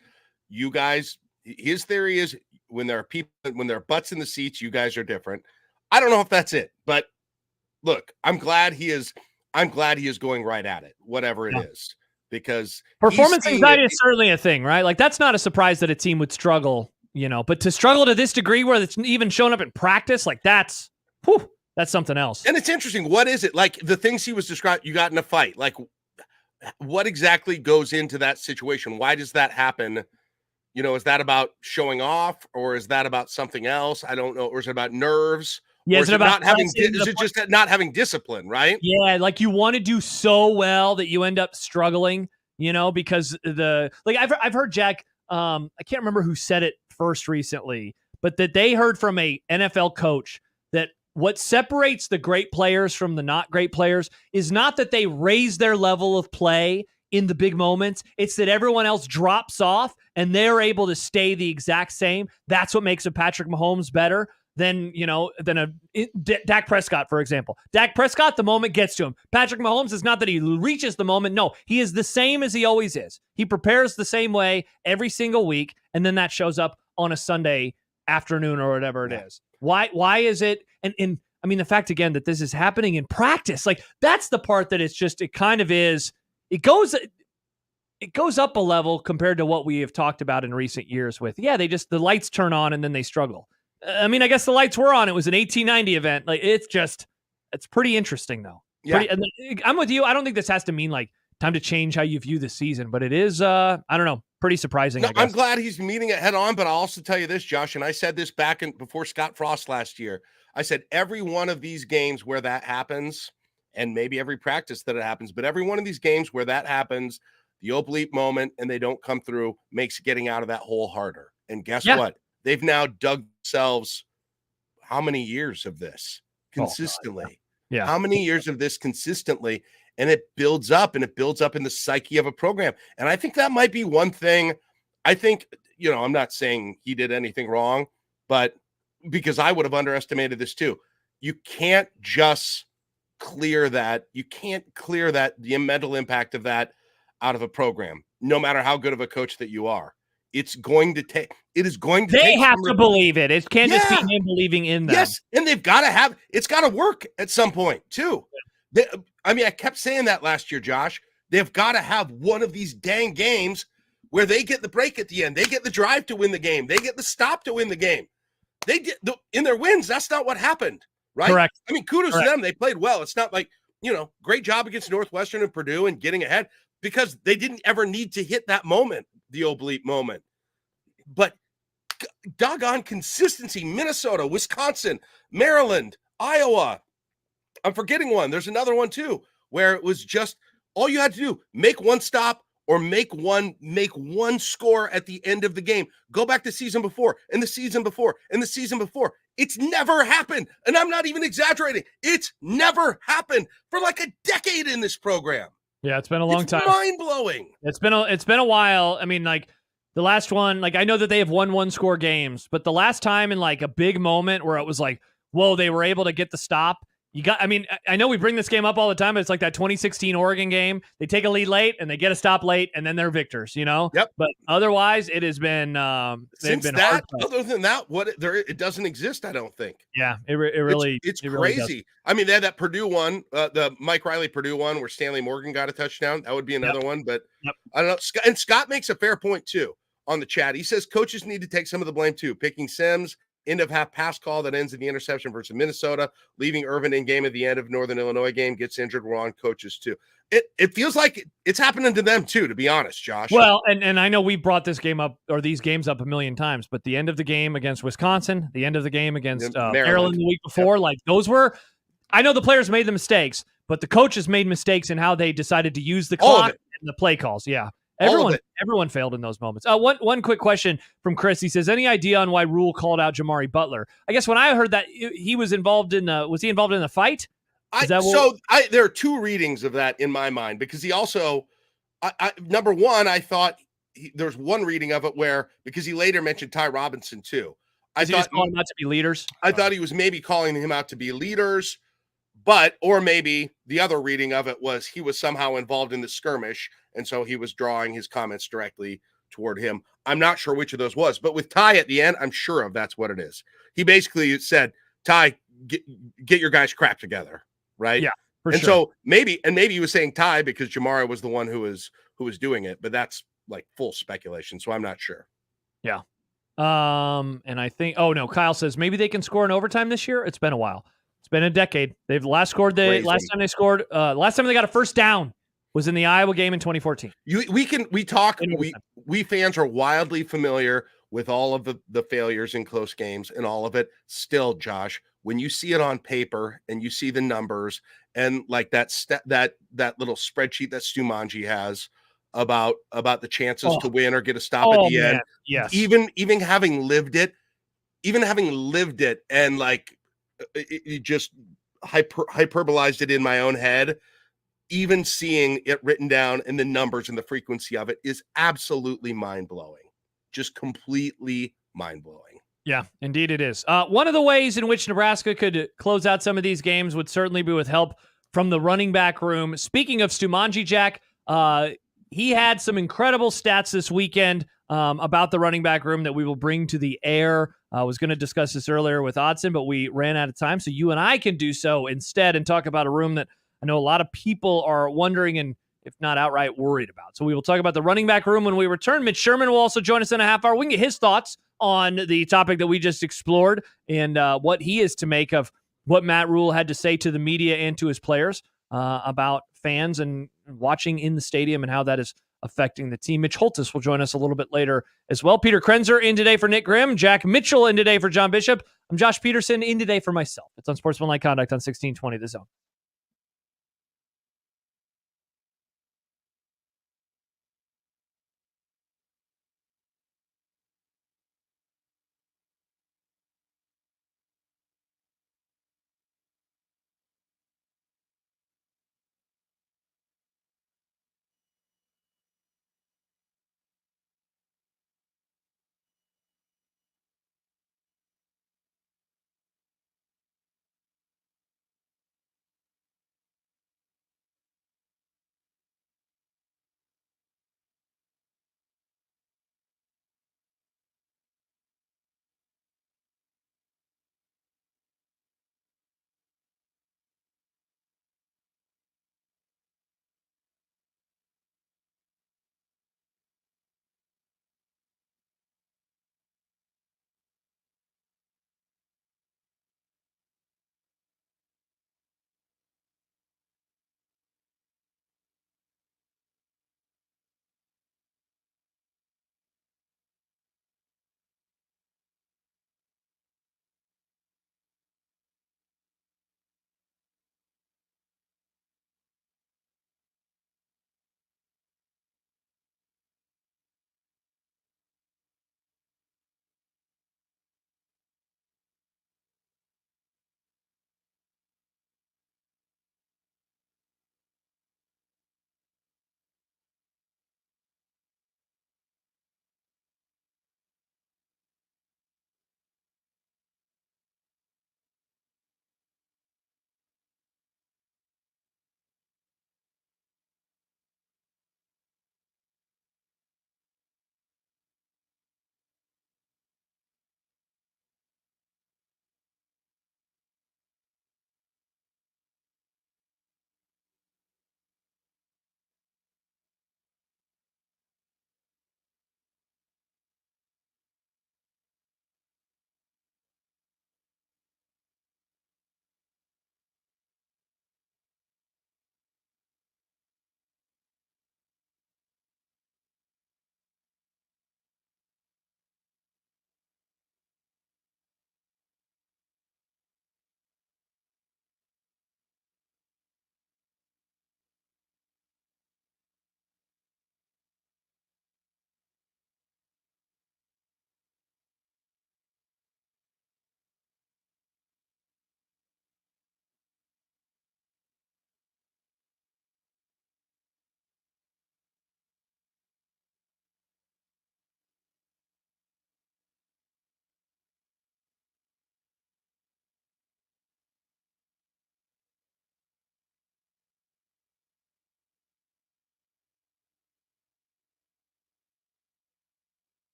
you guys, his theory is when there are butts in the seats, you guys are different. I don't know if that's it, but look, I'm glad he is going right at it, whatever it is, because performance anxiety is certainly a thing, right? Like, that's not a surprise that a team would struggle, but to struggle to this degree where it's even showing up in practice, like that's something else. And it's interesting. What is it? Like the things he was describing, you got in a fight, like what exactly goes into that situation? Why does that happen? Is that about showing off, or is that about something else? I don't know. Or is it about nerves? Yeah, is it about not having? Is it just not having discipline? Right? Yeah, like you want to do so well that you end up struggling. Because I've heard Jack. I can't remember who said it first recently, but that they heard from a NFL coach that what separates the great players from the not great players is not that they raise their level of play in the big moments. It's that everyone else drops off and they're able to stay the exact same. That's what makes a Patrick Mahomes better than Dak Prescott, for example. Dak Prescott, the moment gets to him. Patrick Mahomes is not that he reaches the moment. No, he is the same as he always is. He prepares the same way every single week, and then that shows up on a Sunday afternoon or whatever it is. Why is it? And I mean, the fact again that this is happening in practice, like that's the part that it's just, it kind of is. It goes up a level compared to what we have talked about in recent years with, the lights turn on and then they struggle. I mean, I guess the lights were on. It was an 1890 event. Like it's pretty interesting though. Yeah. I'm with you. I don't think this has to mean like time to change how you view the season, but it is, I don't know, pretty surprising. No, I'm glad he's meeting it head on, but I'll also tell you this, Josh, and I said this before Scott Frost last year. I said every one of these games where that happens, and maybe every practice that it happens, but every one of these games where that happens, the oblique moment and they don't come through makes getting out of that hole harder. And guess what? They've now dug themselves how many years of this consistently? How many years of this consistently? And it builds up in the psyche of a program. And I think that might be one thing. I think, I'm not saying he did anything wrong, but because I would have underestimated this too. You can't just clear that. You can't clear that, the mental impact of that out of a program, no matter how good of a coach that you are. It is going to take. They have to believe it. It can't just be him believing in them. Yes. And it's got to work at some point too. I kept saying that last year, Josh. They've got to have one of these dang games where they get the break at the end. They get the drive to win the game. They get the stop to win the game. They did in their wins. That's not what happened, right? Correct. I mean, kudos to them. They played well. It's not like, great job against Northwestern and Purdue and getting ahead, because they didn't ever need to hit that moment, the oblique moment. But doggone consistency. Minnesota, Wisconsin, Maryland, Iowa. I'm forgetting one. There's another one too, where it was just all you had to do, make one stop or make one score at the end of the game. Go back to season before and the season before and the season before. It's never happened. And I'm not even exaggerating. It's never happened for like a decade in this program. Yeah, it's been a long time. Mind-blowing. It's been a while. I mean, like the last one, like I know that they have won one-score games, but the last time in like a big moment where it was like, whoa, they were able to get the stop. I mean, I know we bring this game up all the time, but it's like that 2016 Oregon game. They take a lead late and they get a stop late and then they're victors, you know? Yep. But otherwise it has been, Since been that, other than that, it doesn't exist, I don't think. Yeah, it really, it's it crazy. Really I mean, they had that Purdue one, the Mike Riley Purdue one where Stanley Morgan got a touchdown. That would be another one, but I don't know. And Scott makes a fair point too on the chat. He says coaches need to take some of the blame too. Picking Sims, end of half pass call that ends in the interception versus Minnesota, leaving Irvin in game at the end of Northern Illinois game, gets injured. We're on coaches too. It feels like it's happening to them too, to be honest, Josh. Well, and I know we brought this game up or these games up a million times, but the end of the game against Wisconsin, the end of the game against Maryland the week before, like those were, I know the players made the mistakes, but the coaches made mistakes in how they decided to use the clock and the play calls. Yeah. Everyone failed in those moments. One quick question from Chris. He says, any idea on why Rule called out Jamari Butler? I guess when I heard that he was involved in was he involved in the fight? There are two readings of that in my mind, because he also, number one, I thought there's one reading of it where, because he later mentioned Ty Robinson too. I thought calling them out to be leaders. I thought he was maybe calling him out to be leaders, or maybe the other reading of it was he was somehow involved in the skirmish. And so he was drawing his comments directly toward him. I'm not sure which of those was, but with Ty at the end, I'm sure of that's what it is. He basically said, Ty, get your guys' crap together. Right. Yeah. So maybe he was saying Ty because Jamara was the one who was doing it, but that's like full speculation. So I'm not sure. Yeah. And I think, Kyle says maybe they can score in overtime this year. It's been a while. It's been a decade. They've last time they scored, last time they got a first down was in the Iowa game in 2014. We fans are wildly familiar with all of the failures in close games and all of it. Still, Josh, when you see it on paper and you see the numbers and like that little spreadsheet that Stu Manji has about the chances to win or get a stop at the end. Yes. Even having lived it and like it just hyperbolized it in my own head. Even seeing it written down and the numbers and the frequency of it is absolutely mind-blowing. Just completely mind-blowing. Yeah, indeed it is. One of the ways in which Nebraska could close out some of these games would certainly be with help from the running back room. Speaking of Stumanji, Jack, he had some incredible stats this weekend about the running back room that we will bring to the air. I was going to discuss this earlier with Odson, but we ran out of time, so you and I can do so instead and talk about a room that I know a lot of people are wondering and if not outright worried about. So we will talk about the running back room when we return. Mitch Sherman will also join us in a half hour. We can get his thoughts on the topic that we just explored and what he is to make of what Matt Rule had to say to the media and to his players about fans and watching in the stadium and how that is affecting the team. Mitch Holtis will join us a little bit later as well. Peter Krenzer in today for Nick Grimm. Jack Mitchell in today for John Bishop. I'm Josh Peterson in today for myself. It's Unsportsmanlike Conduct on 1620 The Zone.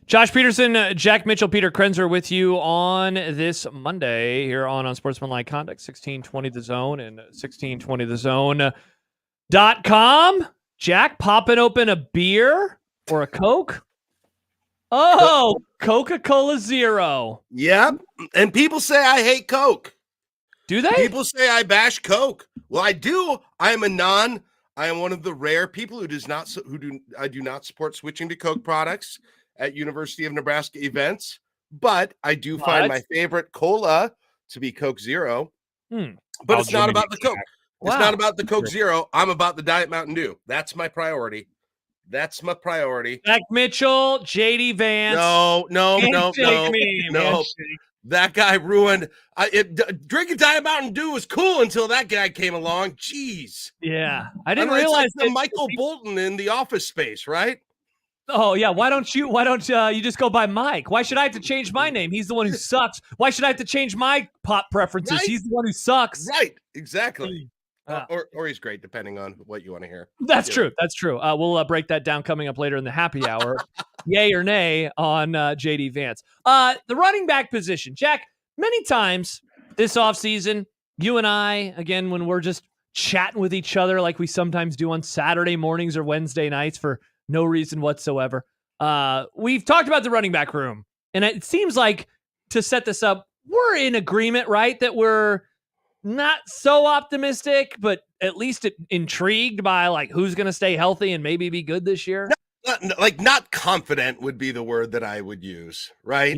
Josh Peterson, Jack Mitchell, Peter Krenzer with you on this Monday here on Unsportsmanlike Conduct, 1620 The Zone and 1620thezone.com. Jack, popping open a beer or a Coke? Oh, Coca-Cola Zero. Yep. And people say I hate Coke. Do they? People say I bash Coke. Well, I do. I am one of the rare people I do not support switching to Coke products at University of Nebraska events, but I do find my favorite cola to be Coke Zero. But it's not about the Coke. Wow. It's not about the Coke Zero. I'm about the Diet Mountain Dew. That's my priority. Jack Mitchell, JD Vance. No. That guy ruined. Drinking Diet Mountain Dew was cool until that guy came along. Jeez. Yeah, I didn't realize it's like the Michael Bolton in The Office Space, right? Oh yeah, why don't you just go by Mike? Why should I have to change my name? He's the one who sucks. Why should I have to change my pop preferences? Right? He's the one who sucks. Right, exactly. Or he's great, depending on what you want to hear. That's true. We'll break that down coming up later in the happy hour. Yay or nay on JD Vance. The running back position. Jack, many times this offseason, you and I, again, when we're just chatting with each other like we sometimes do on Saturday mornings or Wednesday nights for no reason whatsoever, we've talked about the running back room. And it seems like, to set this up, we're in agreement, right? That we're not so optimistic, but at least intrigued by like who's going to stay healthy and maybe be good this year. Not confident would be the word that I would use, right?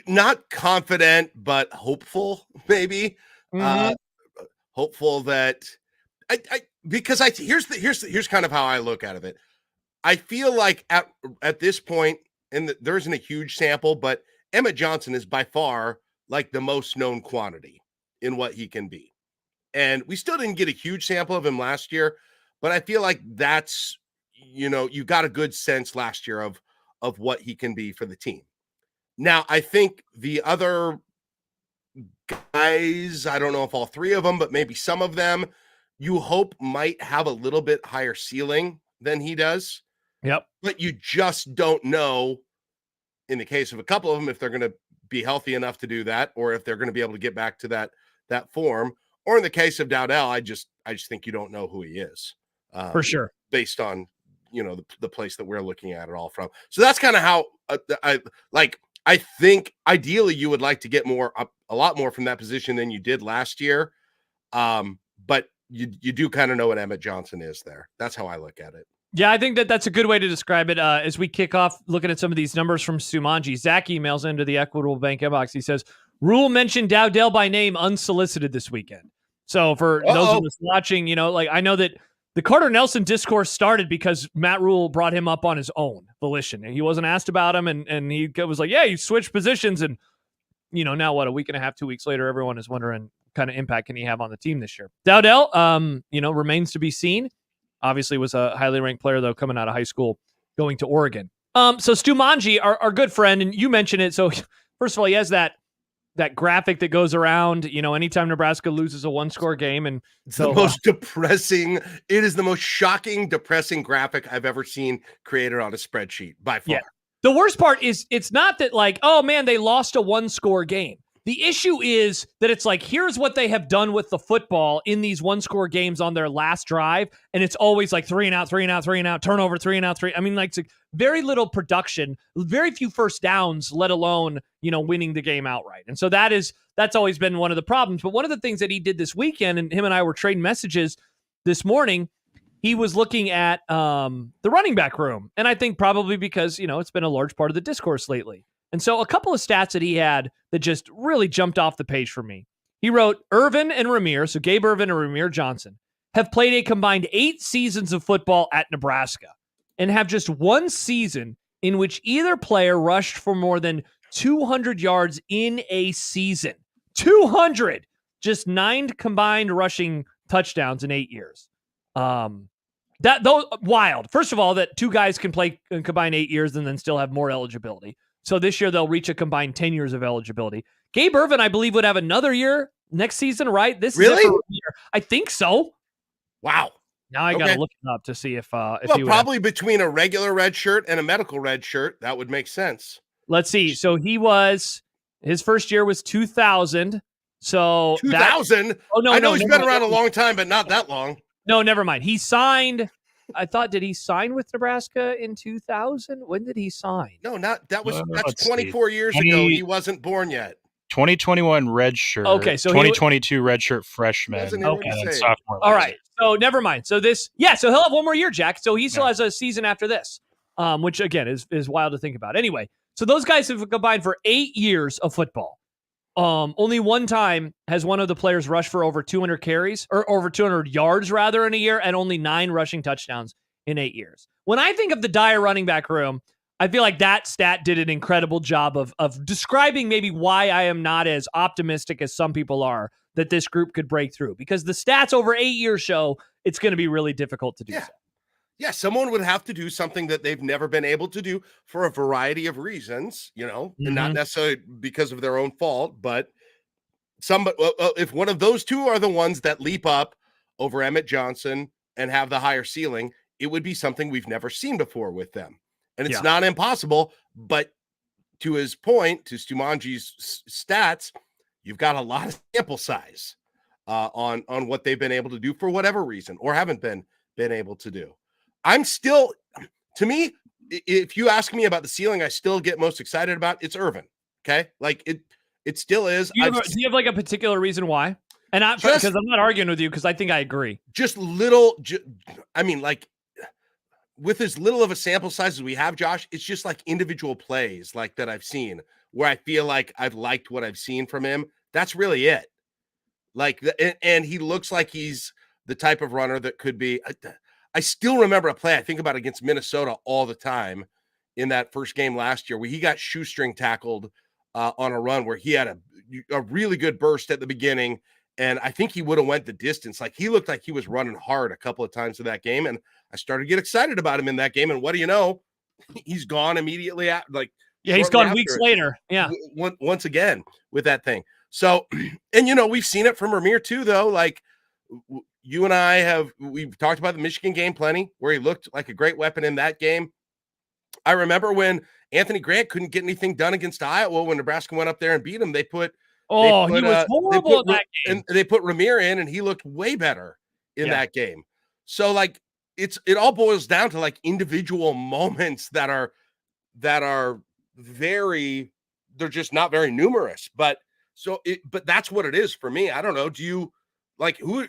Not confident, but hopeful, maybe. Hopeful that here's kind of how I look out of it. I feel like at this point, and there isn't a huge sample, but Emmett Johnson is by far like the most known quantity in what he can be. And we still didn't get a huge sample of him last year, but I feel like that's, you got a good sense last year of what he can be for the team. Now, I think the other guys, I don't know if all three of them, but maybe some of them, you hope might have a little bit higher ceiling than he does. Yep. But you just don't know, in the case of a couple of them, if they're going to be healthy enough to do that, or if they're going to be able to get back to that form. Or in the case of Dowdell, I just think you don't know who he is. For sure. Based on, the place that we're looking at it all from. So that's kind of how I think ideally you would like to get a lot more from that position than you did last year. But you do kind of know what Emmett Johnson is there. That's how I look at it. Yeah, I think that's a good way to describe it. As we kick off looking at some of these numbers from Sumanji, Zach emails into the Equitable Bank inbox. He says, Rule mentioned Dowdell by name unsolicited this weekend. So for those of us watching, I know that the Carter Nelson discourse started because Matt Rule brought him up on his own volition. He wasn't asked about him, and he was like, yeah, you switched positions. And, now what, a week and a half, 2 weeks later, everyone is wondering what kind of impact can he have on the team this year. Dowdell, remains to be seen. Obviously was a highly ranked player, though, coming out of high school, going to Oregon. So Stu Manji, our good friend, and you mentioned it. So first of all, he has that graphic that goes around, anytime Nebraska loses a 1-score game. And it's the most depressing. It is the most shocking, depressing graphic I've ever seen created on a spreadsheet by far. Yeah. The worst part is it's not that like, oh man, they lost a 1-score game. The issue is that it's like, here's what they have done with the football in these 1-score games on their last drive. And it's always like 3 and out, turnover, 3 and out, 3. I mean, like, it's very little production, very few first downs, let alone, winning the game outright. And so that's always been one of the problems. But one of the things that he did this weekend, and him and I were trading messages this morning, he was looking at the running back room. And I think probably because, it's been a large part of the discourse lately. And so a couple of stats that he had that just really jumped off the page for me. He wrote, Irvin and Ramir, so Gabe Irvin and Ramir Johnson, have played a combined 8 seasons of football at Nebraska and have just one season in which either player rushed for more than 200 yards in a season. 200! Just 9 combined rushing touchdowns in 8 years. Wild. First of all, that 2 guys can play and combine 8 years and then still have more eligibility. So this year they'll reach a combined 10 years of eligibility. Gabe Irvin, I believe, would have another year next season, right? This really? Year. I think so. Wow. Now I got to look it up to see if he would probably between a regular red shirt and a medical red shirt, that would make sense. Let's see. So his first year was 2000. So 2000? Oh, no, I know he's been mind. around a long time, but not that long. No, never mind. He signed. I thought, did he sign with Nebraska in 2000? When did he sign? No, that's 24 see. years ago. He wasn't born yet. 2021 red shirt. Okay, so 2022 red shirt freshman. Okay. And then sophomore. All right. So never mind. So so he'll have one more year, Jack. So he still has a season after this, which again is wild to think about. Anyway, so those guys have combined for 8 years of football. Only one time has one of the players rushed for over 200 carries or over 200 yards rather in a year, and only 9 rushing touchdowns in 8 years. When I think of the dire running back room, I feel like that stat did an incredible job of describing maybe why I am not as optimistic as some people are that this group could break through, because the stats over 8 years show it's going to be really difficult to do so. Yeah, someone would have to do something that they've never been able to do for a variety of reasons, and not necessarily because of their own fault, but if one of those two are the ones that leap up over Emmett Johnson and have the higher ceiling, it would be something we've never seen before with them. And it's not impossible, but to his point, to Stumanji's stats, you've got a lot of sample size on what they've been able to do for whatever reason or haven't been able to do. I'm still, to me, if you ask me about the ceiling, I still get most excited about it's Irvin. Okay. Like it still is. Do you have like a particular reason why? And because I'm not arguing with you, because I think I agree. Just with as little of a sample size as we have, Josh, it's just like individual plays like that I've seen where I feel like I've liked what I've seen from him. That's really it. Like, and he looks like he's the type of runner that could be. I still remember a play I think about against Minnesota all the time in that first game last year where he got shoestring tackled on a run where he had a really good burst at the beginning. And I think he would have went the distance. Like, he looked like he was running hard a couple of times in that game. And I started to get excited about him in that game. And what do you know? He's gone immediately. He's gone weeks later. Yeah. Once again with that thing. So, and we've seen it from Ramir too, though. Like, you and we've talked about the Michigan game plenty, where he looked like a great weapon in that game. I remember when Anthony Grant couldn't get anything done against Iowa when Nebraska went up there and beat him. He was horrible in that game. And they put Ramir in, and he looked way better in that game. So, like, it all boils down to like individual moments that are very, they're just not very numerous. But that's what it is for me. I don't know. Do you like who's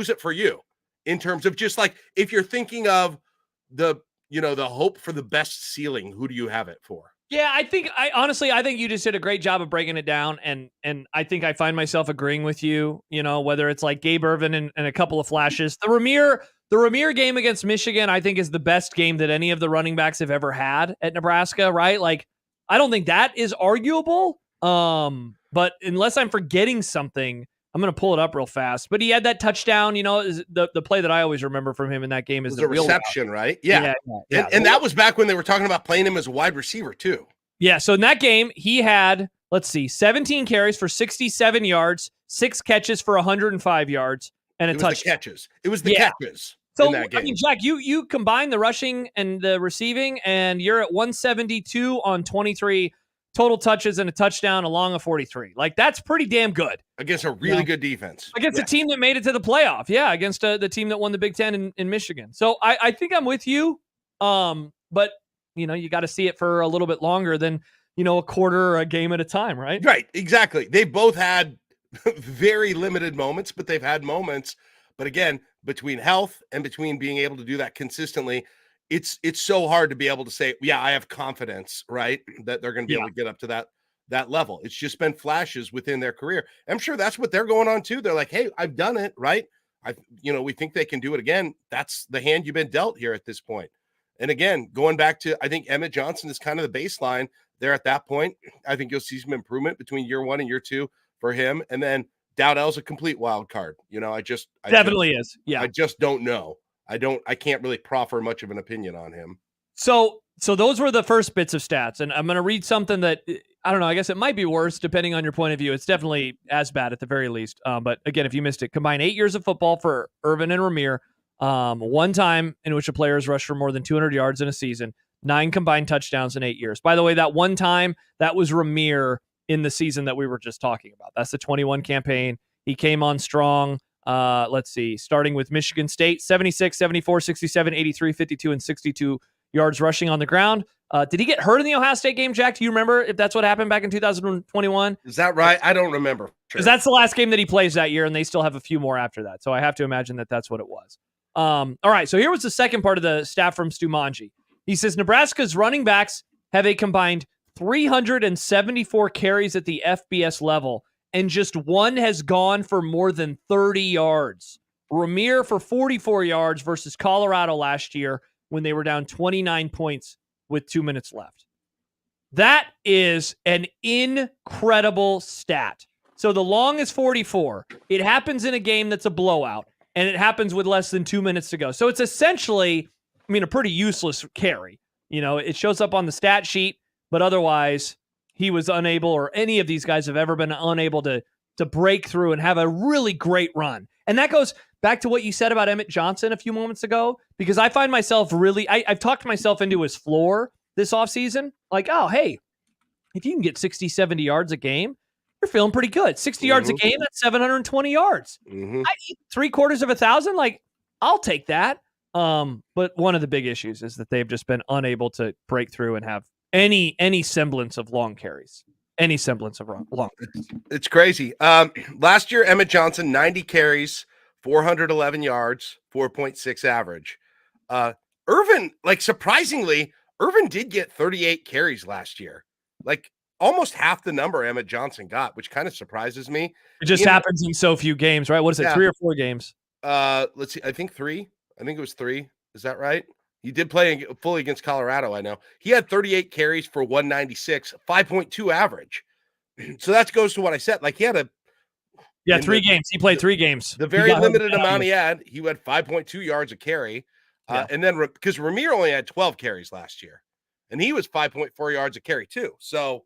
it for you in terms of just like, if you're thinking of the hope for the best ceiling, who do you have it for? Yeah, I think you just did a great job of breaking it down, and I think I find myself agreeing with you, whether it's like Gabe Ervin and a couple of flashes. The Ramir game against Michigan, I think, is the best game that any of the running backs have ever had at Nebraska, right? Like, I don't think that is arguable. But unless I'm forgetting something, I'm going to pull it up real fast. But he had that touchdown, the play that I always remember from him in that game is the reception, right? Yeah. And that was back when they were talking about playing him as a wide receiver too. Yeah. So in that game, he had, 17 carries for 67 yards, 6 catches for 105 yards, and a touchdown. It was the catches. So, in that game. I mean, Jack, you combine the rushing and the receiving, and you're at 172 on 23 total touches and a touchdown along a 43. Like, that's pretty damn good. Against a really good defense. Against a team that made it to the playoff. Yeah, against the team that won the Big Ten in Michigan. So I think I'm with you. But, you got to see it for a little bit longer than, a quarter or a game at a time, right? Right, exactly. They both had very limited moments, but they've had moments. But again, between health and between being able to do that consistently, it's so hard to be able to say, yeah, I have confidence, right, that they're going to be able to get up to that level. It's just been flashes within their career. I'm sure that's what they're going on too. They're like, hey, I've done it, right? We think they can do it again. That's the hand you've been dealt here at this point. And again, going back to, I think Emmett Johnson is kind of the baseline there at that point. I think you'll see some improvement between year 1 and year 2 for him. And then Dowdell's a complete wild card. I just don't know. I can't really proffer much of an opinion on him. So those were the first bits of stats, and I'm going to read something that I don't know. I guess it might be worse depending on your point of view. It's definitely as bad at the very least. But again, if you missed it, combined 8 years of football for Irvin and Ramir. One time in which a player has rushed for more than 200 yards in a season. 9 combined touchdowns in 8 years. By the way, that one time, that was Ramir in the season that we were just talking about. That's the 21 campaign. He came on strong. Let's see, starting with Michigan State, 76, 74, 67, 83, 52, and 62 yards rushing on the ground. Did he get hurt in the Ohio State game, Jack? Do you remember if that's what happened back in 2021? Is that right? I don't remember. Because that's the last game that he plays that year, and they still have a few more after that. So I have to imagine that that's what it was. All right, so here was the second part of the stat from Stu Manji. He says Nebraska's running backs have a combined 374 carries at the FBS level, and just one has gone for more than 30 yards. Ramir for 44 yards versus Colorado last year when they were down 29 points with 2 minutes left. That is an incredible stat. So the long is 44. It happens in a game that's a blowout, and it happens with less than 2 minutes to go. So it's essentially, a pretty useless carry. It shows up on the stat sheet, but otherwise he was unable, or any of these guys have ever been unable to break through and have a really great run. And that goes back to what you said about Emmett Johnson a few moments ago, because I find myself I've talked myself into his floor this offseason. Like, oh, hey, if you can get 60, 70 yards a game, you're feeling pretty good. 60 yards a game, that's 720 yards. Mm-hmm. 750, like, I'll take that. But one of the big issues is that they've just been unable to break through and have any semblance of long carries. Any semblance of long carries. It's crazy. Last year, Emmett Johnson, 90 carries, 411 yards, 4.6 average. Irvin, surprisingly, Irvin did get 38 carries last year. Almost half the number Emmett Johnson got, which kind of surprises me. It just happens in so few games, right? What is it, 3 or 4 games? Let's see. I think 3. I think it was 3. Is that right? He did play fully against Colorado, I know. He had 38 carries for 196, 5.2 average. So that goes to what I said. He had 3 games. He played 3 games. The very limited amount he had 5.2 yards a carry. And then because Ramir only had 12 carries last year, and he was 5.4 yards a carry too. So,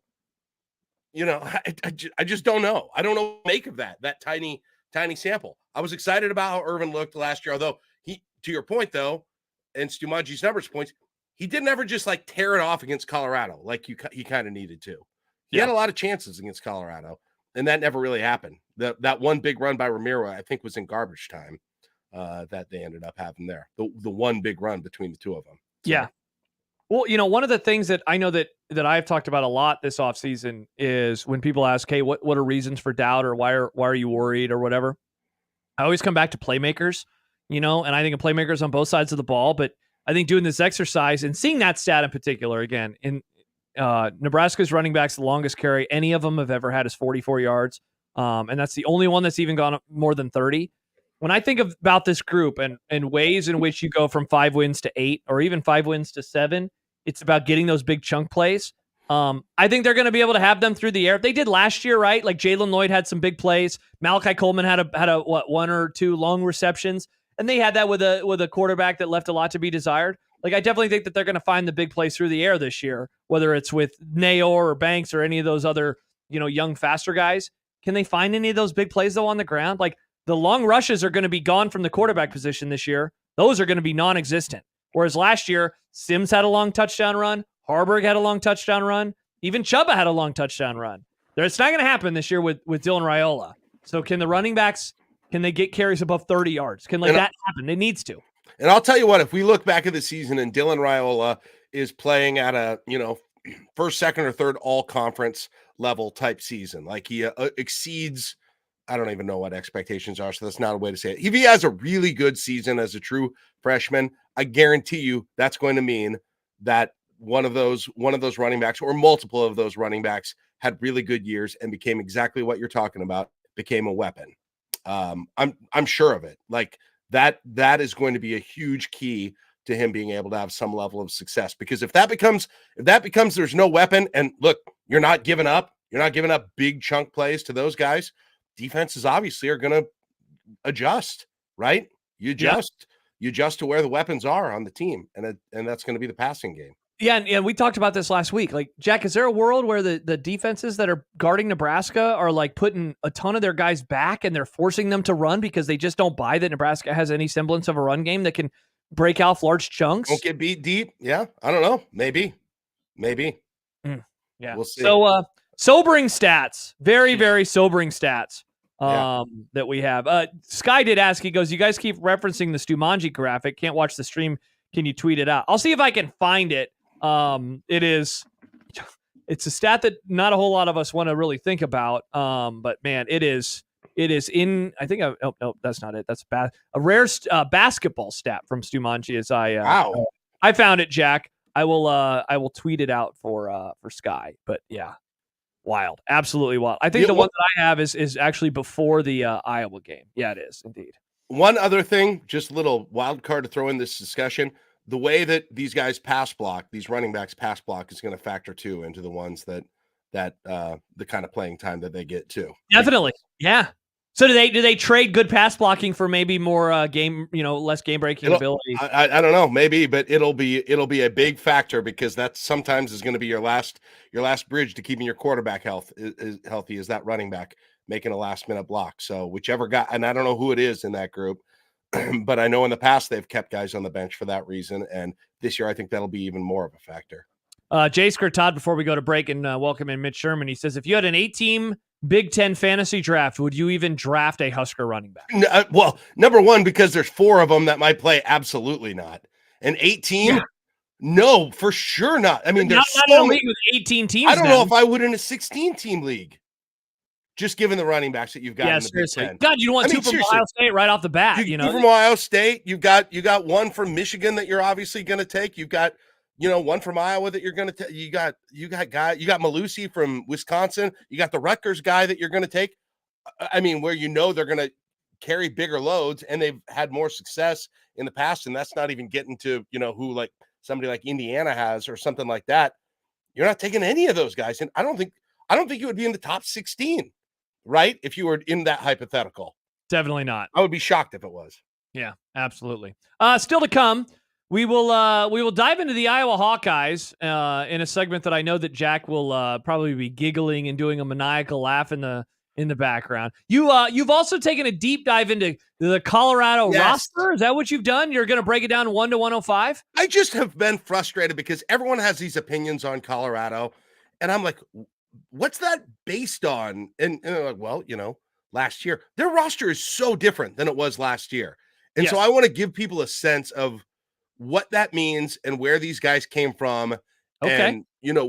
I just don't know. I don't know what to make of that tiny sample. I was excited about how Irvin looked last year, although he, to your point though, and Stumanji's numbers points, he didn't ever just tear it off against Colorado he kind of needed to. He had a lot of chances against Colorado, and that never really happened. That one big run by Ramiro, I think, was in garbage time that they ended up having there. The one big run between the two of them. So. Yeah. Well, one of the things that I know that I've talked about a lot this offseason is when people ask, hey, what are reasons for doubt, or why are you worried or whatever? I always come back to playmakers, and I think of playmakers on both sides of the ball. But I think doing this exercise and seeing that stat in particular, again, in Nebraska's running backs, the longest carry any of them have ever had is 44 yards. And that's the only one that's even gone more than 30. When I think about this group and ways in which you go from 5 wins to 8 or even 5 wins to 7, it's about getting those big chunk plays. I think they're going to be able to have them through the air. They did last year, right? Jalen Lloyd had some big plays. Malachi Coleman had a 1 or 2 long receptions, and they had that with a quarterback that left a lot to be desired. I definitely think that they're going to find the big plays through the air this year, whether it's with Nayor or Banks or any of those other, young, faster guys. Can they find any of those big plays though on the ground? The long rushes are going to be gone from the quarterback position this year. Those are going to be non-existent. Whereas last year, Sims had a long touchdown run. Harburg had a long touchdown run. Even Chuba had a long touchdown run. It's not going to happen this year with Dylan Raiola. So can the running backs, can they get carries above 30 yards? Can that happen? It needs to. And I'll tell you what, if we look back at the season and Dylan Raiola is playing at a, first, second, or third all-conference level type season, he exceeds, I don't even know what expectations are, so that's not a way to say it. If he has a really good season as a true freshman, I guarantee you that's going to mean that one of those running backs or multiple of those running backs had really good years and became exactly what you're talking about, became a weapon. I'm sure of it. That is going to be a huge key to him being able to have some level of success, because if that becomes there's no weapon, and look, you're not giving up big chunk plays to those guys, defenses obviously are going to adjust, right? You adjust to where the weapons are on the team, and that's going to be the passing game. Yeah, and we talked about this last week. Like, Jack, is there a world where the defenses that are guarding Nebraska are like putting a ton of their guys back and they're forcing them to run because they just don't buy that Nebraska has any semblance of a run game that can break off large chunks? Won't get beat deep. Yeah, I don't know. Maybe. Yeah. We'll see. So, sobering stats. Very, very sobering stats that we have. Sky did ask, he goes, you guys keep referencing the Stumanji graphic. Can't watch the stream. Can you tweet it out? I'll see if I can find it. It's a stat that not a whole lot of us want to really think about. But man, it is in, I think, no, that's not it. That's a rare basketball stat from Stumanji as Wow. I found it, Jack. I will tweet it out for Sky. But yeah, wild, absolutely wild. I think the one that I have is actually before the Iowa game. Yeah, it is indeed. One other thing, just a little wild card to throw in this discussion. The way that these guys pass block, these running backs pass block, is going to factor too into the ones that the kind of playing time that they get too. Definitely, yeah. So do they trade good pass blocking for maybe more less game breaking ability? I don't know, maybe, but it'll be a big factor because that sometimes is going to be your last bridge to keeping your quarterback healthy is that running back making a last minute block. So whichever guy, and I don't know who it is in that group, but I know in the past they've kept guys on the bench for that reason, and this year I think that'll be even more of a factor. Jay Todd, before we go to break and welcome in Mitch Sherman, he says, if you had an 8-team Big Ten fantasy draft, would you even draft a Husker running back? Well, number one, because there's 4 of them that might play, absolutely not. An 8-team? Yeah. No, for sure not. I mean, there's not in a league with 18 teams. I don't know if I would in a 16-team league. Just given the running backs that you've got in the seriously. Big Ten. God, you don't want two from Ohio State right off the bat. Two from Ohio State. You got one from Michigan that you're obviously going to take. You've got one from Iowa that you're going to take. You got Malusi from Wisconsin. You got the Rutgers guy that you're going to take. I mean, where they're going to carry bigger loads and they've had more success in the past, and that's not even getting to who like somebody like Indiana has or something like that. You're not taking any of those guys, and I don't think you would be in the top 16. Right? If you were in that hypothetical. Definitely not. I would be shocked if it was. Yeah, absolutely. Still to come, we will dive into the Iowa Hawkeyes in a segment that I know that Jack will probably be giggling and doing a maniacal laugh in the background. You've also taken a deep dive into the Colorado roster. Is that what you've done? You're going to break it down 1 to 105? I just have been frustrated because everyone has these opinions on Colorado, and I'm like, what's that based on? And they're like, well, last year, their roster is so different than it was last year. And so I want to give people a sense of what that means and where these guys came from and,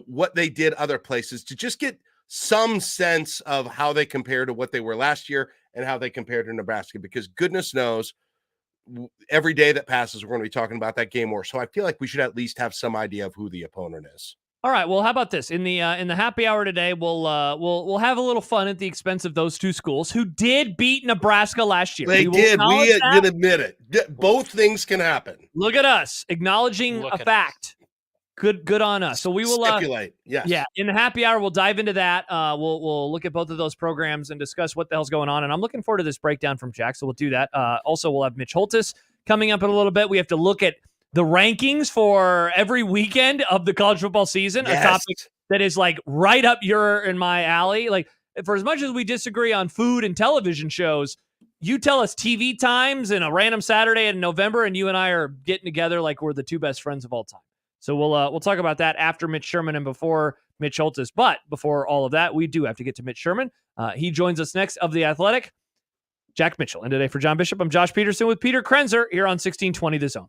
what they did other places to just get some sense of how they compare to what they were last year and how they compare to Nebraska, because goodness knows every day that passes, we're going to be talking about that game more. So I feel like we should at least have some idea of who the opponent is. All right. Well, how about this? In the happy hour today, we'll have a little fun at the expense of those two schools who did beat Nebraska last year. They did. We can admit it. Both things can happen. Look at us acknowledging a fact. Good on us. So we will stipulate. Yes. Yeah. In the happy hour, we'll dive into that. We'll look at both of those programs and discuss what the hell's going on. And I'm looking forward to this breakdown from Jack. So we'll do that. Also, we'll have Mitch Holtis coming up in a little bit. We have to look at the rankings for every weekend of the college football season, a topic that is like right up your and my alley. Like, for as much as we disagree on food and television shows, you tell us TV times in a random Saturday in November, and you and I are getting together like we're the two best friends of all time. So we'll talk about that after Mitch Sherman and before Mitch Holtis. But before all of that, we do have to get to Mitch Sherman. He joins us next of The Athletic. Jack Mitchell. And today for John Bishop, I'm Josh Peterson with Peter Krenzer here on 1620 The Zone.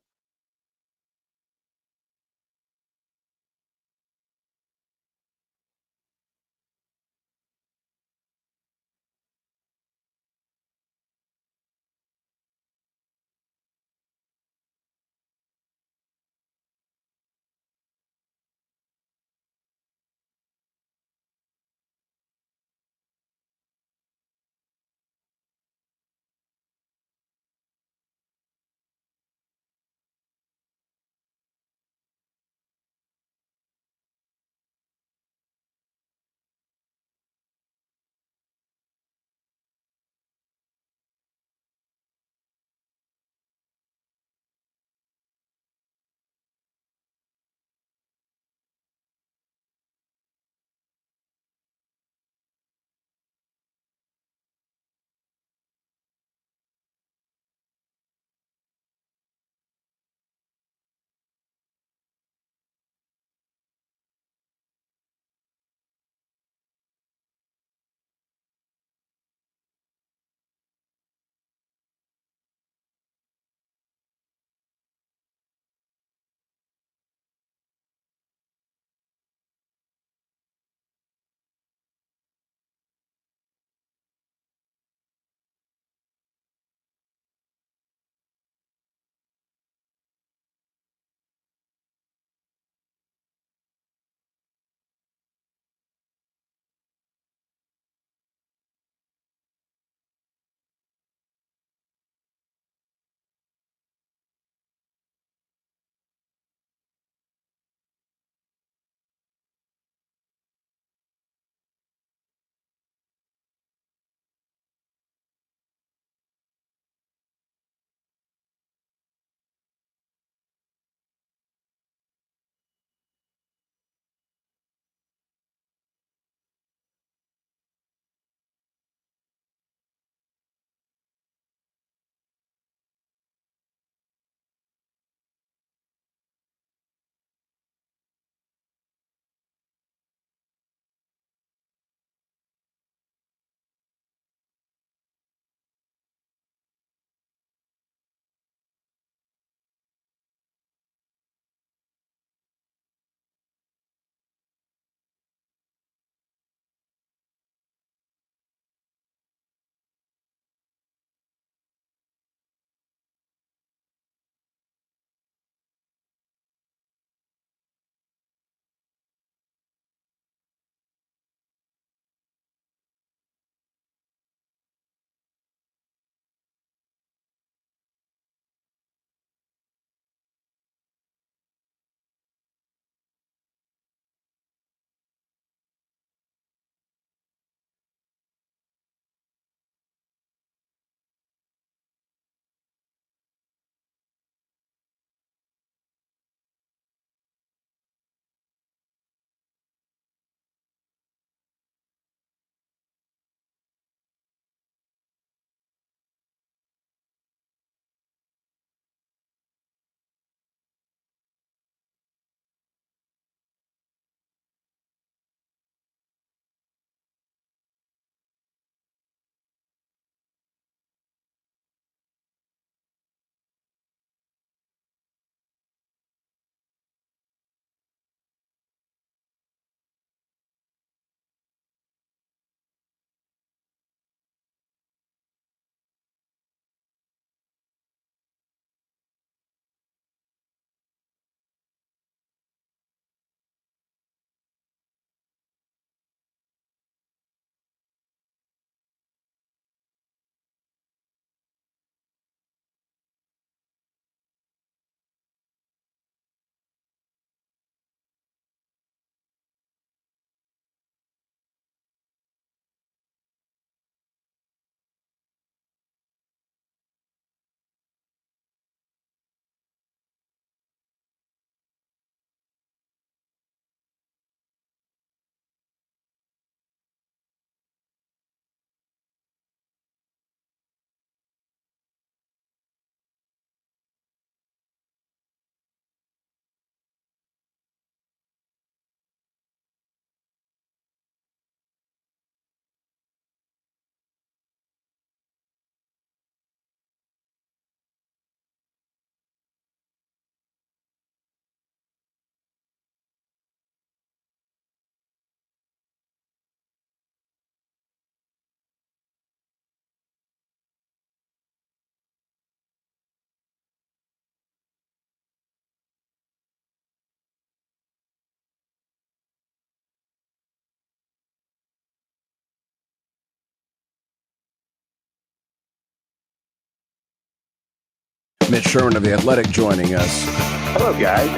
Mitch Sherman of The Athletic joining us. Hello, guys.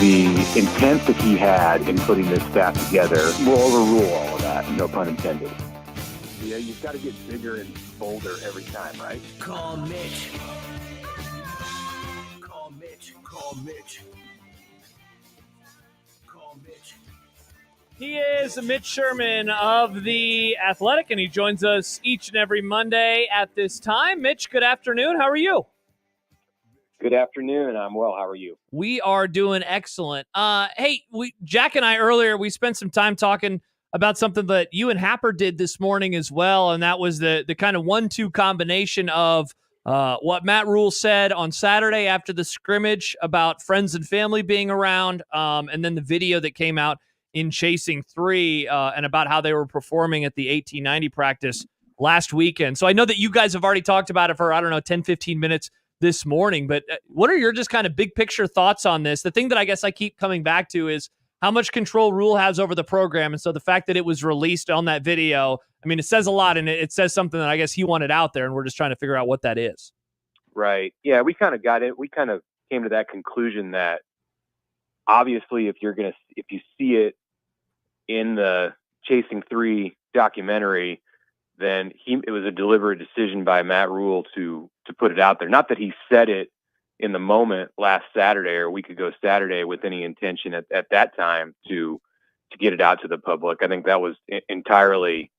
The intent that he had in putting this staff together will overrule all of that, no pun intended. Yeah, you've got to get bigger and bolder every time, right? Call Mitch. Call Mitch. Call Mitch. Call Mitch. He is Mitch Sherman of The Athletic, and he joins us each and every Monday at this time. Mitch, good afternoon. How are you? Good afternoon. I'm well. How are you? We are doing excellent. Hey, Jack and I earlier, we spent some time talking about something that you and Happer did this morning as well, and that was the kind of 1-2 combination of what Matt Rule said on Saturday after the scrimmage about friends and family being around, and then the video that came out in Chasing 3 and about how they were performing at the 1890 practice last weekend. So I know that you guys have already talked about it for, 10, 15 minutes this morning, but what are your just kind of big picture thoughts on this? The thing that I guess I keep coming back to is how much control Rule has over the program. And so the fact that it was released on that video, I mean, it says a lot, and it says something that I guess he wanted out there, and we're just trying to figure out what that is. Right. Yeah, we kind of got it. We kind of came to that conclusion that obviously if you see it in the Chasing 3 documentary, then it was a deliberate decision by Matt Rule to put it out there. Not that he said it in the moment last Saturday or a week ago Saturday with any intention at that time to get it out to the public. I think that was entirely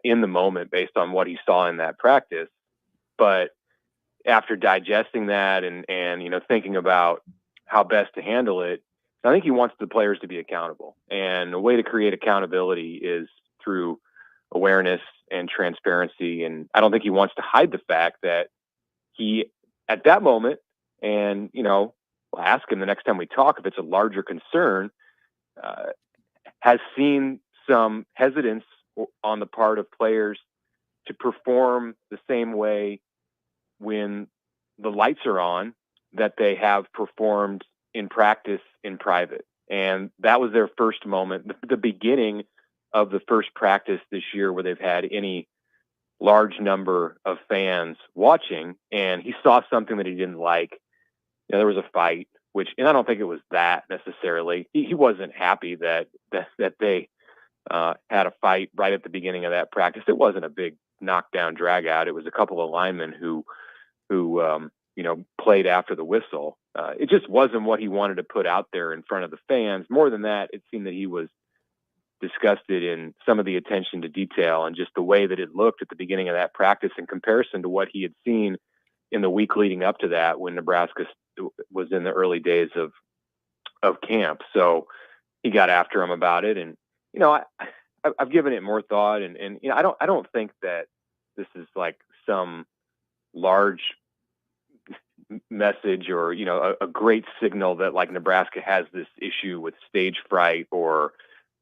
in the moment based on what he saw in that practice. But after digesting that and thinking about how best to handle it, I think he wants the players to be accountable. And a way to create accountability is through awareness and transparency. And I don't think he wants to hide the fact that he, at that moment, and, we'll ask him the next time we talk if it's a larger concern, has seen some hesitance on the part of players to perform the same way when the lights are on that they have performed in practice in private. And that was their first moment, the beginning of the first practice this year where they've had any large number of fans watching. And he saw something that he didn't like. There was a fight, and I don't think it was that necessarily. He wasn't happy that they had a fight right at the beginning of that practice. It wasn't a big knockdown drag out. It was a couple of linemen who played after the whistle. It just wasn't what he wanted to put out there in front of the fans. More than that, it seemed that he was disgusted in some of the attention to detail and just the way that it looked at the beginning of that practice in comparison to what he had seen in the week leading up to that when Nebraska was in the early days of camp. So he got after him about it. And, I've given it more thought and I don't think that this is like some large message or, a great signal that like Nebraska has this issue with stage fright or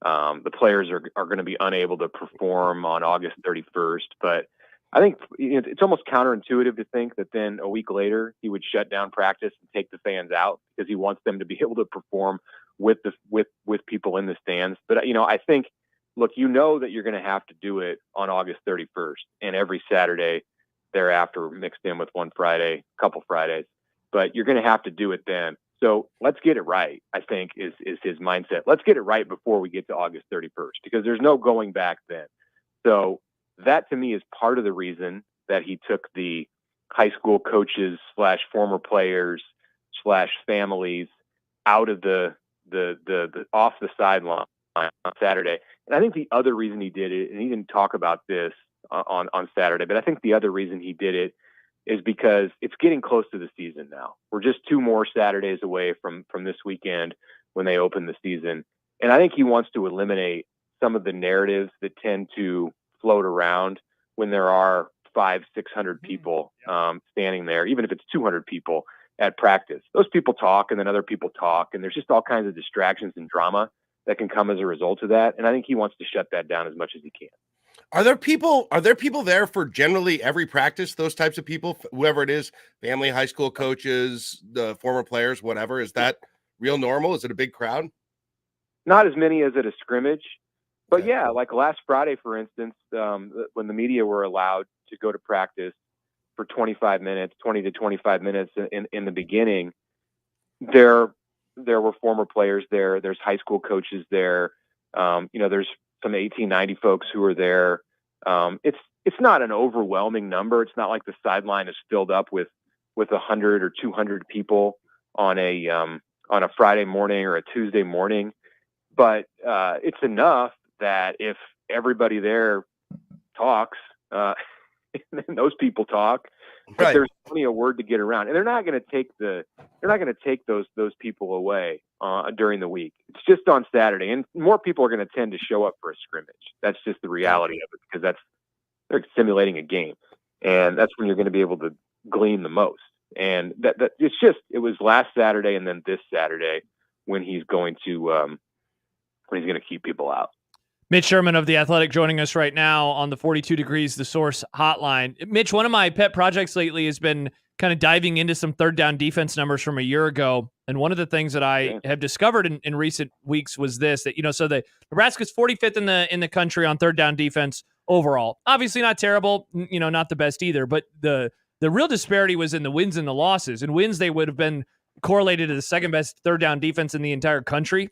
the players are going to be unable to perform on August 31st. But I think it's almost counterintuitive to think that then a week later he would shut down practice and take the fans out because he wants them to be able to perform with people in the stands. But, I think, look, that you're going to have to do it on August 31st and every Saturday thereafter mixed in with one Friday, couple Fridays, but you're going to have to do it then. So let's get it right, I think, is his mindset. Let's get it right before we get to August 31st, because there's no going back then. So that, to me, is part of the reason that he took the high school coaches / former players / families out of the off the sideline on Saturday. And I think the other reason he did it, and he didn't talk about this on Saturday, but I think the other reason he did it is because it's getting close to the season now. We're just 2 more Saturdays away from this weekend when they open the season. And I think he wants to eliminate some of the narratives that tend to float around when there are 500-600 people standing there, even if it's 200 people at practice. Those people talk and then other people talk, and there's just all kinds of distractions and drama that can come as a result of that. And I think he wants to shut that down as much as he can. Are there people there for generally every practice? Those types of people, whoever it is, family, high school coaches, the former players, whatever. Is that real normal? Is it a big crowd? Not as many as at a scrimmage, but Okay. like last Friday, for instance, when the media were allowed to go to practice for 25 minutes, 20 to 25 minutes in the beginning, there were former players there. There's high school coaches there. There's some 1890 folks who are there. It's not an overwhelming number. It's not like the sideline is filled up with 100 or 200 people on a Friday morning or a Tuesday morning, but it's enough that if everybody there talks, and those people talk, Right. there's plenty of word to get around, and they're not going to take those people away during the week. It's just on Saturday, and more people are going to tend to show up for a scrimmage. That's just the reality of it, because they're simulating a game, and that's when you're going to be able to glean the most. And it was last Saturday and then this Saturday when he's going to keep people out. Mitch Sherman of The Athletic joining us right now on the 42 Degrees The Source hotline. Mitch, one of my pet projects lately has been kind of diving into some third down defense numbers from a year ago. And one of the things that I have discovered in recent weeks was this, that, so the Nebraska's 45th in the country on third down defense overall. Obviously not terrible, not the best either, but the real disparity was in the wins and the losses. In wins, they would have been correlated to the second best third down defense in the entire country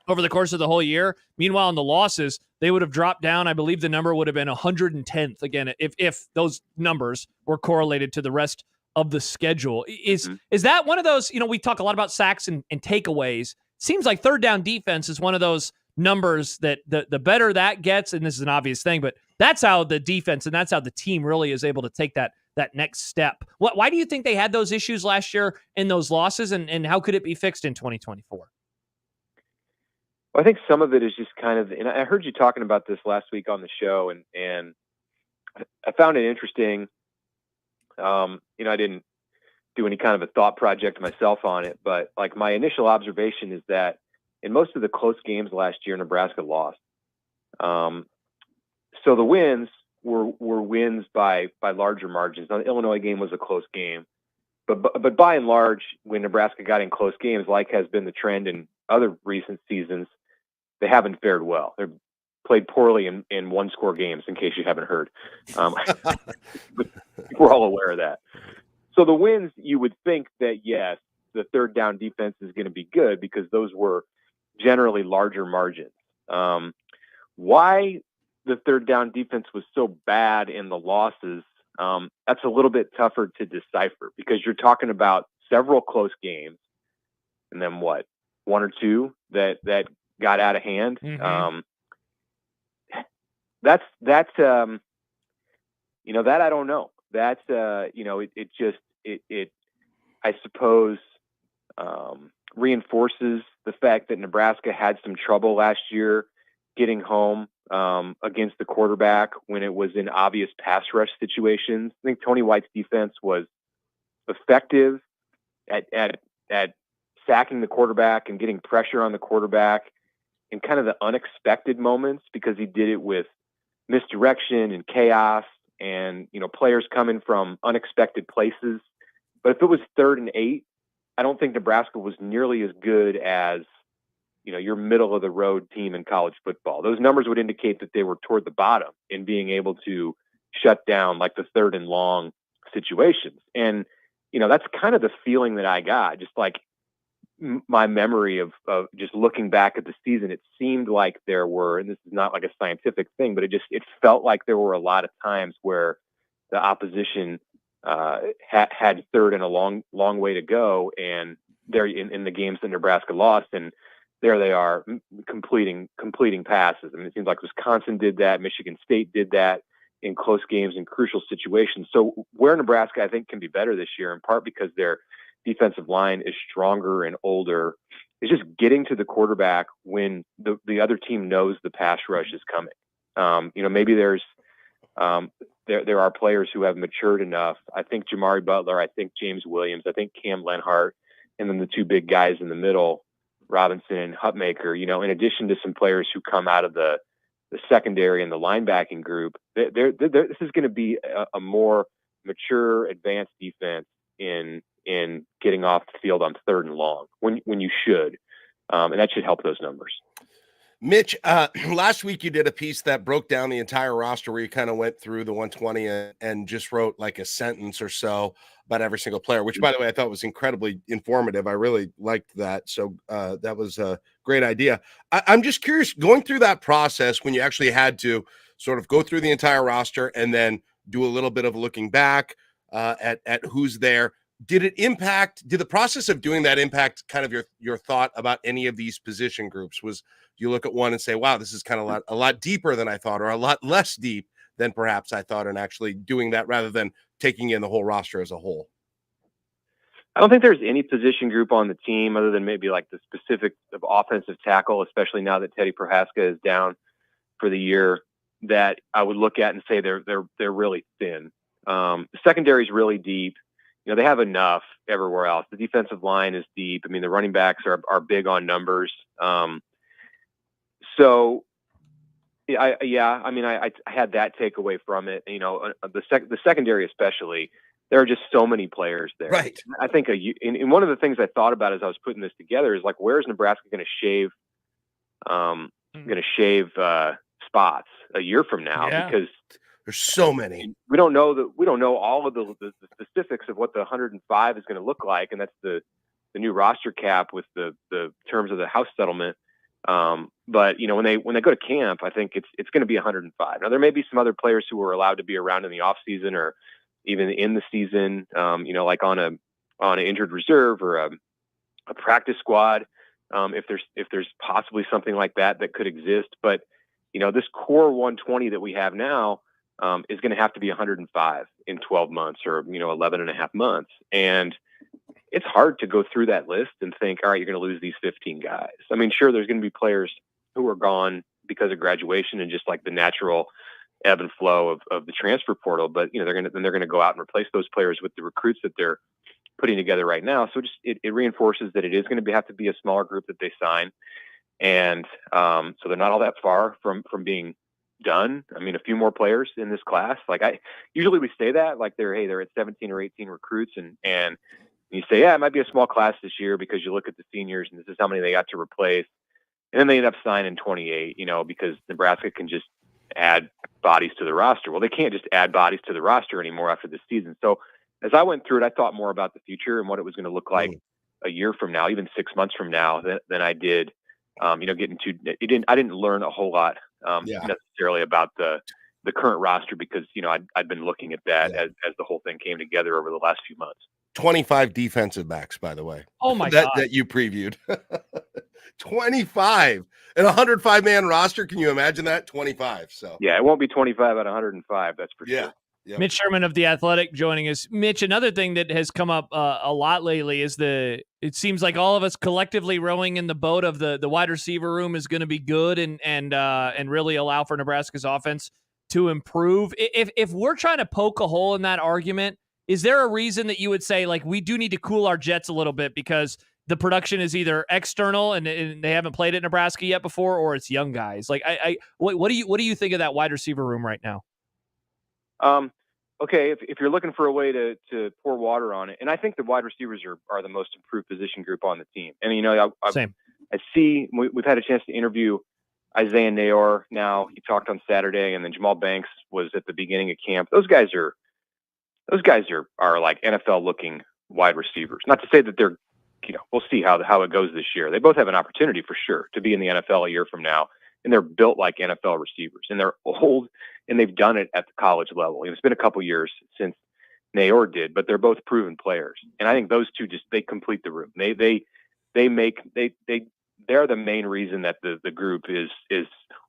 over the course of the whole year. Meanwhile, in the losses, they would have dropped down. I believe the number would have been 110th again if those numbers were correlated to the rest of the schedule. Is that one of those? We talk a lot about sacks and takeaways. Seems like third down defense is one of those numbers that the better that gets, and this is an obvious thing, but that's how the defense and that's how the team really is able to take that next step. Why do you think they had those issues last year in those losses, and how could it be fixed in 2024? Well, I think some of it is just kind of, and I heard you talking about this last week on the show, and I found it interesting. I didn't do any kind of a thought project myself on it, but like my initial observation is that in most of the close games last year, Nebraska lost. So the wins were wins by larger margins. Now, the Illinois game was a close game, but by and large, when Nebraska got in close games, like has been the trend in other recent seasons, they haven't fared well. They're played poorly in one-score games, in case you haven't heard. We're all aware of that. So the wins, you would think that, yes, the third down defense is going to be good because those were generally larger margins. Why the third down defense was so bad in the losses, that's a little bit tougher to decipher because you're talking about several close games and then one or two that got out of hand. Mm-hmm. That I don't know. That's it I suppose reinforces the fact that Nebraska had some trouble last year getting home against the quarterback when it was in obvious pass rush situations. I think Tony White's defense was effective at sacking the quarterback and getting pressure on the quarterback in kind of the unexpected moments because he did it with misdirection and chaos and, players coming from unexpected places. But if it was 3rd and 8, I don't think Nebraska was nearly as good as, your middle of the road team in college football. Those numbers would indicate that they were toward the bottom in being able to shut down like the 3rd and long situations. And, that's kind of the feeling that I got, just like my memory of just looking back at the season. It seemed like there were, and this is not like a scientific thing, but it felt like there were a lot of times where the opposition had 3rd and a long way to go, and they're in the games that Nebraska lost, and there they are completing passes. I mean, it seems like Wisconsin did that, Michigan State did that in close games in crucial situations. So where Nebraska, I think, can be better this year, in part because their defensive line is stronger and older, is just getting to the quarterback when the other team knows the pass rush is coming. Maybe there are players who have matured enough. I think Jamari Butler, I think James Williams, I think Cam Lenhart, and then the two big guys in the middle, Robinson and Hutmaker, in addition to some players who come out of the secondary and the linebacking group, this is going to be a more mature, advanced defense in getting off the field on 3rd and long when you should. And that should help those numbers. Mitch, last week you did a piece that broke down the entire roster where you kind of went through the 120 and just wrote like a sentence or so about every single player, which, by the way, I thought was incredibly informative. I really liked that. So that was a great idea. I'm just curious, going through that process when you actually had to sort of go through the entire roster and then do a little bit of looking back at who's there. Did the process of doing that impact kind of your thought about any of these position groups? Was you look at one and say, wow, this is kind of a lot deeper than I thought, or a lot less deep than perhaps I thought, and actually doing that rather than taking in the whole roster as a whole? I don't think there's any position group on the team other than maybe like the specifics of offensive tackle, especially now that Teddy Prohaska is down for the year, that I would look at and say they're really thin. The secondary is really deep. They have enough everywhere else. The defensive line is deep. I mean, the running backs are big on numbers. So I had that takeaway from it. The secondary especially, there are just so many players there. Right. I think and one of the things I thought about as I was putting this together is like, where's Nebraska going to shave spots a year from now? Yeah. Because there's so many. We don't know all of the specifics of what the 105 is going to look like, and that's the new roster cap with the terms of the House settlement. But when they go to camp, I think it's going to be 105. Now there may be some other players who are allowed to be around in the off season or even in the season, like on an injured reserve or a practice squad. If there's possibly something like that could exist, but this core 120 that we have now is going to have to be 105 in 12 months or 11 and a half months, and it's hard to go through that list and think, all right, you're going to lose these 15 guys. I mean, sure, there's going to be players who are gone because of graduation and just like the natural ebb and flow of the transfer portal, but they're going to go out and replace those players with the recruits that they're putting together right now. So just it reinforces that it is going to have to be a smaller group that they sign, and so they're not all that far from being done. I mean, a few more players in this class. Like usually we say that like they're at 17 or 18 recruits, and you say, yeah, it might be a small class this year because you look at the seniors and this is how many they got to replace, and then they end up signing 28. Because Nebraska can just add bodies to the roster. Well, they can't just add bodies to the roster anymore after this season. So as I went through it, I thought more about the future and what it was going to look like a year from now, even 6 months from now, than I did. I didn't learn a whole lot necessarily about the current roster because I'd been looking at that as the whole thing came together over the last few months. 25 defensive backs, by the way. Oh my God. That you previewed. 25 and 105 man roster. Can you imagine that? 25. So yeah, it won't be 25 out of 105. That's for sure. Yep. Mitch Sherman of The Athletic joining us. Mitch, another thing that has come up a lot lately is it seems like all of us collectively rowing in the boat of the wide receiver room is going to be good and really allow for Nebraska's offense to improve. If we're trying to poke a hole in that argument, is there a reason that you would say like we do need to cool our jets a little bit because the production is either external and they haven't played at Nebraska yet before, or it's young guys? Like what do you think of that wide receiver room right now? Okay, if you're looking for a way to pour water on it, and I think the wide receivers are the most improved position group on the team. And Same. I see we've had a chance to interview Isaiah Nayor. Now he talked on Saturday, and then Jamal Banks was at the beginning of camp. Those guys are like NFL looking wide receivers. Not to say that they're we'll see how it goes this year. They both have an opportunity for sure to be in the NFL a year from now, and they're built like NFL receivers, and they're old. And they've done it at the college level. It's been a couple years since Nayor did, but they're both proven players. And I think those two they complete the room. They're the main reason that the group is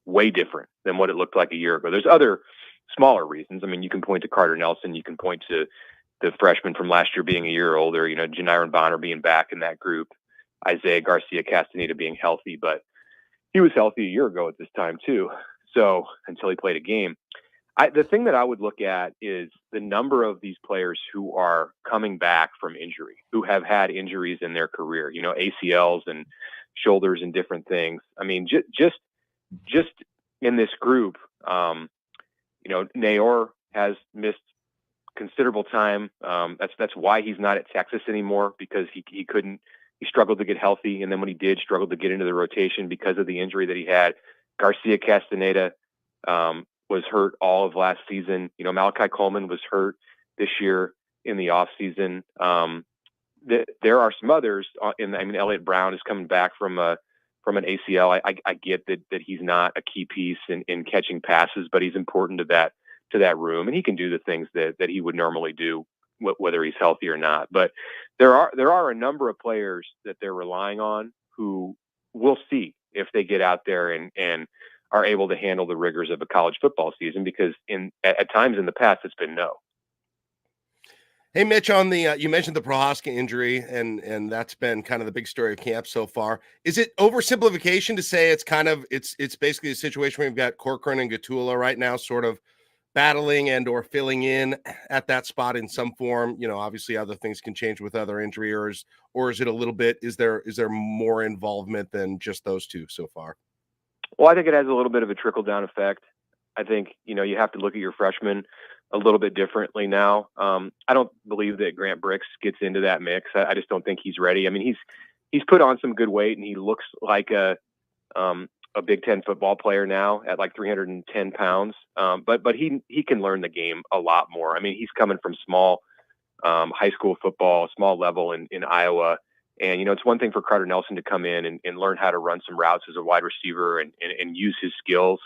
way different than what it looked like a year ago. There's other smaller reasons. I mean, you can point to Carter Nelson. You can point to the freshman from last year being a year older. Janiron Bonner being back in that group. Isaiah Garcia Castaneda being healthy, but he was healthy a year ago at this time too. So until he played a game, the thing that I would look at is the number of these players who are coming back from injury, who have had injuries in their career, ACLs and shoulders and different things. I mean, just in this group, Nayor has missed considerable time. That's why he's not at Texas anymore, because he couldn't he struggled to get healthy, and then when he did, struggled to get into the rotation because of the injury that he had. Garcia Castaneda was hurt all of last season. You know, Malachi Coleman was hurt this year in the offseason. There are some others. Elliott Brown is coming back from an ACL. I get that he's not a key piece in catching passes, but he's important to that room, and he can do the things that he would normally do, whether he's healthy or not. But there are a number of players that they're relying on who we'll see if they get out there and are able to handle the rigors of a college football season, because at times in the past it's been no. Hey, Mitch, on the you mentioned the Prohaska injury, and that's been kind of the big story of camp so far. Is it oversimplification to say it's basically a situation where you've got Corcoran and Gatula right now sort of battling and or filling in at that spot in some form? You know, obviously other things can change with other injury, or is it a little bit, is there more involvement than just those two so far? Well, I think it has a little bit of a trickle down effect. I think, you know, you have to look at your freshmen a little bit differently now. I don't believe that Grant Brix gets into that mix. I just don't think he's ready. I mean, he's put on some good weight, and he looks like a Big Ten football player now at like 310 pounds. But he can learn the game a lot more. I mean, he's coming from small high school football, small level in Iowa. And, you know, it's one thing for Carter Nelson to come in and learn how to run some routes as a wide receiver and use his skills.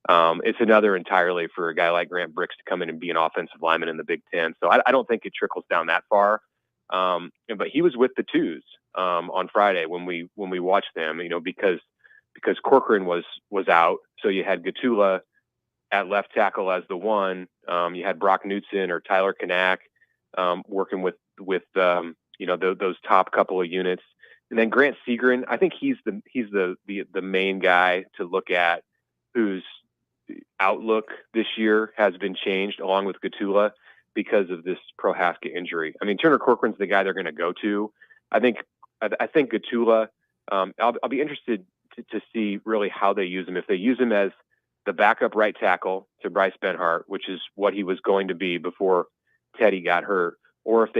It's another entirely for a guy like Grant Brix to come in and be an offensive lineman in the Big Ten. So I don't think it trickles down that far. But he was with the twos on Friday when we watched them, you know, because Corcoran was out. So you had Gatula at left tackle as the one. You had Brock Knutson or Tyler Kanak working with you know, those top couple of units. And then Grant Segrin, I think he's the main guy to look at, whose outlook this year has been changed along with Gatula because of this Prohaska injury. I mean, Turner Corcoran's the guy they're going to go to. I think Gatula, I'll be interested to see really how they use him. If they use him as the backup right tackle to Bryce Benhart, which is what he was going to be before Teddy got hurt, or if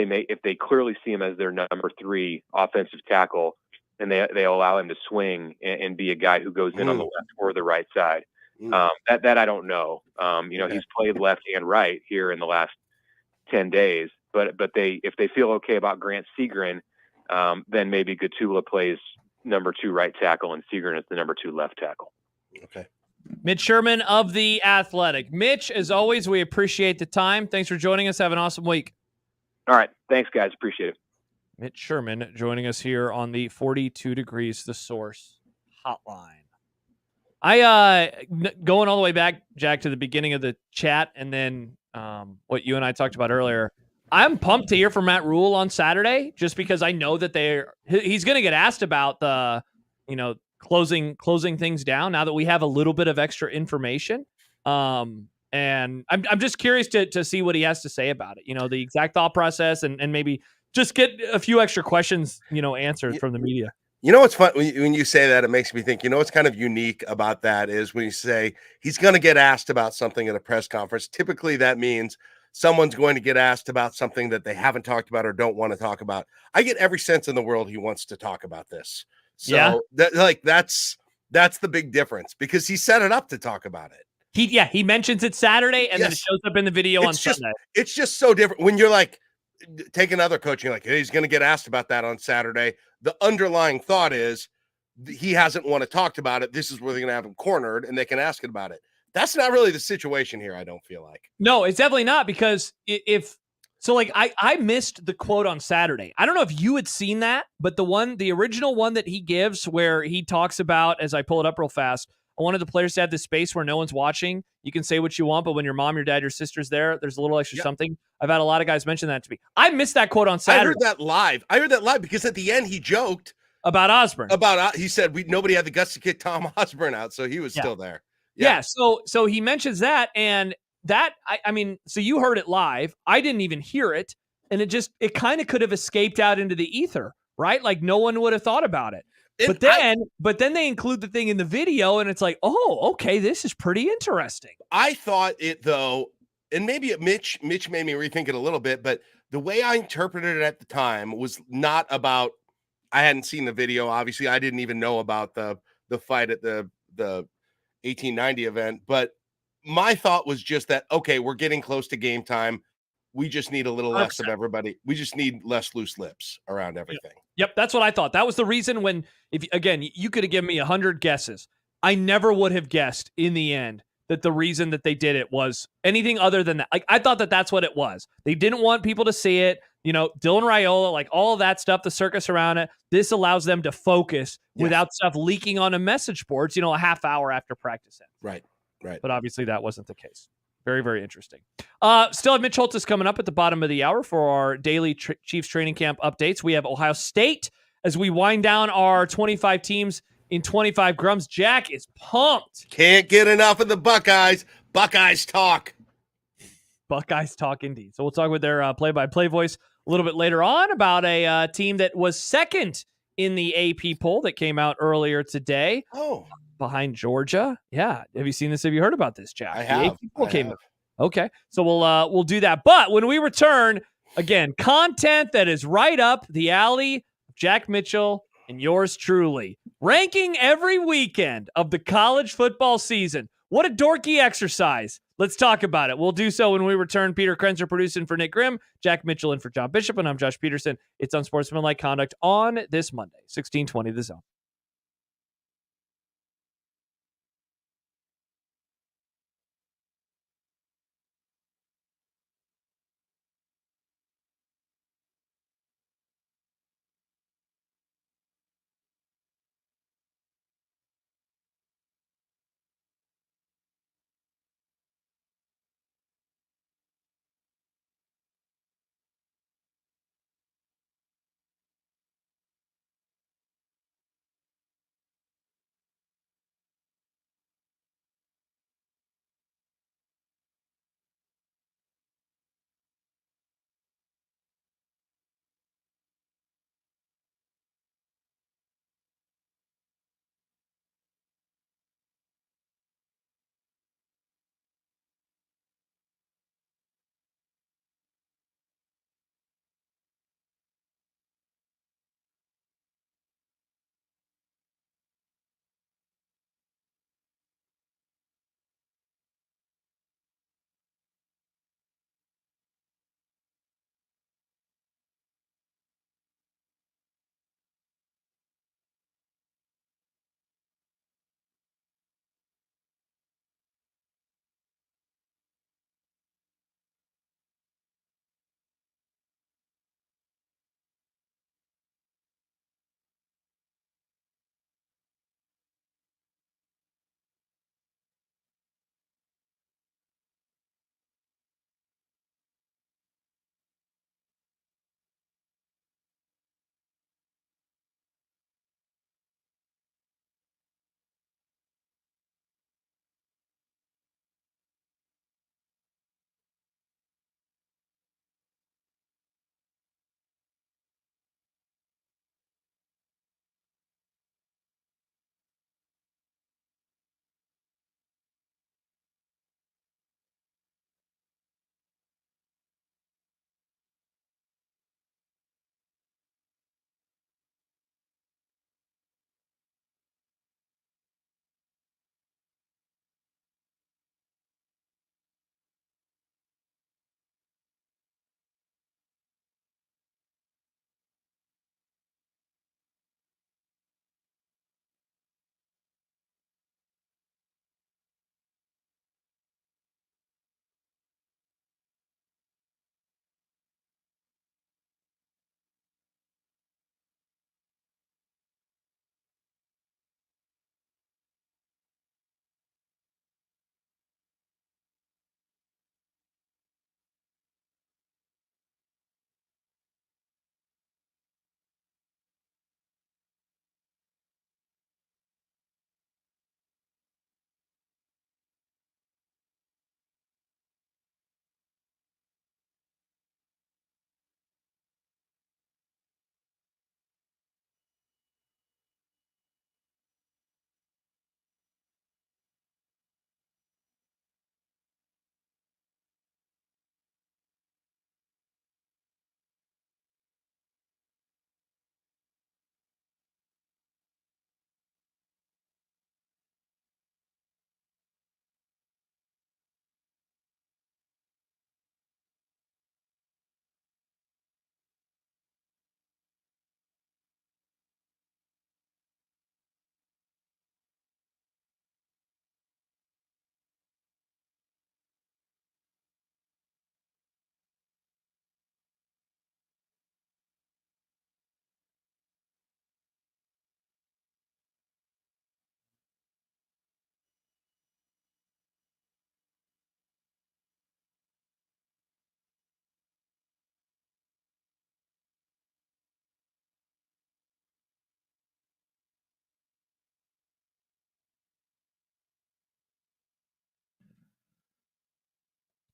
they clearly see him as their number 3 offensive tackle, and they allow him to swing and be a guy who goes in on the left or the right side. That I don't know. You know, he's played left and right here in the last 10 days, but if they feel okay about Grant Segrin, then maybe Gatula plays number 2 right tackle and Segrin is the number 2 left tackle. Okay. Mitch Sherman of The Athletic. Mitch, as always, we appreciate the time. Thanks for joining us. Have an awesome week. All right. Thanks, guys. Appreciate it. Mitch Sherman joining us here on the 42 Degrees The Source hotline. Going all the way back, Jack, to the beginning of the chat, and then what you and I talked about earlier. I'm pumped to hear from Matt Rule on Saturday, just because I know that he's going to get asked about the, you know, closing things down now that we have a little bit of extra information. And I'm just curious to see what he has to say about it. You know, the exact thought process, and maybe just get a few extra questions, you know, answered from the media. You know what's fun when you say that? It makes me think, you know, what's kind of unique about that is when you say he's going to get asked about something at a press conference. Typically that means someone's going to get asked about something that they haven't talked about or don't want to talk about. I get every sense in the world he wants to talk about this. So yeah. That's the big difference, because he set it up to talk about it. He mentions it Saturday, and then it shows up in the video on Sunday. It's just so different when you're like, take another coach, and you're like, hey, he's going to get asked about that on Saturday. The underlying thought is he hasn't want to talk about it. This is where they're going to have him cornered, and they can ask him about it. That's not really the situation here, I don't feel like. No, it's definitely not, because I missed the quote on Saturday. I don't know if you had seen that, but the original one that he gives, where he talks about, as I pull it up real fast, I wanted the players to have this space where no one's watching. You can say what you want, but when your mom, your dad, your sister's there's a little extra something. I've had a lot of guys mention that to me. I missed that quote on Saturday. I heard that live because at the end he joked about Osborne. He said nobody had the guts to kick Tom Osborne out, so he was still there. Yeah. So he mentions that, and that I mean, so you heard it live. I didn't even hear it, and it kind of could have escaped out into the ether, right? Like no one would have thought about it. But then they include the thing in the video, and it's like, oh, okay, this is pretty interesting. I thought it, though, and maybe Mitch made me rethink it a little bit, but the way I interpreted it at the time was not about hadn't seen the video. Obviously, I didn't even know about the fight at the 1890 event. But my thought was just that, okay, we're getting close to game time. We just need a little less of 100%. everybody. We just need less loose lips around everything. Yep, that's what I thought. That was the reason when, if again, you could have given me 100 guesses. I never would have guessed in the end that the reason that they did it was anything other than that. Like, I thought that that's what it was. They didn't want people to see it. You know, Dylan Raiola, like all of that stuff, the circus around it. This allows them to focus without stuff leaking on a message boards, a half hour after practice ends. Right. But obviously that wasn't the case. Very, very interesting. Still have Mitch Holtis coming up at the bottom of the hour for our daily Chiefs training camp updates. We have Ohio State as we wind down our 25 teams in 25 grums. Jack is pumped. Can't get enough of the Buckeyes. Buckeyes talk. Buckeyes talk indeed. So we'll talk with their play-by-play voice a little bit later on about a team that was second in the AP poll that came out earlier today. Oh. Behind Georgia. Yeah. Have you seen this? Have you heard about this, Jack? I have. Okay. So we'll do that. But when we return, again, content that is right up the alley of Jack Mitchell and yours truly. Ranking every weekend of the college football season. What a dorky exercise. Let's talk about it. We'll do so when we return. Peter Krenzer producing for Nick Grimm, Jack Mitchell in for John Bishop, and I'm Josh Peterson. It's Unsportsmanlike Conduct on this Monday, 1620 The Zone.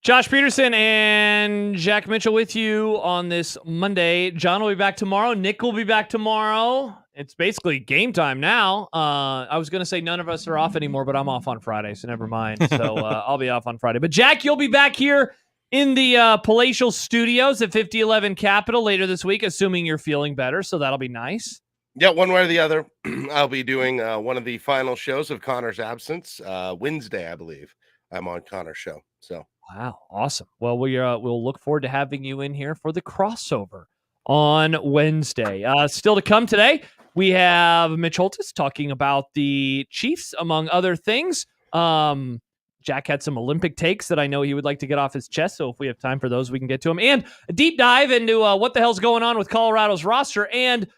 Josh Peterson and Jack Mitchell with you on this Monday. John will be back tomorrow. Nick will be back tomorrow. It's basically game time now. I was going to say none of us are off anymore, but I'm off on Friday, so never mind. So I'll be off on Friday. But Jack, you'll be back here in the Palatial Studios at 5011 Capitol later this week, assuming you're feeling better, so that'll be nice. Yeah, one way or the other. I'll be doing one of the final shows of Connor's absence. Wednesday, I believe. I'm on Connor's show. So wow, awesome. Well, we'll look forward to having you in here for the crossover on Wednesday. Still to come today, we have Mitch Holtis talking about the Chiefs, among other things. Jack had some Olympic takes that I know he would like to get off his chest, so if we have time for those, we can get to them. And a deep dive into what the hell's going on with Colorado's roster, and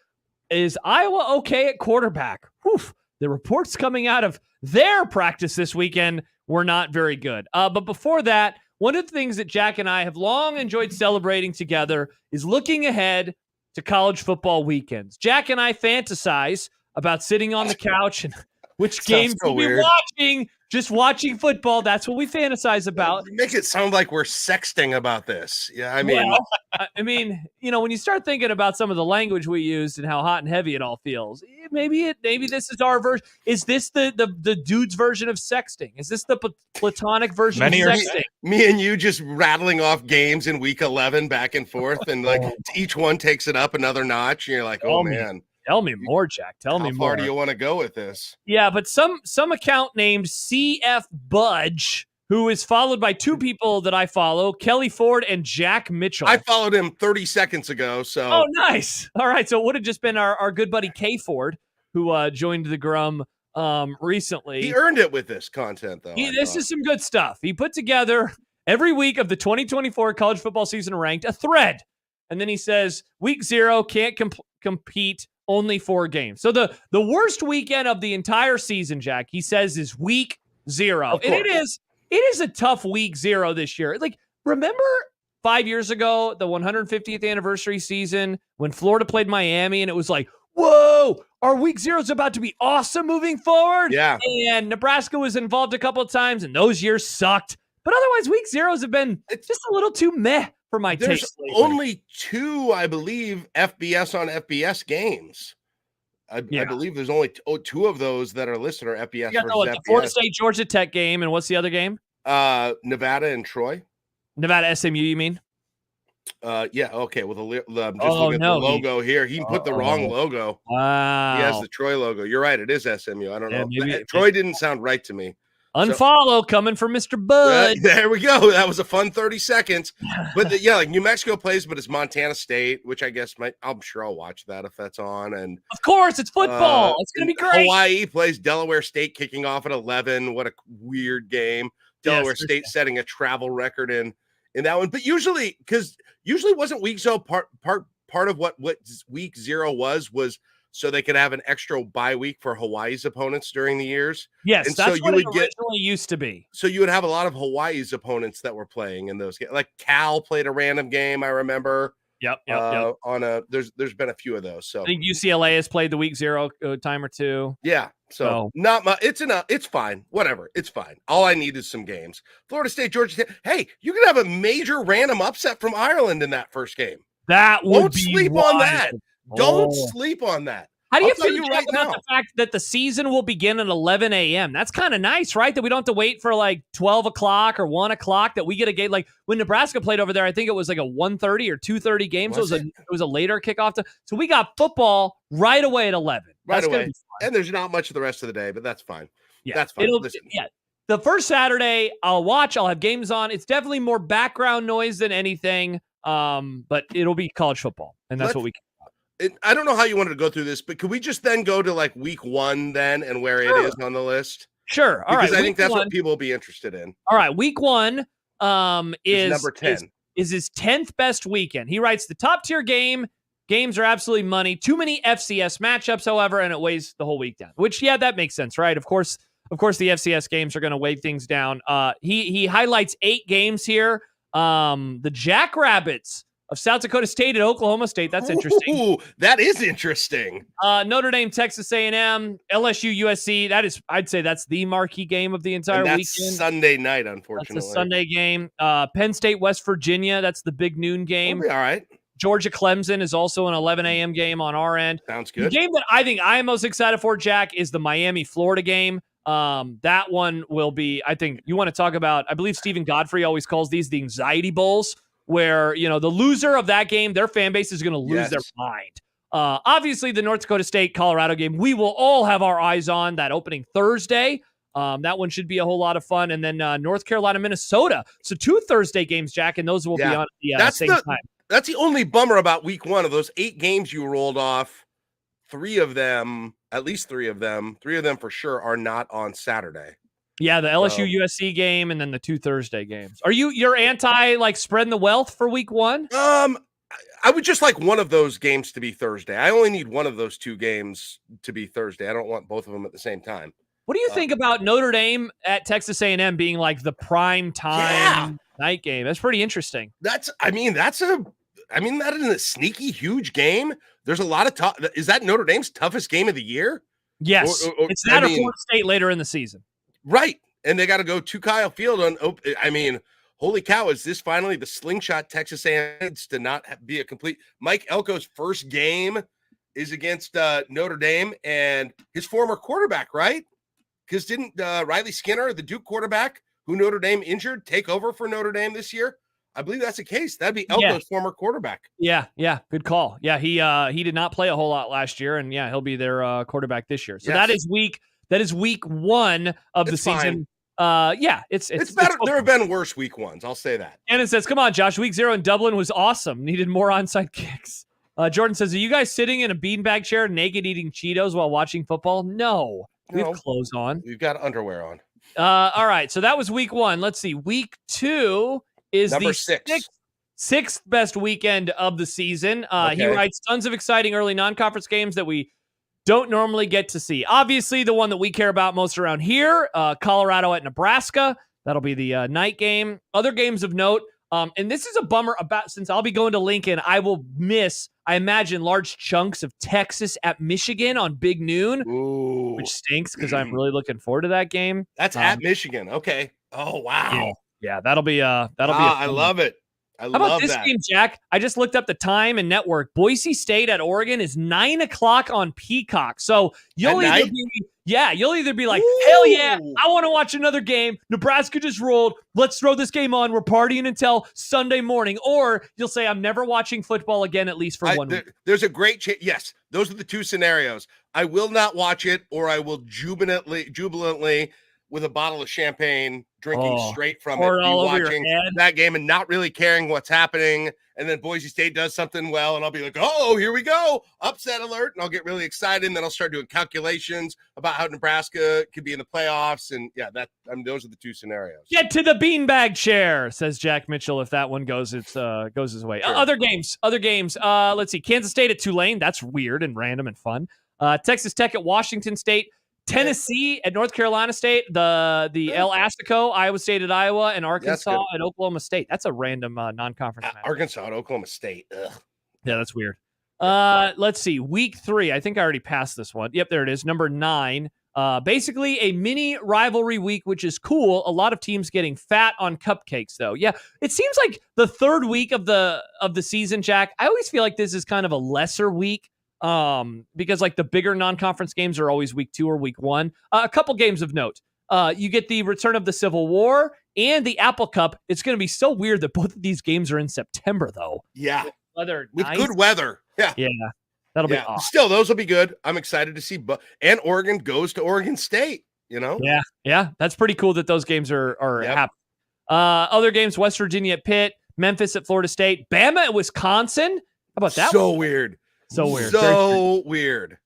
is Iowa okay at quarterback? Whew. The reports coming out of their practice this weekend were not very good. But before that, one of the things that Jack and I have long enjoyed celebrating together is looking ahead to college football weekends. Jack and I fantasize about sitting on the couch and which games we'll be watching, just watching football. That's what we fantasize about. You make it sound like we're sexting about this. Yeah, I mean, when you start thinking about some of the language we used and how hot and heavy it all feels, maybe this is our version. Is this the dude's version of sexting? Is this the platonic version of sexting? Me and you just rattling off games in week 11 back and forth, and like each one takes it up another notch, and you're like, oh man. Tell me more, Jack. Tell me more. How far do you want to go with this? Yeah, but some account named CF Budge, who is followed by two people that I follow, Kelly Ford and Jack Mitchell. I followed him 30 seconds ago. So oh, nice. All right, so it would have just been our good buddy K Ford, who joined the Grum recently. He earned it with this content, though. This is some good stuff. He put together every week of the 2024 college football season ranked a thread, and then he says week 0 can't compete. Only 4 games. So the worst weekend of the entire season, Jack, he says, is week 0. And it is a tough week 0 this year. Like, remember 5 years ago, the 150th anniversary season when Florida played Miami and it was like, whoa, our week 0 is about to be awesome moving forward. Yeah. And Nebraska was involved a couple of times and those years sucked. But otherwise, week 0s have been just a little too meh for my taste. There's only 2, I believe, FBS on FBS games. I believe there's only 2 of those that are listed are FBS versus FBS. The Florida State Georgia Tech game, and what's the other game? Nevada and Troy. Nevada SMU, you mean? Yeah. Okay. Well, I'm just looking at the logo here. He put the wrong logo. Wow. He has the Troy logo. You're right. It is SMU. I don't know. Troy didn't sound right to me. Unfollow coming from Mr. Bud. There we go. That was a fun 30 seconds. But like New Mexico plays, but it's Montana State, which I guess I'm sure I'll watch that if that's on. And of course, it's football. It's going to be great. Hawaii plays Delaware State kicking off at 11. What a weird game. Delaware State setting a travel record in that one. But usually wasn't week 0 part of what week 0 was so they could have an extra bye week for Hawaii's opponents during the years. Yes, and that's what it originally used to be. So you would have a lot of Hawaii's opponents that were playing in those games. Like Cal played a random game, I remember. Yep. There's been a few of those. So I think UCLA has played the week 0 time or two. Yeah. So not much. It's fine. Whatever. It's fine. All I need is some games. Florida State, Georgia State. Hey, you can have a major random upset from Ireland in that first game. That would Don't sleep on that. Don't sleep on that. How do you feel about the fact that the season will begin at 11 a.m.? That's kind of nice, right? That we don't have to wait for like 12 o'clock or 1 o'clock, that we get a game. Like when Nebraska played over there, I think it was like a 1:30 or 2:30 game. So it was a later kickoff. So we got football right away at 11. Right away. And there's not much of the rest of the day, but that's fine. Yeah, that's fine. The first Saturday I'll watch. I'll have games on. It's definitely more background noise than anything. But it'll be college football, and that's what we can. I don't know how you wanted to go through this, but could we just then go to like week 1 then and where it is on the list? Sure. All right. Because I think that's what people will be interested in. All right. Week 1 is number 10. Is his 10th best weekend. He writes the top tier games are absolutely money. Too many FCS matchups, however, and it weighs the whole week down. Which, that makes sense, right? Of course, the FCS games are going to weigh things down. He highlights 8 games here. The Jackrabbits of South Dakota State at Oklahoma State. That's interesting. Ooh, that is interesting. Notre Dame, Texas A&M, LSU, USC. I'd say that's the marquee game of the entire And that's weekend. Sunday night, unfortunately. That's a Sunday game. Penn State, West Virginia. That's the big noon game. It'll be all right. Georgia, Clemson is also an 11 a.m. game on our end. Sounds good. The game that I think I am most excited for, Jack, is the Miami, Florida game. That one will be, I think you want to talk about, I believe Stephen Godfrey always calls these the anxiety bowls, where, the loser of that game, their fan base is going to lose their mind. Obviously, the North Dakota State, Colorado game, we will all have our eyes on that opening Thursday. That one should be a whole lot of fun. And then North Carolina, Minnesota. So 2 Thursday games, Jack, and those will be on at the same time. That's the only bummer about week 1 of those 8 games you rolled off. 3 of them, at least 3 of them for sure are not on Saturday. Yeah, the LSU USC game and then the 2 Thursday games. You're anti like spreading the wealth for week 1? I would just like one of those games to be Thursday. I only need one of those 2 games to be Thursday. I don't want both of them at the same time. What do you think about Notre Dame at Texas A&M being like the prime time night game? That's pretty interesting. That is a sneaky huge game. There's a lot of is that Notre Dame's toughest game of the year? Yes. It's that or Florida State later in the season. Right. And they got to go to Kyle Field holy cow, is this finally the slingshot Texas A&M needs to not be a complete Mike Elko's first game is against Notre Dame and his former quarterback, right? Because didn't Riley Skinner, the Duke quarterback who Notre Dame injured, take over for Notre Dame this year? I believe that's the case. That'd be Elko's former quarterback. Yeah, good call. Yeah, he did not play a whole lot last year, and he'll be their quarterback this year. So that is week 1 of the season. It's better. There have been worse week 1s. I'll say that. And it says, "Come on, Josh. Week 0 in Dublin was awesome. Needed more onside kicks." Jordan says, "Are you guys sitting in a beanbag chair, naked, eating Cheetos while watching football?" No, we have clothes on. We've got underwear on. All right. So that was week 1. Let's see. Week 2 is number the sixth best weekend of the season. He writes tons of exciting early non-conference games that we don't normally get to see. Obviously, the one that we care about most around here, Colorado at Nebraska. That'll be the night game. Other games of note, and this is a bummer since I'll be going to Lincoln, I will miss, I imagine, large chunks of Texas at Michigan on Big Noon, which stinks because I'm really looking forward to that game. That's at Michigan. Okay. Oh, wow. Yeah, that'll be I love it. How about this game, Jack? I just looked up the time and network. Boise State at Oregon is 9:00 on Peacock. So you'll either be like, hell yeah, I want to watch another game. Nebraska just rolled. Let's throw this game on. We're partying until Sunday morning. Or you'll say, I'm never watching football again, at least for 1 week. There's a great chance. Yes, those are the 2 scenarios. I will not watch it, or I will jubilantly with a bottle of champagne, drinking straight from it, watching that game and not really caring what's happening. And then Boise State does something well, and I'll be like, oh, here we go. Upset alert. And I'll get really excited. And then I'll start doing calculations about how Nebraska could be in the playoffs. And those are the 2 scenarios. Get to the beanbag chair, says Jack Mitchell. If that one goes, goes his way. Sure. Other games. Let's see. Kansas State at Tulane. That's weird and random and fun. Texas Tech at Washington State. Tennessee at North Carolina State, the El Astico, Iowa State at Iowa, and Arkansas at Oklahoma State. That's a random non-conference match. Arkansas at Oklahoma State. Ugh. Yeah, that's weird. Let's see. Week 3. I think I already passed this one. Yep, there it is. Number 9. Basically a mini rivalry week, which is cool. A lot of teams getting fat on cupcakes, though. Yeah, it seems like the 3rd week of the season, Jack. I always feel like this is kind of a lesser week. Because like the bigger non-conference games are always week 2 or week 1. A couple games of note. You get the return of the Civil War and the Apple Cup. It's going to be so weird that both of these games are in September, though. Yeah. With good weather. Yeah. Yeah. That'll be awesome. Still, those will be good. I'm excited to see. And Oregon goes to Oregon State, Yeah. That's pretty cool that those games are happening. Other games, West Virginia at Pitt, Memphis at Florida State, Bama at Wisconsin. How about that? So weird. So weird. So weird.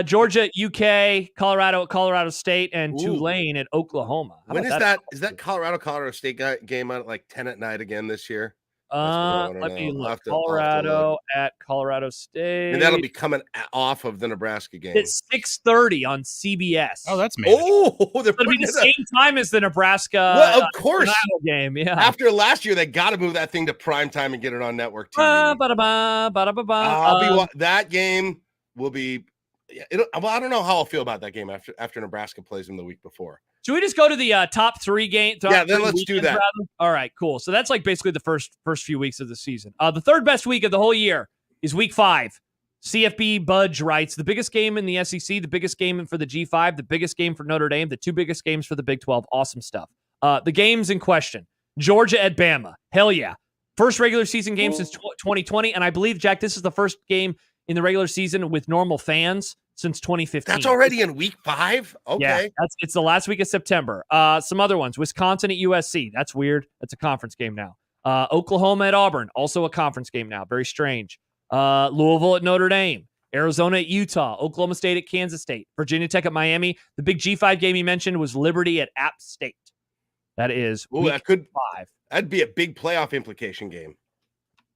Georgia, UK, Colorado at Colorado State, and Tulane at Oklahoma. When is that? Is that Colorado State game on at like 10 at night again this year? Let me I'll look. have to Colorado look. at Colorado State. And that'll be coming off of the Nebraska game. It's 6:30 on CBS. Oh, that's manageable. Oh, they're It'll be putting the it same time as the Nebraska well, of course. Iowa game. Yeah. After last year, they got to move that thing to prime time and get it on network TV. That game will be. Well, I don't know how I'll feel about that game after Nebraska plays them the week before. Should we just go to the top three game? Yeah, then let's do that. Rather? All right, cool. So that's like basically the first few weeks of the season. The third best week of the whole year is week 5. CFB Budge writes, the biggest game in the SEC, the biggest game for the G5, the biggest game for Notre Dame, the 2 biggest games for the Big 12. Awesome stuff. The games in question, Georgia at Bama. Hell yeah. First regular season game since 2020. And I believe, Jack, this is the first game in the regular season with normal fans since 2015. That's already in week 5? Okay. Yeah, it's the last week of September. Some other ones. Wisconsin at USC. That's weird. That's a conference game now. Oklahoma at Auburn. Also a conference game now. Very strange. Louisville at Notre Dame. Arizona at Utah. Oklahoma State at Kansas State. Virginia Tech at Miami. The big G5 game you mentioned was Liberty at App State. That is week 5. That'd be a big playoff implication game.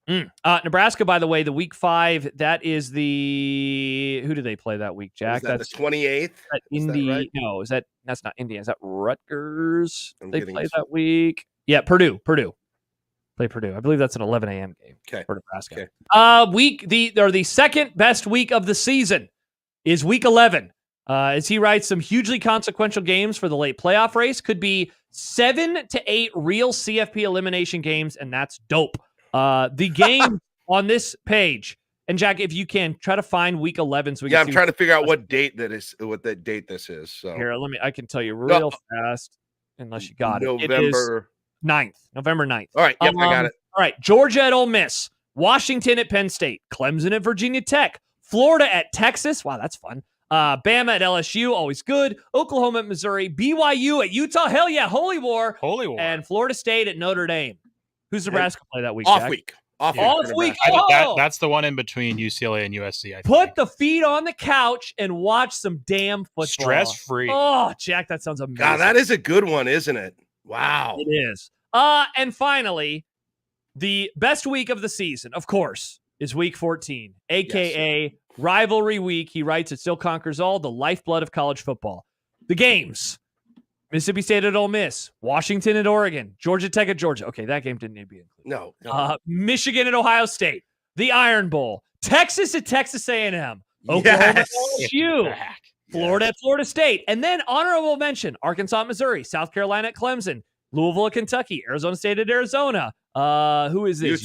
Nebraska, by the way, the week 5, that is the who do they play that week, Jack? That's the 28th. Indy. Right? No, that's not Indiana. Is that Rutgers? I'm They getting play this. that week. Yeah, Purdue. Play Purdue. I believe that's an 11 a.m. game for Nebraska. Okay. The second best week of the season is week 11. As he writes, some hugely consequential games for the late playoff race. Could be 7 to 8 real CFP elimination games, and that's dope. The game on this page, and Jack, if you can try to find week 11, so we can I'm see trying to figure out what date this is. So here, I can tell you real fast, unless you got it. It is November 9th. All right, yep, I got it. All right, Georgia at Ole Miss, Washington at Penn State, Clemson at Virginia Tech, Florida at Texas. Wow, that's fun. Bama at LSU, always good. Oklahoma at Missouri, BYU at Utah. Hell yeah, Holy War. And Florida State at Notre Dame. Who's Nebraska play that week? Off Jack? week. That's the one in between UCLA and USC. I think. Put the feet on the couch and watch some damn football. Stress-free. Oh, Jack, that sounds amazing. God, that is a good one, isn't it? Wow. It is. And finally, the best week of the season, of course, is week 14, a.k.a. rivalry week. He writes, it still conquers all, the lifeblood of college football. The games. Mississippi State at Ole Miss, Washington at Oregon, Georgia Tech at Georgia. Okay, that game didn't need to be included. No. Michigan at Ohio State, the Iron Bowl, Texas at Texas A&M, Oklahoma at LSU, Florida at Florida State, and then honorable mention, Arkansas at Missouri, South Carolina at Clemson, Louisville at Kentucky, Arizona State at Arizona. Who is this?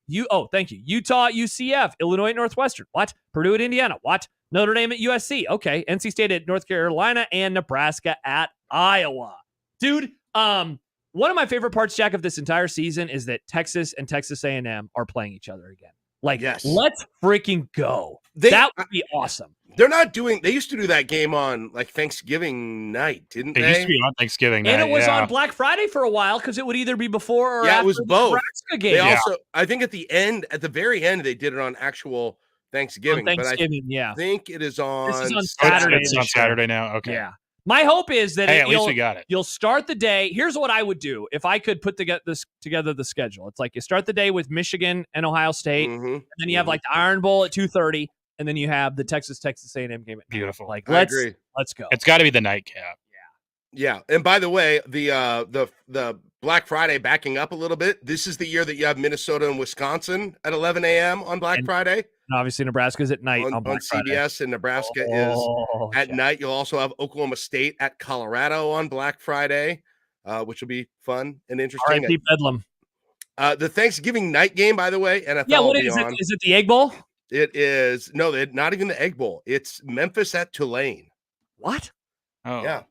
Utah. Thank you. Utah at UCF, Illinois at Northwestern. What? Purdue at Indiana. What? Notre Dame at USC. Okay. NC State at North Carolina and Nebraska at Iowa. Dude, one of my favorite parts, Jack, of this entire season is that Texas and Texas A&M are playing each other again. Let's freaking go. That would be awesome. They used to do that game on like Thanksgiving night, didn't they? It used to be on Thanksgiving night. And it was on Black Friday for a while because it would either be before or after it was both. the Nebraska game. They also, I think at the very end, they did it on actual Thanksgiving. I think it is on. This is on Saturday. It's on Saturday now. Okay. Yeah. My hope is that at least we got it. You'll start the day. Here's what I would do if I could put together the schedule. It's like you start the day with Michigan and Ohio State, and then you have like the Iron Bowl at 2:30, and then you have the Texas A&M game. Beautiful. Like I agree. Let's go. It's got to be the nightcap. Yeah. And by the way, the Black Friday backing up a little bit. This is the year that you have Minnesota and Wisconsin at 11 a.m. on Black Friday. And obviously, Nebraska's at night on CBS, Friday. and Nebraska is at night. You'll also have Oklahoma State at Colorado on Black Friday, which will be fun and interesting. R.I.P. Bedlam. The Thanksgiving night game, by the way, NFL. Yeah, what is it? Is it the Egg Bowl? It is. No, not even the Egg Bowl. It's Memphis at Tulane. What? Oh, yeah.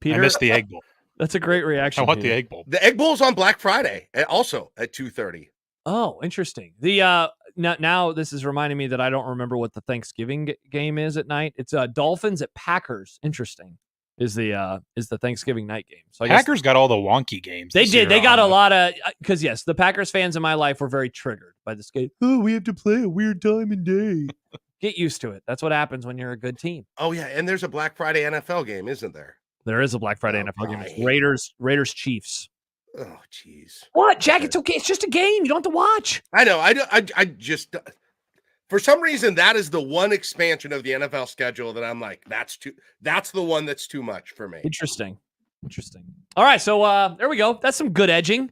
Peter, I missed the Egg Bowl. That's a great reaction. I want the Egg Bowl. The Egg Bowl is on Black Friday, also at 2:30. Oh, interesting. The now this is reminding me that I don't remember what the Thanksgiving game is at night. It's Dolphins at Packers. Interesting. Is the Thanksgiving night game. So I Packers got all the wonky games. They did. They got a lot of because yes, the Packers fans in my life were very triggered by this game. Oh, we have to play a weird time and day. Get used to it. That's what happens when you're a good team. Oh yeah, and there's a Black Friday NFL game, isn't there? There is a Black Friday NFL game. It's Raiders Chiefs. Oh, jeez. What, Jack? It's okay. It's just a game. You don't have to watch. I know. I just for some reason that is the one expansion of the NFL schedule that I'm like, that's the one that's too much for me. Interesting. All right, so there we go. That's some good edging.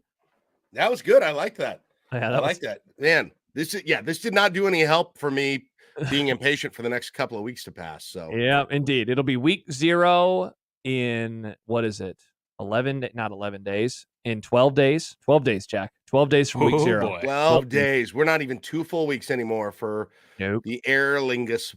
That was good. I like that. Yeah, I like that. Man, this did not do any help for me being impatient for the next couple of weeks to pass. So yeah, indeed. It'll be week 0 in, what is it? 11, not 11 days, in 12 days. 12 days, Jack. 12 days from week Oh, 0. boy. 12 days. We're not even 2 full weeks anymore for the Aer Lingus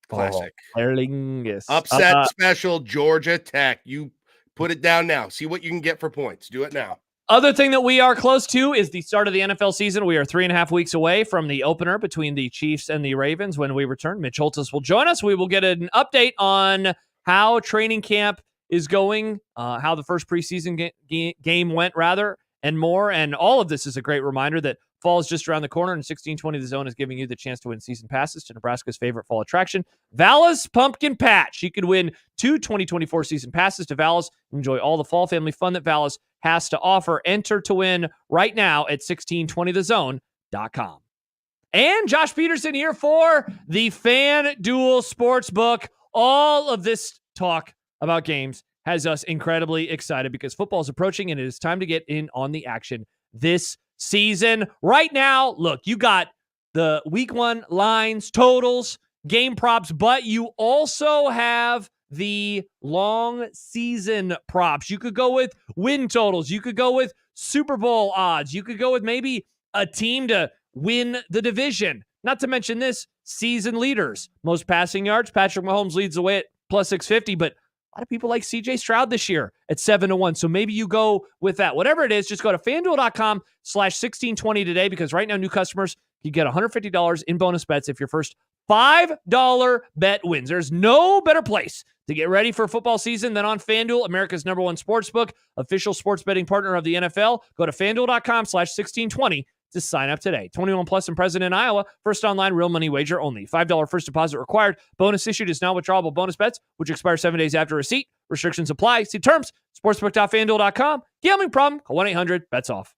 Classic. Aer Lingus. Upset special, Georgia Tech. You put it down now. See what you can get for points. Do it now. Other thing that we are close to is the start of the NFL season. We are 3.5 weeks away from the opener between the Chiefs and the Ravens. When we return, Mitch Holtis will join us. We will get an update on how training camp is going, how the first preseason game went, rather, and more. And all of this is a great reminder that fall is just around the corner, and 1620 The Zone is giving you the chance to win season passes to Nebraska's favorite fall attraction, Vala's Pumpkin Patch. You could win 2 2024 season passes to Vala's. Enjoy all the fall family fun that Vala's has to offer. Enter to win right now at 1620thezone.com. And Josh Peterson here for the FanDuel Sportsbook. All of this talk about games has us incredibly excited because football is approaching and it is time to get in on the action this season. Right now, look, you got the week 1 lines, totals, game props, but you also have the long season props. You could go with win totals. You could go with Super Bowl odds. You could go with maybe a team to win the division. Not to mention this, season leaders. Most passing yards, Patrick Mahomes leads the way at plus 650, but a lot of people like CJ Stroud this year at 7-1. So maybe you go with that. Whatever it is, just go to FanDuel.com/1620 today because right now new customers, you get $150 in bonus bets if your first $5 bet wins. There's no better place to get ready for football season than on FanDuel, America's #1 sportsbook, official sports betting partner of the NFL. Go to FanDuel.com/1620 to sign up today. 21 plus and present in Iowa. First online real money wager only. $5 first deposit required. Bonus issued is non-withdrawable bonus bets, which expire 7 days after receipt. Restrictions apply. See terms. Sportsbook.fanduel.com. Gambling problem? Call 1-800-BETS-OFF.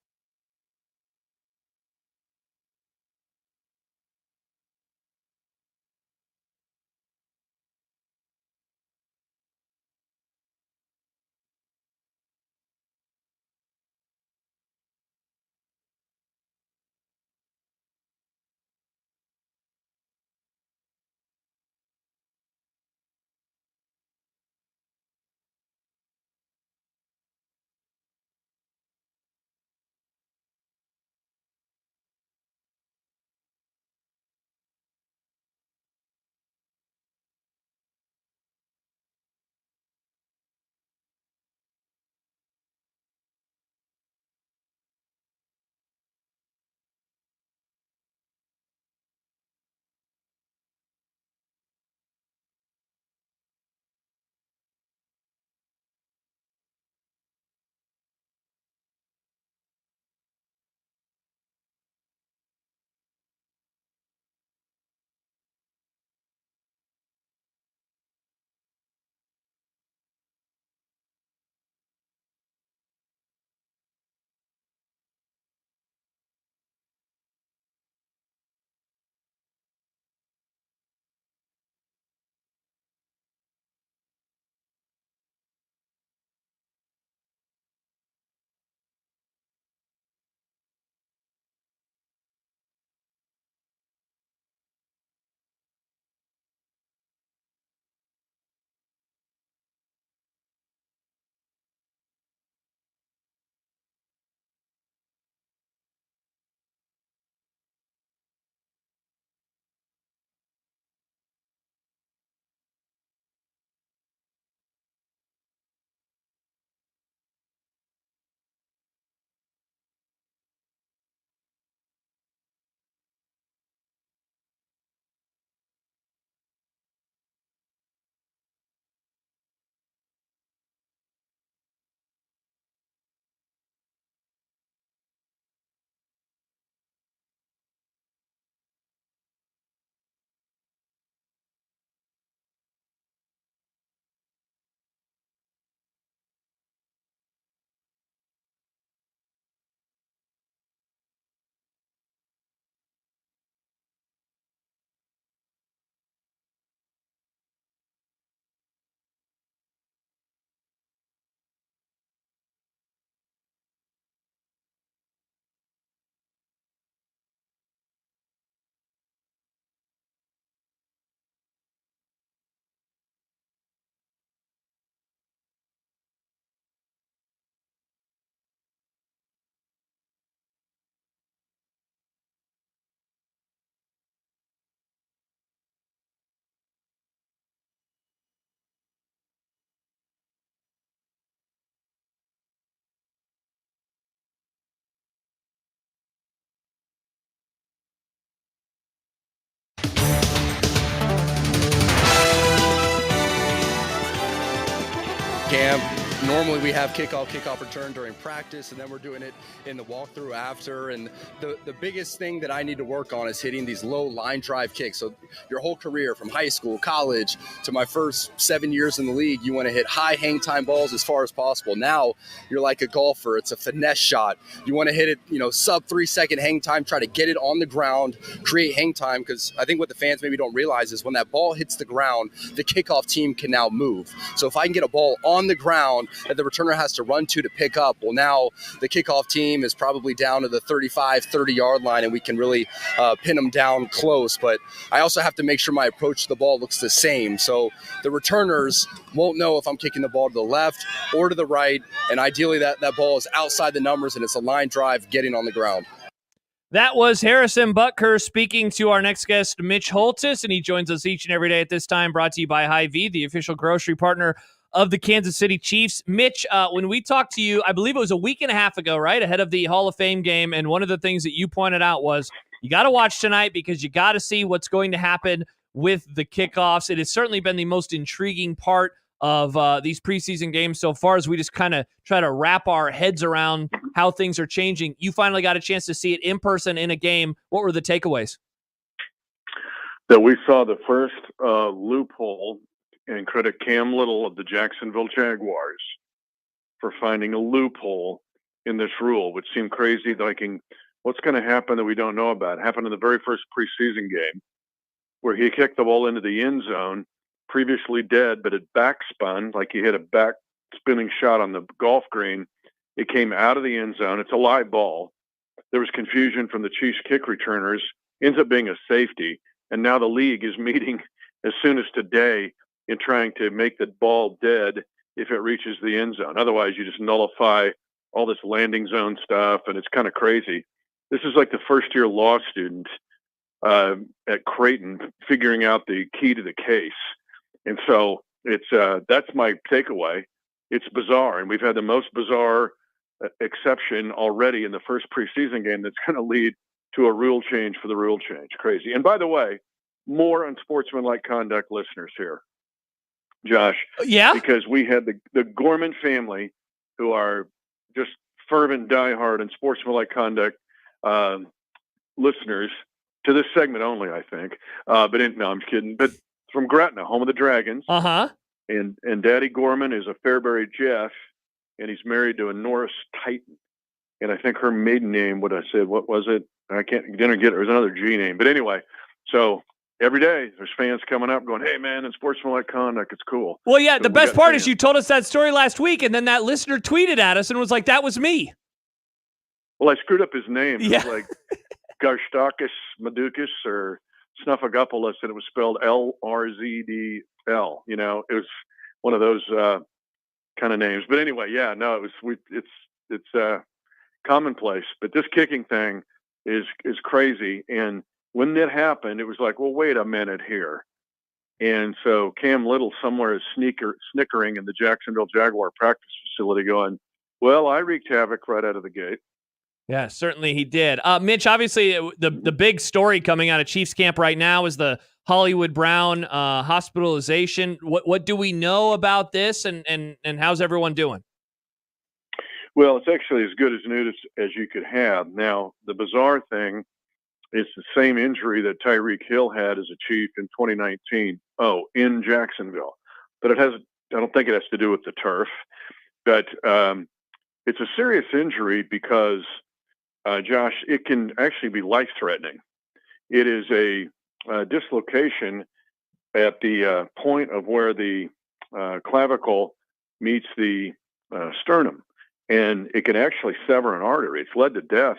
camp. Normally we have kickoff return during practice, and then we're doing it in the walkthrough after. And the biggest thing that I need to work on is hitting these low line drive kicks. So your whole career, from high school, college, to my first 7 years in the league, you want to hit high hang time balls as far as possible. Now you're like a golfer. It's a finesse shot. You want to hit it, sub 3 second hang time, try to get it on the ground, create hang time, because I think what the fans maybe don't realize is when that ball hits the ground, the kickoff team can now move. So if I can get a ball on the ground that the returner has to run to pick up, well, now the kickoff team is probably down to the 35, 30-yard line, and we can really pin them down close. But I also have to make sure my approach to the ball looks the same. So the returners won't know if I'm kicking the ball to the left or to the right, and ideally that ball is outside the numbers and it's a line drive getting on the ground. That was Harrison Butker speaking to our next guest, Mitch Holtis, and he joins us each and every day at this time, brought to you by Hy-Vee, the official grocery partner of the Kansas City Chiefs. Mitch, when we talked to you, I believe it was a week and a half ago, right, ahead of the Hall of Fame game, and one of the things that you pointed out was you got to watch tonight because you got to see what's going to happen with the kickoffs. It has certainly been the most intriguing part of these preseason games so far, as we just kind of try to wrap our heads around how things are changing. You finally got a chance to see it in person in a game. What were the takeaways? That we saw the first loophole, and credit Cam Little of the Jacksonville Jaguars for finding a loophole in this rule, which seemed crazy, thinking, what's going to happen that we don't know about? It happened in the very first preseason game where he kicked the ball into the end zone, previously dead, but it backspun, like he hit a back spinning shot on the golf green. It came out of the end zone. It's a live ball. There was confusion from the Chiefs kick returners, ends up being a safety. And now the league is meeting as soon as today in trying to make the ball dead if it reaches the end zone. Otherwise, you just nullify all this landing zone stuff, and it's kind of crazy. This is like the first-year law student at Creighton figuring out the key to the case. And so that's my takeaway. It's bizarre, and we've had the most bizarre exception already in the first preseason game that's going to lead to a rule change for the rule change. Crazy. And by the way, more Unsportsmanlike Conduct listeners here, Josh. Yeah? Because we had the Gorman family, who are just fervent, diehard Unsportsmanlike Conduct listeners to this segment only, I think. No, I'm kidding. But from Gretna, home of the Dragons. Uh-huh. And Daddy Gorman is a Fairbury Jeff, and he's married to a Norris Titan. And I think her maiden name, what was it? I didn't get it. It was another G name. But anyway, so every day there's fans coming up going, hey, man, Unsportsmanlike Conduct, it's cool. Well, yeah, so the best part is you told us that story last week, and then that listener tweeted at us and was like, that was me. Well, I screwed up his name. Yeah. It was like Garstakis Madukas or Snuffagopoulos, and it was spelled L-R-Z-D-L. It was one of those kind of names. But anyway, yeah, no, it's commonplace. But this kicking thing is crazy. And when that happened, it was like, well, wait a minute here. And so Cam Little somewhere is snickering in the Jacksonville Jaguar practice facility going, well, I wreaked havoc right out of the gate. Yeah, certainly he did. Mitch, obviously the big story coming out of Chiefs camp right now is the Hollywood Brown hospitalization. What do we know about this, and how's everyone doing? Well, it's actually as good as news as you could have. Now, the bizarre thing is the same injury that Tyreek Hill had as a Chief in 2019. In Jacksonville. But I don't think it has to do with the turf. But it's a serious injury because, Josh, it can actually be life-threatening. It is a dislocation at the point of where the clavicle meets the sternum, and it can actually sever an artery. It's led to death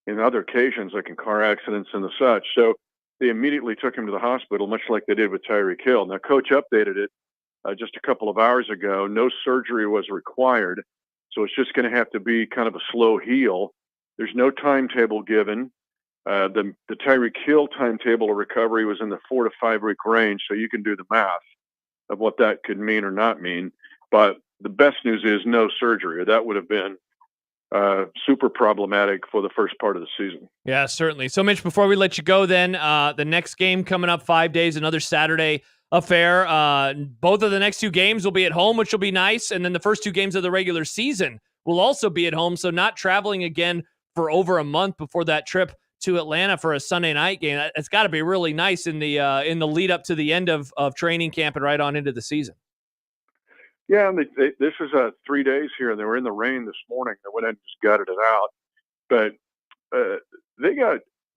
in other occasions, like in car accidents and the such. So they immediately took him to the hospital, much like they did with Tyreek Hill. Now, Coach updated it just a couple of hours ago. No surgery was required, so it's just going to have to be kind of a slow heal. There's no timetable given. The Tyreek Hill timetable of recovery was in the 4 to 5 week range, so you can do the math of what that could mean or not mean. But the best news is no surgery. That would have been super problematic for the first part of the season. Yeah, certainly. So, Mitch, before we let you go then, the next game coming up 5 days, another Saturday affair. Both of the next 2 games will be at home, which will be nice. And then the first 2 games of the regular season will also be at home. So not traveling again for over a month before that trip to Atlanta for a Sunday night game. It's got to be really nice in the lead up to the end of training camp and right on into the season. Yeah, and this is 3 days here, and they were in the rain this morning. They went ahead and just gutted it out. But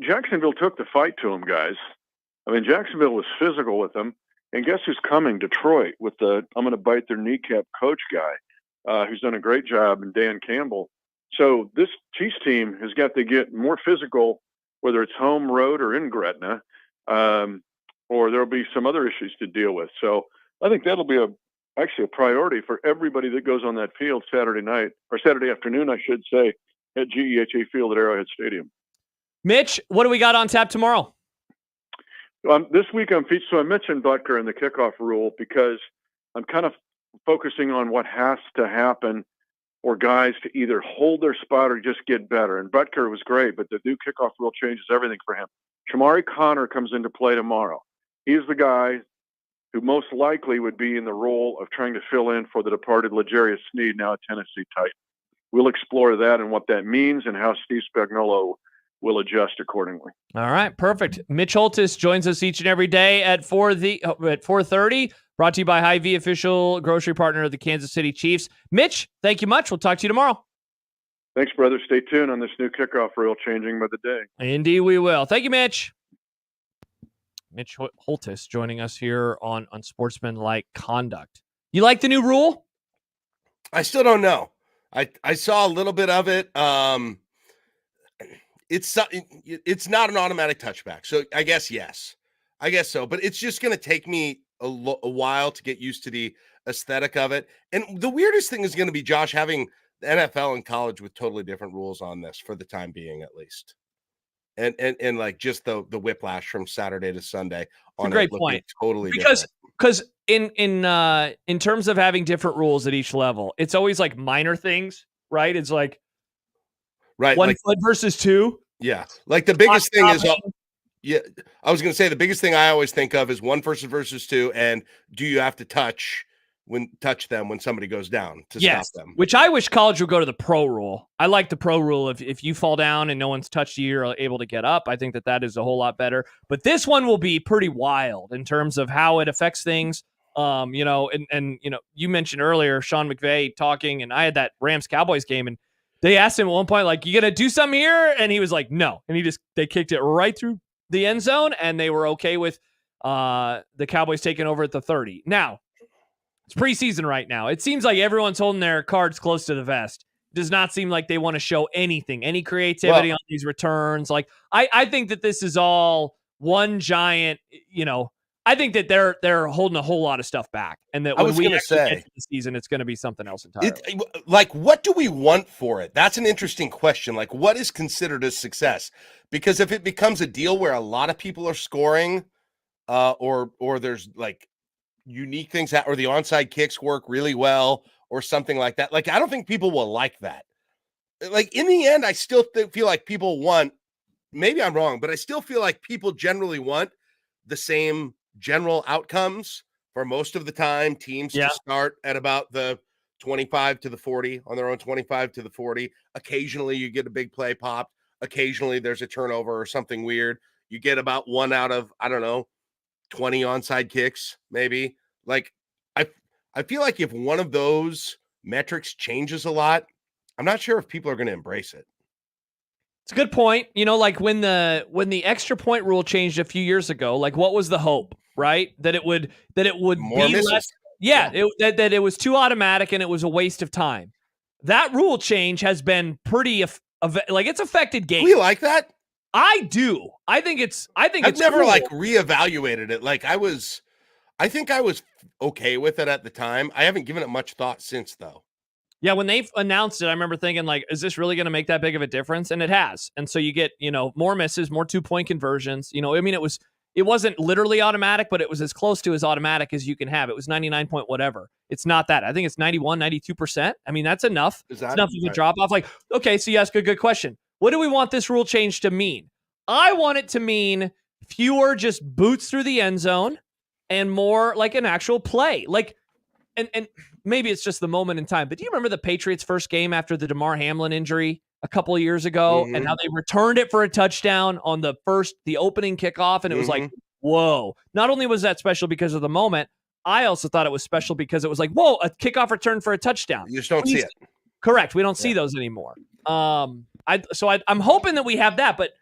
Jacksonville took the fight to them, guys. I mean, Jacksonville was physical with them. And guess who's coming? Detroit with the I'm going to bite their kneecap coach guy, who's done a great job, and Dan Campbell. So this Chiefs team has got to get more physical, whether it's home, road, or in Gretna, or there'll be some other issues to deal with. So I think that'll be actually a priority for everybody that goes on that field Saturday night, or Saturday afternoon, I should say, at GEHA Field at Arrowhead Stadium. Mitch, what do we got on tap tomorrow? This week I'm featured. So I mentioned Butker and the kickoff rule because I'm kind of focusing on what has to happen for guys to either hold their spot or just get better. And Butker was great, but the new kickoff rule changes everything for him. Shamari Connor comes into play tomorrow. He's the guy who most likely would be in the role of trying to fill in for the departed L'Jarius Sneed, now a Tennessee Titan. We'll explore that and what that means and how Steve Spagnuolo will adjust accordingly. All right, perfect. Mitch Holtis joins us each and every day at 4:30. Brought to you by Hy-Vee, official grocery partner of the Kansas City Chiefs. Mitch, thank you much. We'll talk to you tomorrow. Thanks, brother. Stay tuned on this new kickoff rule changing by the day. Indeed, we will. Thank you, Mitch. Mitch Holtis joining us here on Unsportsmanlike Conduct. You like the new rule? I still don't know. I saw a little bit of it. It's not an automatic touchback. So I guess yes. I guess so. But it's just going to take me a while to get used to the aesthetic of it. And the weirdest thing is going to be, Josh, having the NFL and college with totally different rules on this for the time being, at least. And like just the whiplash from Saturday to Sunday. On a great point. Totally because in terms of having different rules at each level, it's always like minor things, right? It's like one foot versus 2. Yeah. Like the biggest thing is I was going to say the biggest thing I always think of is 1 person versus 2, and do you have to touch them when somebody goes down to stop them? Which I wish college would go to the pro rule. I like the pro rule. If you fall down and no one's touched you, you're able to get up. I think that is a whole lot better. But this one will be pretty wild in terms of how it affects things. You mentioned earlier Sean McVay talking, and I had that Rams-Cowboys game, and they asked him at one point, like, you going to do something here? And he was like, no. And they kicked it right through the end zone, and they were okay with the Cowboys taking over at the 30. Now, it's preseason right now. It seems like everyone's holding their cards close to the vest. It does not seem like they want to show anything, any creativity on these returns. Like, I think that this is all one giant, I think that they're holding a whole lot of stuff back, and that when we actually get to the season, it's going to be something else entirely. Like, what do we want for it? That's an interesting question. Like, what is considered a success? Because if it becomes a deal where a lot of people are scoring, or there's like unique things or the onside kicks work really well, or something like that, like I don't think people will like that. Like in the end, I still feel like people want. Maybe I'm wrong, but I still feel like people generally want the same general outcomes for most of the time. Teams to start at about the 25 to the 40 on their own 25 to the 40. Occasionally you get a big play popped. Occasionally there's a turnover or something weird. You get about 1 out of, 20 onside kicks, maybe. Like I feel like if one of those metrics changes a lot, I'm not sure if people are going to embrace it. It's a good point. Like when the extra point rule changed a few years ago, like what was the hope, right? That it would more be misses. less. Yeah, that it was too automatic and it was a waste of time. That rule change has been pretty it's affected games. We like that. I do. I've never cool. Reevaluated it. Like I think I was okay with it at the time. I haven't given it much thought since though. Yeah, when they announced it, I remember thinking, like, is this really going to make that big of a difference? And it has. And so you get, more misses, more 2-point conversions. It wasn't literally automatic, but it was as close to as automatic as you can have. It was 99 point whatever. It's not that. I think it's 91, 92%. I mean, that's enough. It's enough of a drop off. Like, okay, so you ask a good question. What do we want this rule change to mean? I want it to mean fewer just boots through the end zone and more like an actual play. Like, and maybe it's just the moment in time, but do you remember the Patriots' first game after the DeMar Hamlin injury a couple of years ago, and how they returned it for a touchdown on the opening kickoff, and it was like, whoa. Not only was that special because of the moment, I also thought it was special because it was like, whoa, a kickoff return for a touchdown. You just don't see it. Correct. We don't see those anymore. I'm hoping that we have that, but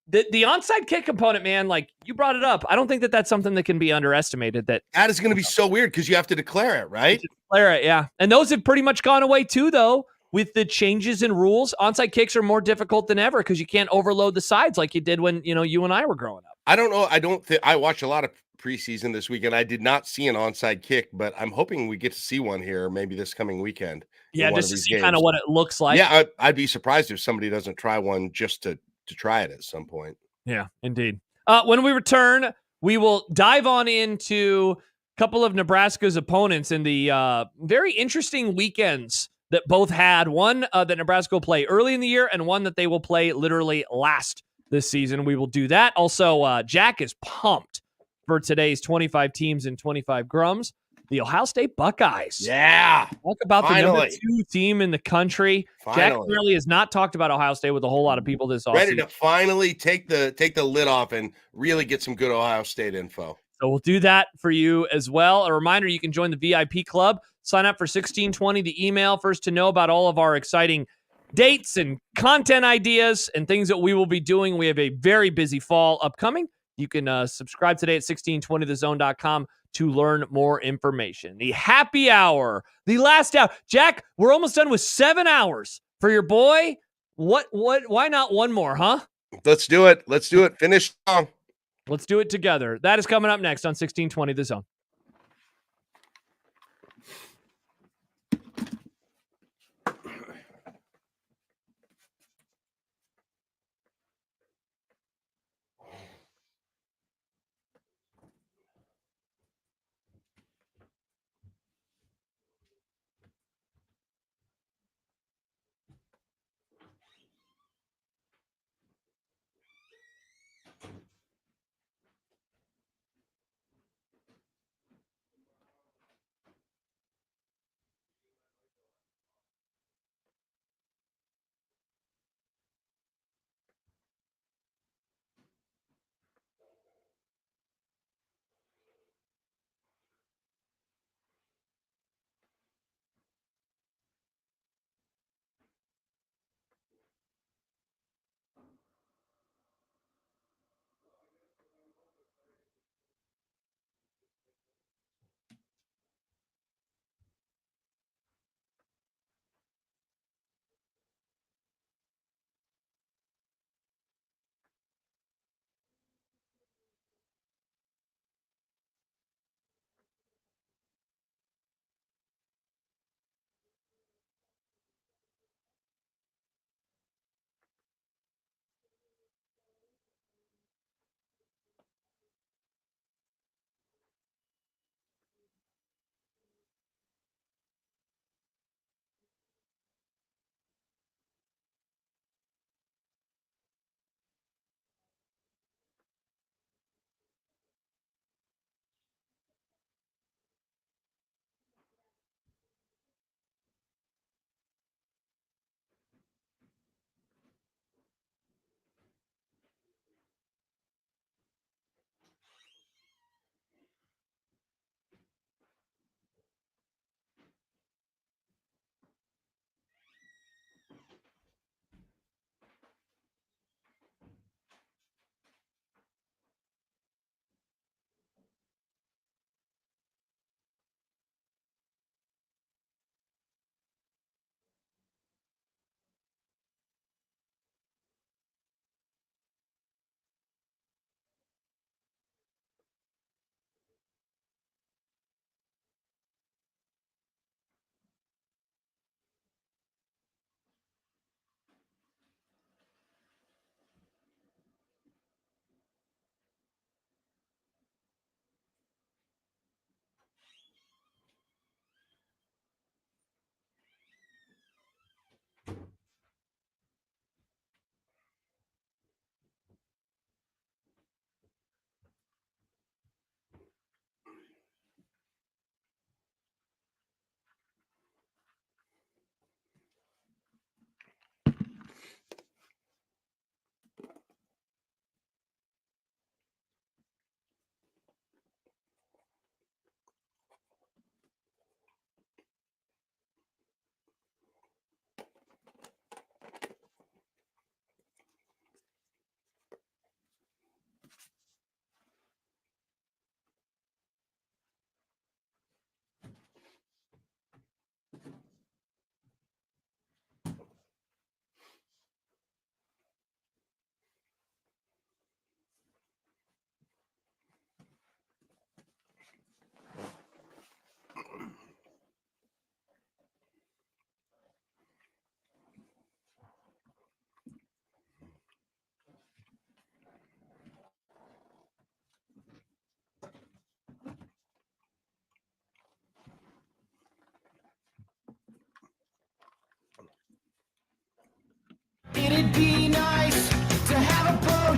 the onside kick component, man, like you brought it up. I don't think that that's something that can be underestimated. That is going to be so weird because you have to declare it, right? Declare it, yeah. And those have pretty much gone away too, though. With the changes in rules, onside kicks are more difficult than ever because you can't overload the sides like you did when you and I were growing up. I don't know. I don't think I watched a lot of preseason this weekend. I did not see an onside kick, but I'm hoping we get to see one here maybe this coming weekend. Yeah, just to see kind of what it looks like. Yeah, I'd be surprised if somebody doesn't try one just to try it at some point. Yeah, indeed. When we return, we will dive on into a couple of Nebraska's opponents in the very interesting weekends that both had. One that Nebraska will play early in the year and one that they will play literally last this season. We will do that. Also, Jack is pumped for today's 25 teams and 25 grums. The Ohio State Buckeyes. Yeah. Talk about the number 2 team in the country. Jack really has not talked about Ohio State with a whole lot of people this offseason. Ready to finally take the lid off and really get some good Ohio State info. So we'll do that for you as well. A reminder, you can join the VIP club. Sign up for 1620, the email, first to know about all of our exciting dates and content ideas and things that we will be doing. We have a very busy fall upcoming. You can subscribe today at 1620thezone.com to learn more information. The happy hour, the last hour. Jack, we're almost done with 7 hours for your boy. What? Why not one more, huh? Let's do it. Finish strong. Let's do it together. That is coming up next on 1620 The Zone.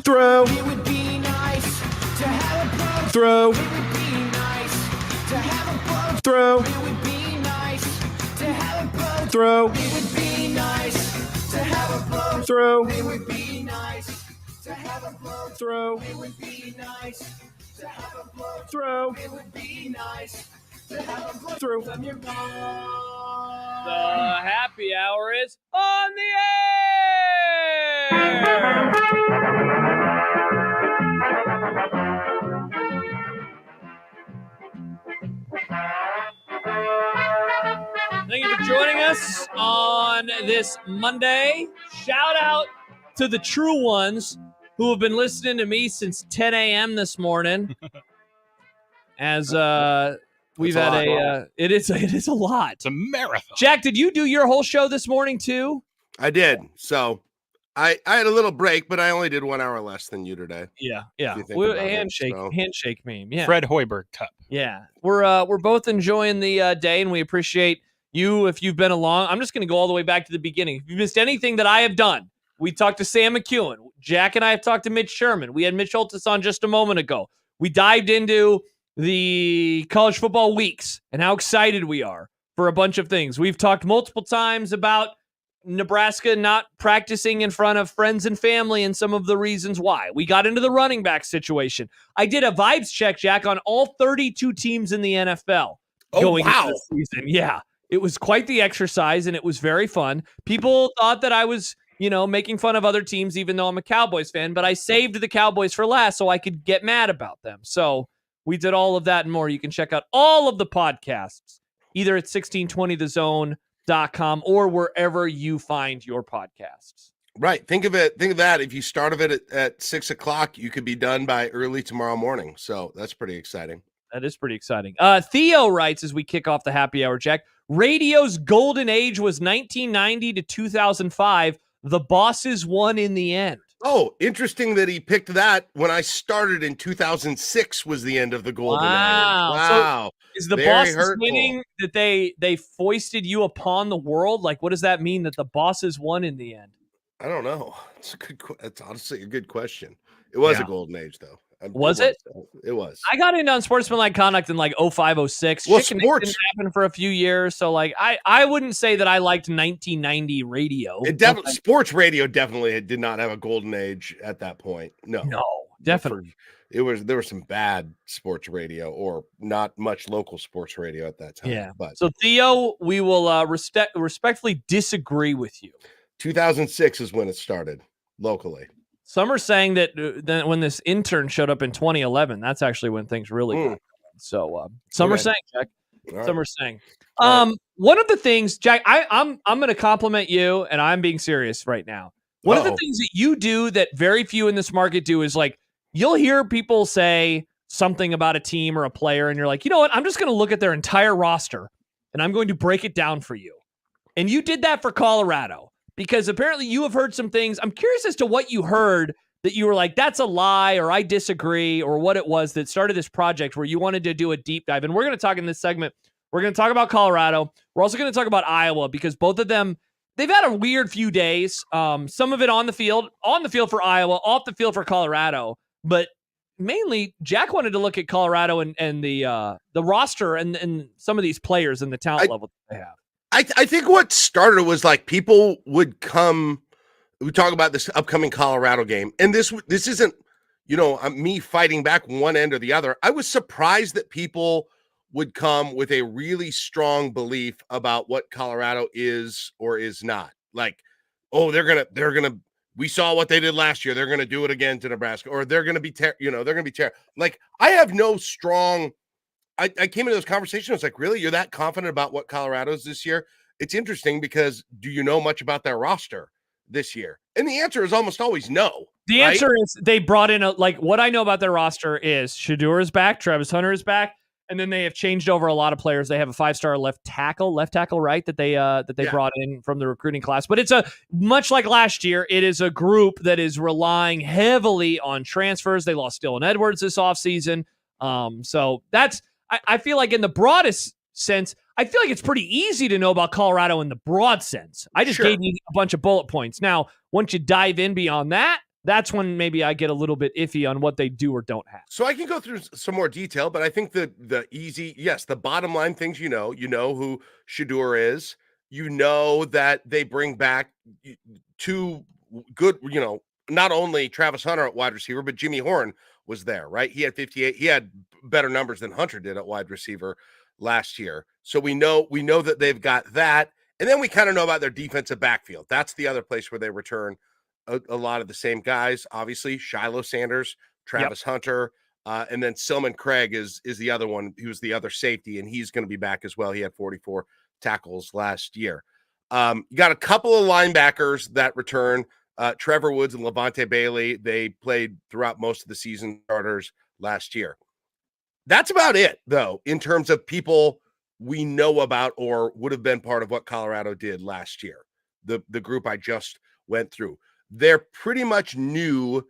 Throw. It would be nice to have a blow. Throw. It would be nice to have a blow. Throw. It would be nice to have a blow. Throw. It would be nice to have a blow. Throw. It would be nice to have a blow. Throw. It would be nice to have a blow. Throw. It would be nice to have a blow. Throw. From your mom. The happy hour is on the air. Thank you for joining us on this Monday. Shout out to the true ones who have been listening to me since 10 a.m. this morning. As we've That's had a lot. it is a lot. It's a marathon. Jack, did you do your whole show this morning too? I did. So I had a little break, but I only did 1 hour less than you today. Yeah. If you think about it, Handshake meme. Yeah. Fred Hoiberg Cup. Yeah. We're both enjoying the day, and we appreciate you if you've been along. I'm just going to go all the way back to the beginning. If you missed anything that I have done, we talked to Sam McEwen. Jack and I have talked to Mitch Sherman. We had Mitch Holtis on just a moment ago. We dived into the college football weeks and how excited we are for a bunch of things. We've talked multiple times about Nebraska not practicing in front of friends and family and some of the reasons why. We got into the running back situation. I did a vibes check, Jack, on all 32 teams in the NFL going into the season. Yeah, it was quite the exercise, and it was very fun. People thought that I was, making fun of other teams, even though I'm a Cowboys fan, but I saved the Cowboys for last so I could get mad about them. So we did all of that and more. You can check out all of the podcasts, either at 1620thezone.com or wherever you find your podcasts. Right. Think of that. If you started it at 6 o'clock, you could be done by early tomorrow morning. So that's pretty exciting. That is pretty exciting. Theo writes as we kick off the happy hour, Jack, radio's golden age was 1990 to 2005. The bosses won in the end. Oh, interesting that he picked that. When I started in 2006 was the end of the golden age. Wow. So is the Very bosses hurtful. winning that they foisted you upon the world? Like, what does that mean that the bosses won in the end? I don't know. It's honestly a good question. It was a golden age, though. Was it? It was. I got into Unsportsmanlike Conduct in like 05, 06. Well, Chicken sports didn't happen for a few years. So like I wouldn't say that I liked 1990 radio. Sports radio definitely did not have a golden age at that point. No, definitely. There was some bad sports radio or not much local sports radio at that time. Yeah. But so Theo, we will respectfully disagree with you. 2006 is when it started locally. Some are saying that when this intern showed up in 2011, that's actually when things really got going. So some are saying, Jack. Some are saying. One of the things, Jack, I'm going to compliment you, and I'm being serious right now. One of the things that you do that very few in this market do is like you'll hear people say something about a team or a player, and you're like, you know what? I'm just going to look at their entire roster, and I'm going to break it down for you. And you did that for Colorado. Because apparently you have heard some things. I'm curious as to what you heard that you were like, that's a lie, or I disagree, or what it was that started this project where you wanted to do a deep dive. And we're going to talk in this segment. We're going to talk about Colorado. We're also going to talk about Iowa because both of them, they've had a weird few days. Some of it on the field for Iowa, off the field for Colorado. But mainly, Jack wanted to look at Colorado and the roster and some of these players and the talent level that they have. I think what started was like people would come. We talk about this upcoming Colorado game, and this isn't, me fighting back one end or the other. I was surprised that people would come with a really strong belief about what Colorado is or is not. Like, oh, they're gonna. We saw what they did last year. They're gonna do it again to Nebraska, or they're gonna be they're gonna be terrible. Like, I have no strong. I came into this conversation. I was like, really? You're that confident about what Colorado's this year? It's interesting because do you know much about their roster this year? And the answer is almost always no. The answer is they brought in what I know about their roster is Shedeur is back, Travis Hunter is back, and then they have changed over a lot of players. They have a 5-star left tackle, right, that they brought in from the recruiting class. But it's much like last year, it is a group that is relying heavily on transfers. They lost Dylan Edwards this offseason. So that's I feel like in the broadest sense, I feel like it's pretty easy to know about Colorado in the broad sense. I just gave you a bunch of bullet points. Now, once you dive in beyond that, that's when maybe I get a little bit iffy on what they do or don't have. So I can go through some more detail, but I think the easy, yes, the bottom line things you know who Shedeur is, you know that they bring back two good, not only Travis Hunter at wide receiver, but Jimmy Horn was there, right? He had 58. He had better numbers than Hunter did at wide receiver last year. So we know that they've got that. And then we kind of know about their defensive backfield. That's the other place where they return a lot of the same guys, obviously. Shiloh Sanders, Travis Hunter, and then Silman Craig is the other one. He was the other safety, and he's going to be back as well. He had 44 tackles last year. You got a couple of linebackers that return. Trevor Woods and Levante Bailey, they played throughout most of the season starters last year. That's about it, though, in terms of people we know about or would have been part of what Colorado did last year. The group I just went through. They're pretty much new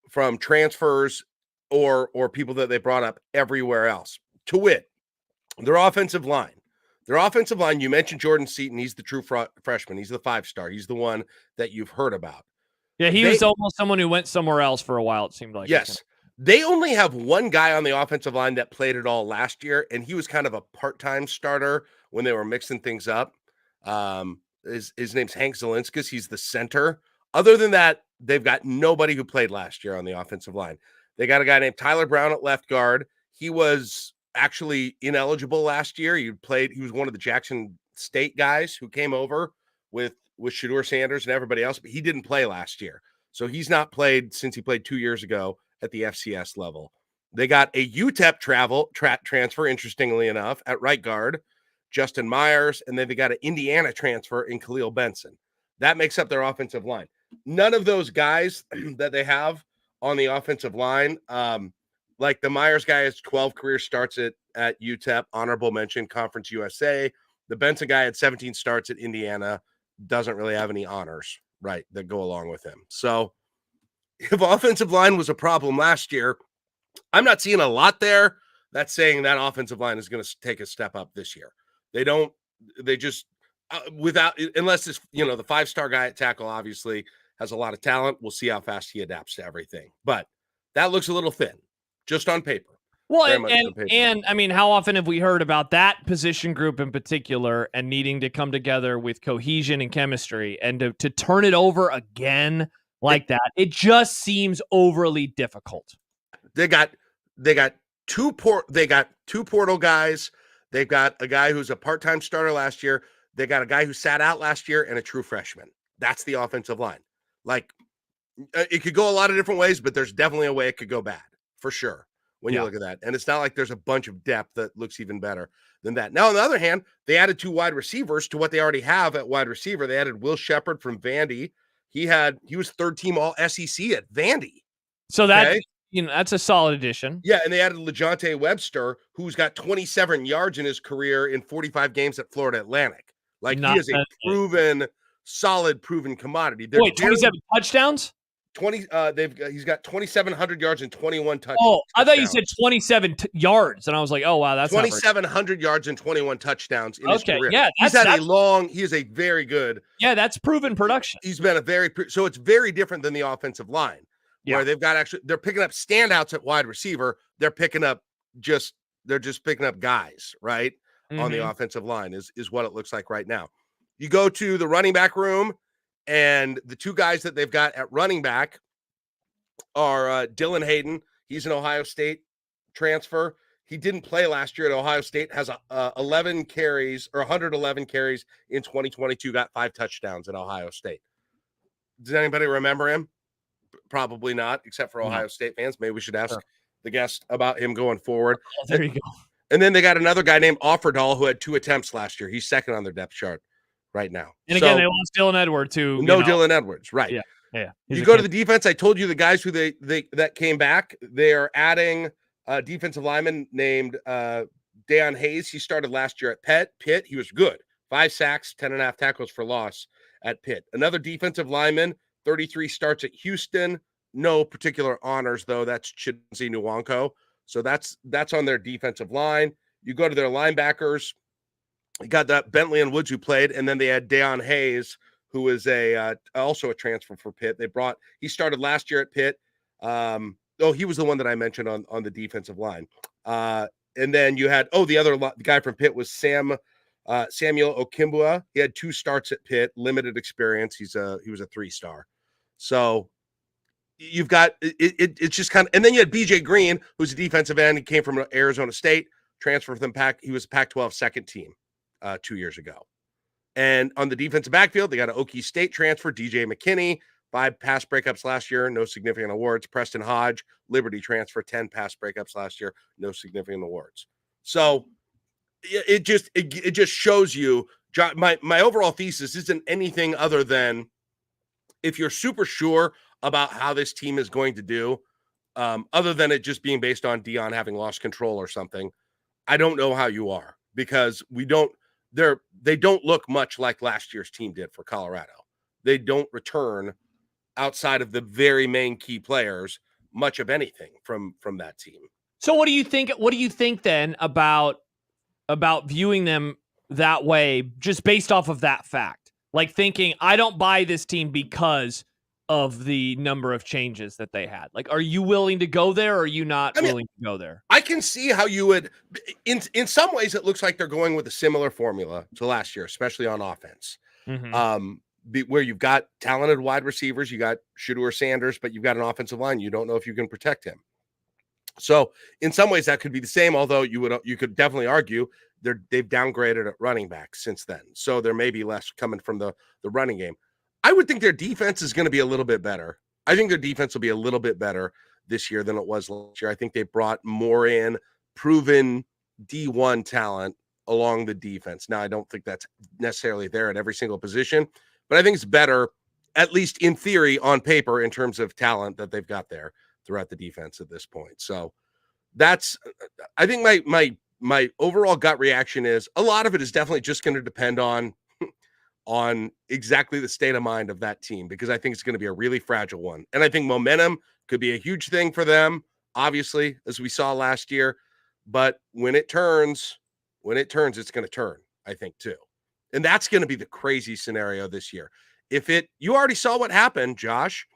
from transfers or people that they brought up everywhere else. To wit, their offensive line. You mentioned Jordan Seaton. He's the true freshman. He's the 5-star. He's the one that you've heard about. Yeah, he was almost someone who went somewhere else for a while, it seemed like. Yes. They only have one guy on the offensive line that played it all last year, and he was kind of a part-time starter when they were mixing things up. His name's Hank Zelinskas. He's the center. Other than that, they've got nobody who played last year on the offensive line. They got a guy named Tyler Brown at left guard. He was actually ineligible last year. He was one of the Jackson State guys who came over with Shedeur Sanders and everybody else, but he didn't play last year. So he's not played since he played 2 years ago at the FCS level. They got a UTEP transfer, interestingly enough, at right guard, Justin Myers, and then they got an Indiana transfer in Khalil Benson. That makes up their offensive line. None of those guys that they have on the offensive line, like the Myers guy has 12 career starts at UTEP, honorable mention, Conference USA. The Benson guy had 17 starts at Indiana, doesn't really have any honors, right, that go along with him. So if offensive line was a problem last year, I'm not seeing a lot there. That's saying that offensive line is going to take a step up this year. Unless it's, the 5-star guy at tackle obviously has a lot of talent. We'll see how fast he adapts to everything. But that looks a little thin, just on paper. Well, and I mean, how often have we heard about that position group in particular and needing to come together with cohesion and chemistry, and to turn it over again like that? It just seems overly difficult. They got two portal guys. They've got a guy who's a part-time starter last year. They got a guy who sat out last year and a true freshman. That's the offensive line. Like, it could go a lot of different ways, but there's definitely a way it could go bad for sure when you look at that. And it's not like there's a bunch of depth that looks even better than that. Now, on the other hand, they added 2 wide receivers to what they already have at wide receiver. They added Will Shepard from Vandy. He was 3rd team all SEC at Vandy. So that's a solid addition. Yeah, and they added LeJontay Webster, who's got 27 yards in his career in 45 games at Florida Atlantic. Like, he is a proven commodity. Wait, 27 touchdowns? He's got 2,700 yards and 21 touchdowns. Oh, I thought you said 27 yards, and I was like, oh wow, that's 2,700 yards and 21 touchdowns in his career. Yeah, he is a very good. Yeah, that's proven production. He's been so it's very different than the offensive line, where they've got they're picking up standouts at wide receiver. They're picking up picking up guys, right? On the offensive line is what it looks like right now. You go to the running back room, and the 2 guys that they've got at running back are Dylan Hayden. He's an Ohio State transfer. He didn't play last year at Ohio State, has 11 carries or 111 carries in 2022, got 5 touchdowns at Ohio State. Does anybody remember him? Probably not, except for Ohio State fans. Maybe we should ask the guest about him going forward. Oh, there you go. And then they got another guy named Offerdahl who had 2 attempts last year. He's second on their depth chart right now. And again, they lost Dylan Edwards too. Dylan Edwards, right? Yeah. You go to the defense. I told you the guys who that came back. They are adding a defensive lineman named Deion Hayes. He started last year at Pitt. He was good. 5 sacks, 10.5 tackles for loss at Pitt. Another defensive lineman, 33 starts at Houston. No particular honors though. That's Chidozie Nwankwo. So that's on their defensive line. You go to their linebackers. You got that Bentley and Woods who played, and then they had Deion Hayes, who is also a transfer for Pitt. He started last year at Pitt. He was the one that I mentioned on the defensive line. And then you had the guy from Pitt was Samuel Okimbua. He had 2 starts at Pitt, limited experience. He was a 3-star. So you've got it's just kind of, and then you had BJ Green, who's a defensive end. He came from Arizona State, transferred from he was Pac-12 second team 2 years ago. And on the defensive backfield, they got an Okie State transfer, DJ McKinney, 5 pass breakups last year, no significant awards. Preston Hodge, Liberty transfer, 10 pass breakups last year, no significant awards. So it just shows you, my overall thesis isn't anything other than, if you're super sure about how this team is going to do, other than it just being based on Dion having lost control or something, I don't know how you are, because they don't look much like last year's team did for Colorado. They don't return, outside of the very main key players, much of anything from that team. So what do you think? What do you think then about viewing them that way, just based off of that fact? Like thinking, I don't buy this team because of the number of changes that they had. Like, are you willing to go there, or are you not willing to go there? I can see how you would. In some ways, it looks like they're going with a similar formula to last year, especially on offense. Mm-hmm. Where you've got talented wide receivers, you got Shedeur Sanders, but you've got an offensive line. You don't know if you can protect him. So in some ways that could be the same, although you could definitely argue they've downgraded at running back since then. So there may be less coming from the running game. I would think their defense is going to be a little bit better. I think their defense will be a little bit better this year than it was last year. I think they brought more in proven D1 talent along the defense. Now, I don't think that's necessarily there at every single position, but I think it's better, at least in theory, on paper, in terms of talent that they've got there throughout the defense at this point. So I think my overall gut reaction is a lot of it is definitely just going to depend on exactly the state of mind of that team, because I think it's going to be a really fragile one. And I think momentum could be a huge thing for them, obviously, as we saw last year. But when it turns, it's going to turn, I think, too. And that's going to be the crazy scenario this year. You already saw what happened, Josh,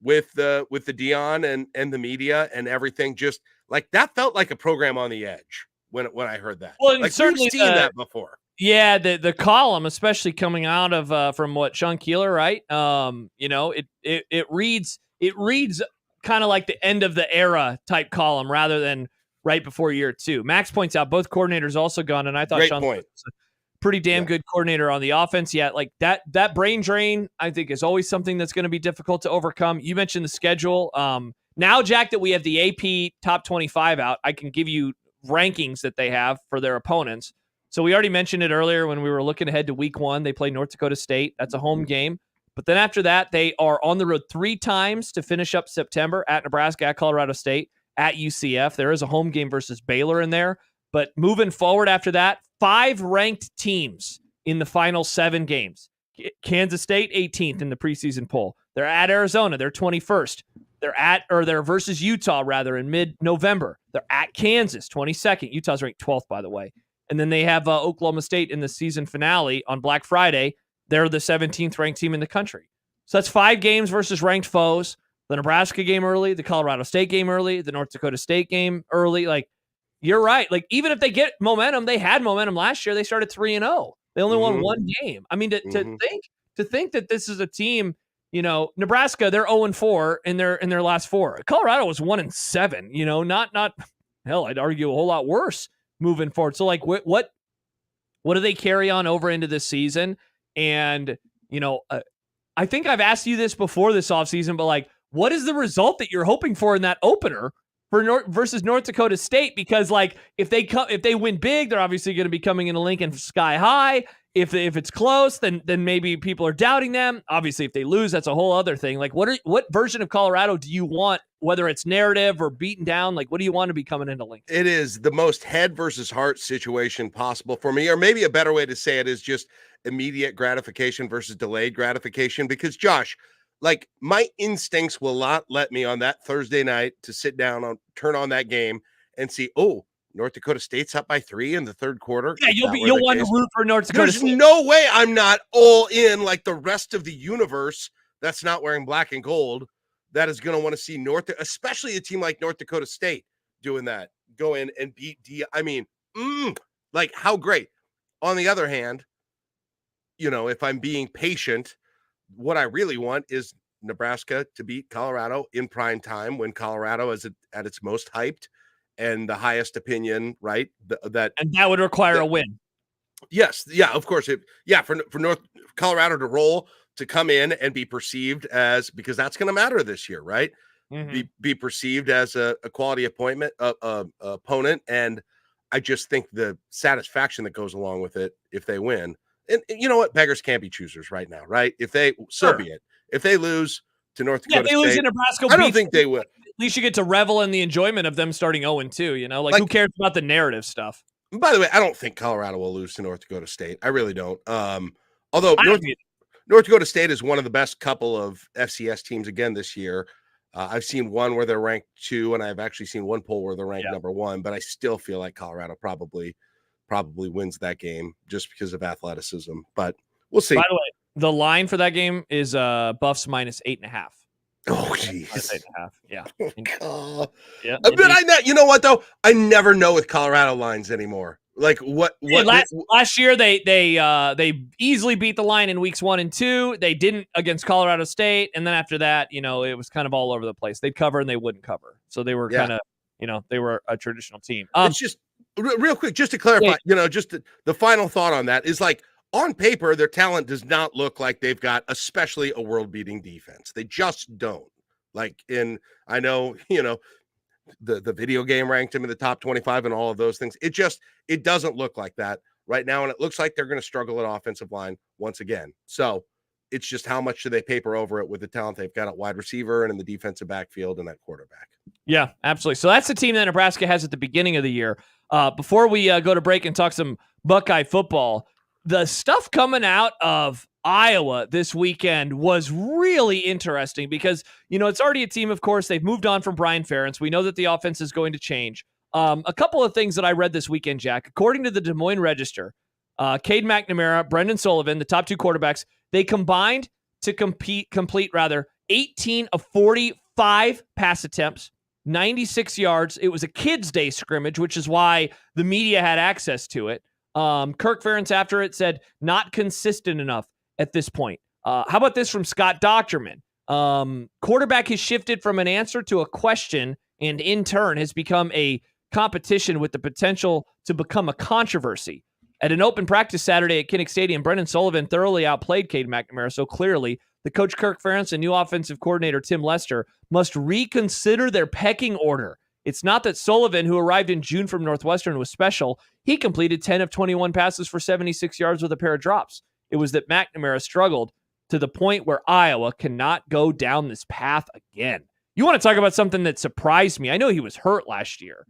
with the Dion and the media and everything, just like that felt like a program on the edge when I heard that. Well, like certainly we've seen that before. Yeah, the column, especially coming out of from what Sean Keeler, right? It reads kind of like the end of the era type column rather than right before year 2. Max points out both coordinators also gone, and I thought Sean was a pretty damn good coordinator on the offense. Yeah, like that brain drain, I think, is always something that's going to be difficult to overcome. You mentioned the schedule. Now, Jack, that we have the AP top 25 out, I can give you rankings that they have for their opponents. So we already mentioned it earlier when we were looking ahead to week 1. They play North Dakota State. That's a home game. But then after that, they are on the road 3 times to finish up September, at Nebraska, at Colorado State, at UCF. There is a home game versus Baylor in there. But moving forward after that, 5 ranked teams in the final 7 games. Kansas State, 18th in the preseason poll. They're at Arizona. They're 21st. They're versus Utah, rather, in mid-November. They're at Kansas, 22nd. Utah's ranked 12th, by the way. And then they have Oklahoma State in the season finale on Black Friday. They're the 17th ranked team in the country. So that's 5 games versus ranked foes. The Nebraska game early, the Colorado State game early, the North Dakota State game early. Like, you're right. Like, even if they get momentum, they had momentum last year. They started 3-0. They only won 1 game. I mean, to think that this is a team, Nebraska, they're 0-4 in their last 4. Colorado was 1-7. Not hell, I'd argue a whole lot worse moving forward. So, like, what do they carry on over into this season? And, I think I've asked you this before this offseason, but, like, what is the result that you're hoping for in that opener for versus North Dakota State? Because, like, if they win big, they're obviously going to be coming into Lincoln sky high. If it's close, then maybe people are doubting them. Obviously, if they lose, that's a whole other thing. Like, what version of Colorado do you want, whether it's narrative or beaten down? Like, what do you want to be coming into Lincoln? It is the most head versus heart situation possible for me, or maybe a better way to say it is just immediate gratification versus delayed gratification. Because, Josh, like, my instincts will not let me on that Thursday night to sit down turn on that game and see, North Dakota State's up by 3 in the third quarter. Yeah, you'll want to root for North Dakota There's State. no way I'm not all in like the rest of the universe that's not wearing black and gold that is going to want to see especially a team like North Dakota State doing that. Go in and beat like how great. On the other hand, if I'm being patient, what I really want is Nebraska to beat Colorado in prime time when Colorado is at its most hyped and the highest opinion, right? And that would require a win. Yes. Yeah, of course. For North Colorado to roll, to come in and be perceived as, because that's going to matter this year, right? Mm-hmm. Be perceived as a quality opponent. And I just think the satisfaction that goes along with it if they win. And you know what? Beggars can't be choosers right now, right? Be it. If they lose to North Dakota State, lose to Nebraska, I don't think they will. At least you get to revel in the enjoyment of them starting 0-2, who cares about the narrative stuff? By the way, I don't think Colorado will lose to North Dakota State. I really don't. Although North Dakota State is one of the best couple of FCS teams again this year. I've seen one where they're ranked 2, and I've actually seen one poll where they're ranked number 1, but I still feel like Colorado probably wins that game just because of athleticism, but we'll see. By the way, the line for that game is Buffs minus 8.5. Oh, geez. 8.5. Yeah. Yeah. But you know what though? I never know with Colorado lines anymore. Like what last year they easily beat the line in weeks 1 and 2. They didn't against Colorado State, and then after that, it was kind of all over the place. They'd cover and they wouldn't cover, so they were kind of they were a traditional team. It's just real quick, just to clarify, just the final thought on that is like on paper, their talent does not look like they've got especially a world-beating defense. They just don't. I know, the video game ranked him in the top 25 and all of those things. It doesn't look like that right now. And it looks like they're going to struggle at offensive line once again. So it's just how much do they paper over it with the talent they've got at wide receiver and in the defensive backfield and that quarterback. Yeah, absolutely. So that's the team that Nebraska has at the beginning of the year. Before we go to break and talk some Buckeye football, the stuff coming out of Iowa this weekend was really interesting because, it's already a team, of course, they've moved on from Brian Ferentz. We know that the offense is going to change. A couple of things that I read this weekend, Jack. According to the Des Moines Register, Cade McNamara, Brendan Sullivan, the top 2 quarterbacks, they combined to complete 18 of 45 pass attempts, 96 yards. It was a kids' day scrimmage, which is why the media had access to it. Kirk Ferentz after it said, not consistent enough at this point. How about this from Scott Docterman? Quarterback has shifted from an answer to a question and in turn has become a competition with the potential to become a controversy. At an open practice Saturday at Kinnick Stadium, Brendan Sullivan thoroughly outplayed Cade McNamara, so clearly the coach Kirk Ferentz and new offensive coordinator Tim Lester must reconsider their pecking order. It's not that Sullivan, who arrived in June from Northwestern, was special. He completed 10 of 21 passes for 76 yards with a pair of drops. It was that McNamara struggled to the point where Iowa cannot go down this path again. You want to talk about something that surprised me? I know he was hurt last year.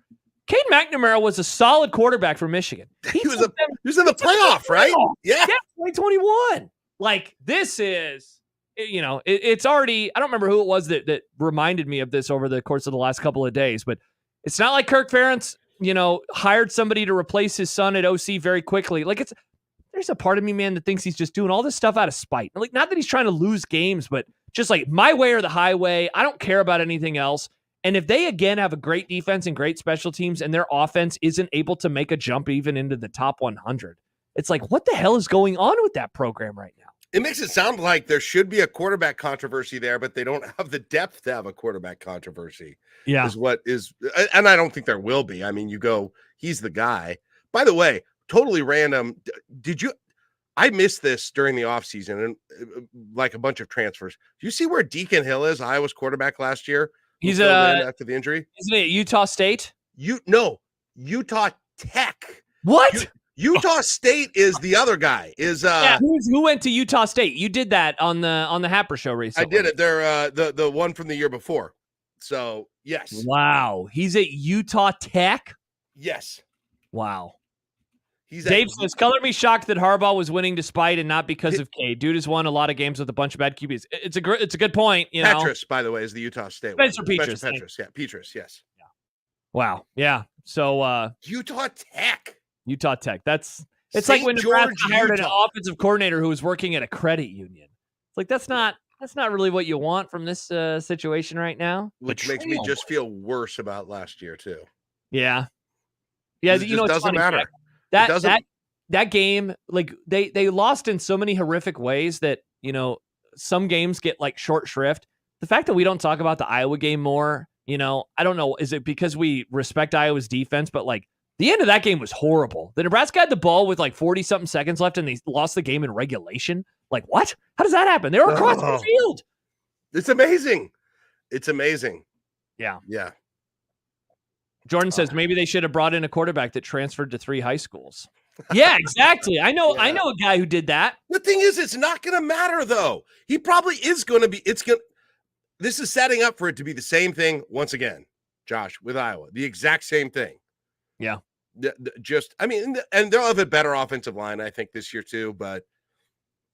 Cade McNamara was a solid quarterback for Michigan. He was in the playoff, right? Yeah, 2021. Like, this is, it's already, I don't remember who it was that reminded me of this over the course of the last couple of days, but it's not like Kirk Ferentz, hired somebody to replace his son at OC very quickly. Like, there's a part of me, man, that thinks he's just doing all this stuff out of spite. Like, not that he's trying to lose games, but just like my way or the highway. I don't care about anything else. And if they, again, have a great defense and great special teams and their offense isn't able to make a jump even into the top 100, it's like, what the hell is going on with that program right now? It makes it sound like there should be a quarterback controversy there, but they don't have the depth to have a quarterback controversy. Yeah. And I don't think there will be. I mean, he's the guy. By the way, totally random. I missed this during the offseason and like a bunch of transfers. Do you see where Deacon Hill is, Iowa's quarterback last year? He's after the injury. Isn't it Utah State? Utah Tech. What? Utah State is the other guy. Who went to Utah State? You did that on the Happer show recently. I did it. They're the one from the year before. So yes. Wow. He's at Utah Tech? Yes. Wow. Dave says, color me shocked that Harbaugh was winning despite and not because of Cade. Dude has won a lot of games with a bunch of bad QBs. It's a good point. Petrus, by the way, is the Utah State Spencer one. Petras. Petrus, yeah. Petras, yes. Yeah. Wow. Yeah. So Utah Tech. Utah Tech. It's St. like when Nebraska George, hired an Utah. offensive coordinator who was working at a credit union. It's like that's not really what you want from this situation right now. Which makes me just feel worse about last year too. Yeah. Yeah, It just it's doesn't funny, matter. Jack. It doesn't. That game, like they lost in so many horrific ways that, some games get like short shrift. The fact that we don't talk about the Iowa game more, I don't know, is it because we respect Iowa's defense, but like the end of that game was horrible. The Nebraska had the ball with like 40 something seconds left and they lost the game in regulation. Like what? How does that happen? They were across the field. It's amazing. It's amazing. Yeah. Yeah. Jordan says maybe they should have brought in a quarterback that transferred to 3 high schools. Yeah, exactly. I know a guy who did that. The thing is, it's not going to matter though. He probably is going to be. This is setting up for it to be the same thing once again, Josh, with Iowa. The exact same thing. Yeah. And they'll have a better offensive line, I think, this year too. But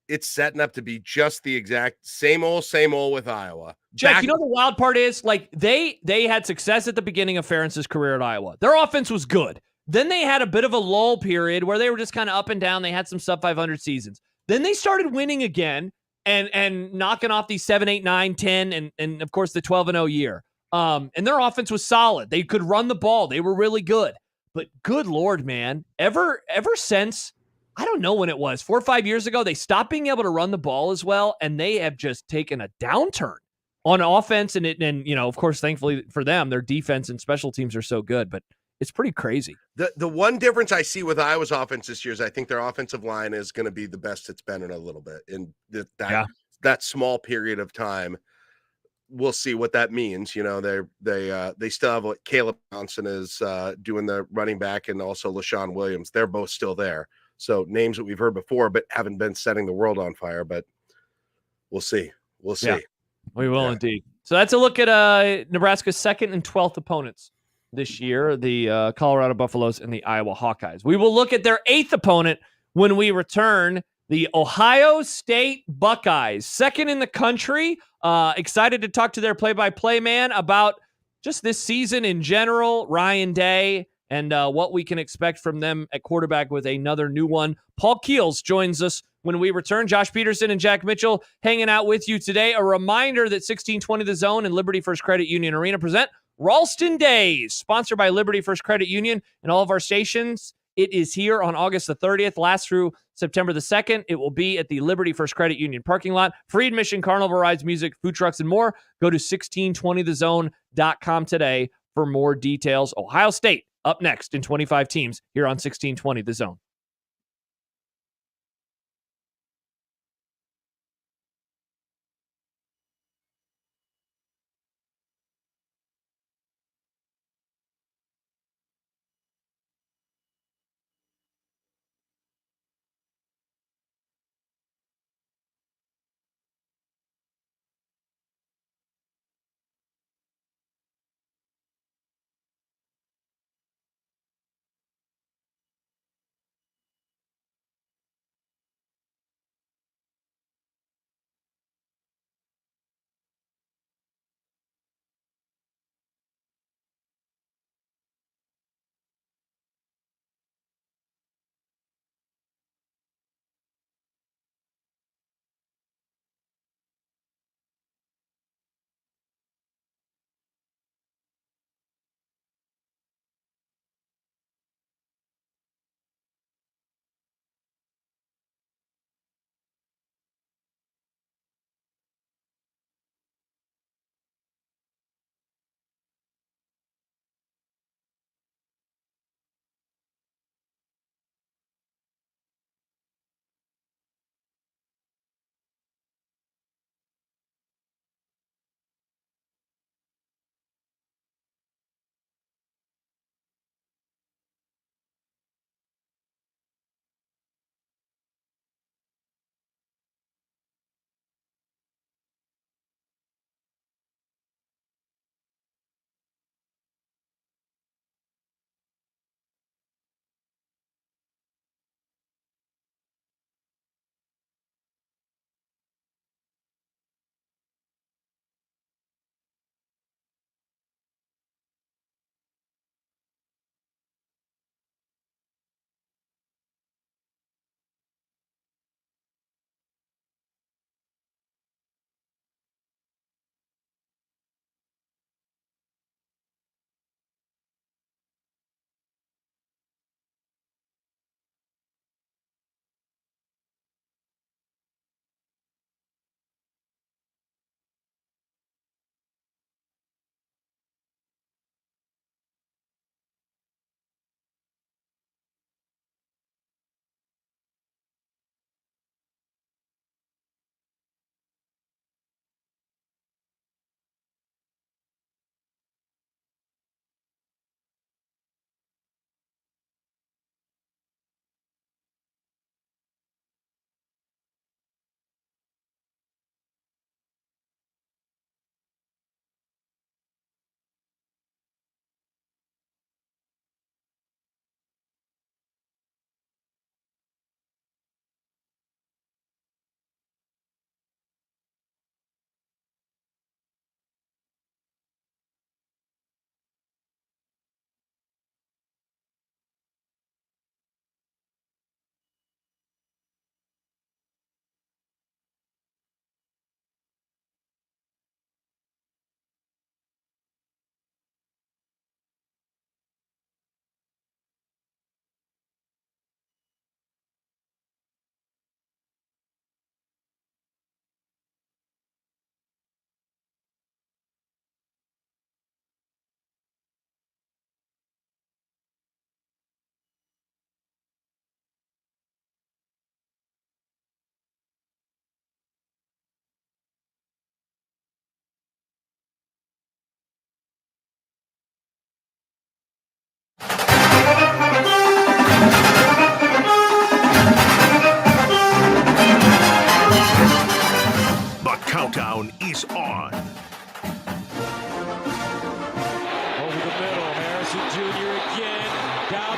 it's setting up to be just the exact same old with Iowa. Jack, the wild part is like they had success at the beginning of Ferentz's career at Iowa. Their offense was good. Then they had a bit of a lull period where they were just kind of up and down. They had some sub 500 seasons. Then they started winning again and knocking off these 7, 8, 9, 10, and of course the 12-0 year. And their offense was solid. They could run the ball. They were really good. But good Lord, man, ever since, I don't know when it was, 4 or 5 years ago, they stopped being able to run the ball as well, and they have just taken a downturn on offense. And of course, thankfully for them, their defense and special teams are so good, but it's pretty crazy. The one difference I see with Iowa's offense this year is I think their offensive line is going to be the best it's been in a little bit. In that small period of time, we'll see what that means. They still have what Caleb Johnson is doing the running back, and also LaShawn Williams. They're both still there. So names that we've heard before, but haven't been setting the world on fire. But we'll see. We'll see. Yeah, we will indeed. So that's a look at Nebraska's 2nd and 12th opponents this year, the Colorado Buffaloes and the Iowa Hawkeyes. We will look at their 8th opponent when we return, the Ohio State Buckeyes, 2nd in the country. Excited to talk to their play-by-play man about just this season in general, Ryan Day, and what we can expect from them at quarterback with another new one. Paul Keels joins us when we return. Josh Peterson and Jack Mitchell hanging out with you today. A reminder that 1620 The Zone and Liberty First Credit Union Arena present Ralston Days, sponsored by Liberty First Credit Union and all of our stations. It is here on August the 30th, lasts through September the 2nd. It will be at the Liberty First Credit Union parking lot. Free admission, carnival rides, music, food trucks, and more. Go to 1620thezone.com today for more details. Ohio State up next in 25 teams here on 1620 The Zone.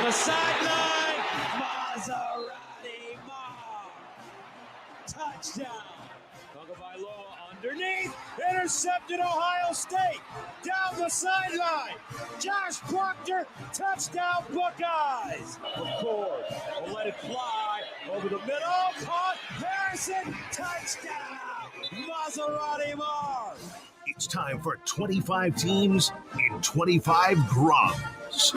the sideline. Maserati Mar. Touchdown. Tagovailoa underneath. Intercepted Ohio State. Down the sideline. Josh Proctor. Touchdown Buckeyes. McCord will let it fly over the middle. Caught. Harrison. Touchdown. Maserati Mar. It's time for 25 teams in 25 grums.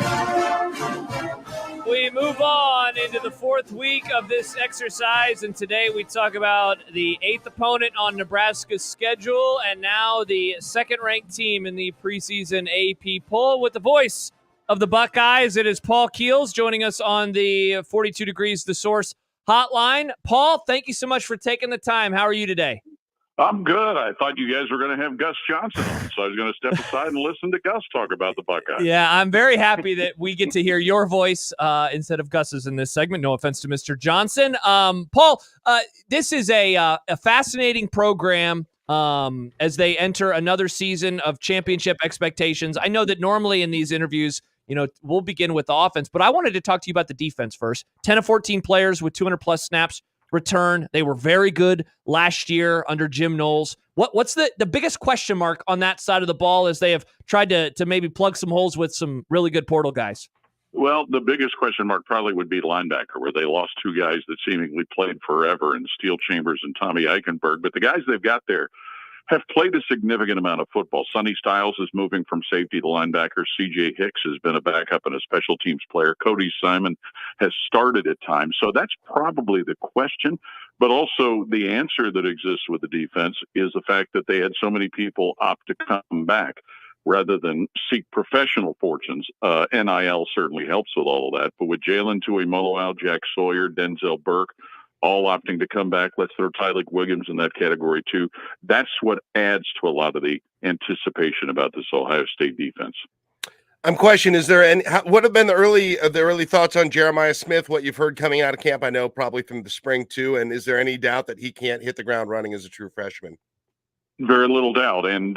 We move on into the fourth week of this exercise, and today we talk about the eighth opponent on Nebraska's schedule, and now the second-ranked team in the preseason AP poll. With the voice of the Buckeyes, it is Paul Keels joining us on the 42 Degrees The Source hotline. Paul, thank you so much for taking the time. How are you today? I'm good. I thought you guys were going to have Gus Johnson on, so I was going to step aside and listen to Gus talk about the Buckeyes. Yeah, I'm very happy that we get to hear your voice instead of Gus's in this segment. No offense to Mr. Johnson. Paul, this is a fascinating program as they enter another season of championship expectations. I know that normally in these interviews, we'll begin with the offense, but I wanted to talk to you about the defense first. 10 of 14 players with 200-plus snaps return. They were very good last year under Jim Knowles. What's the biggest question mark on that side of the ball as they have tried to maybe plug some holes with some really good portal guys? Well, the biggest question mark probably would be linebacker, where they lost two guys that seemingly played forever in Steel Chambers and Tommy Eichenberg. But the guys they've got there have played a significant amount of football. Sonny Styles is moving from safety to linebacker. C.J. Hicks has been a backup and a special teams player. Cody Simon has started at times. So that's probably the question. But also the answer that exists with the defense is the fact that they had so many people opt to come back rather than seek professional fortunes. NIL certainly helps with all of that. But with Jalen Tuimoloau, Jack Sawyer, Denzel Burke, all opting to come back. Let's throw Tylik Williams in that category too. That's what adds to a lot of the anticipation about this Ohio State defense. I'm questioning, what have been the early thoughts on Jeremiah Smith, what you've heard coming out of camp? I know probably from the spring too. And is there any doubt that he can't hit the ground running as a true freshman? Very little doubt. And,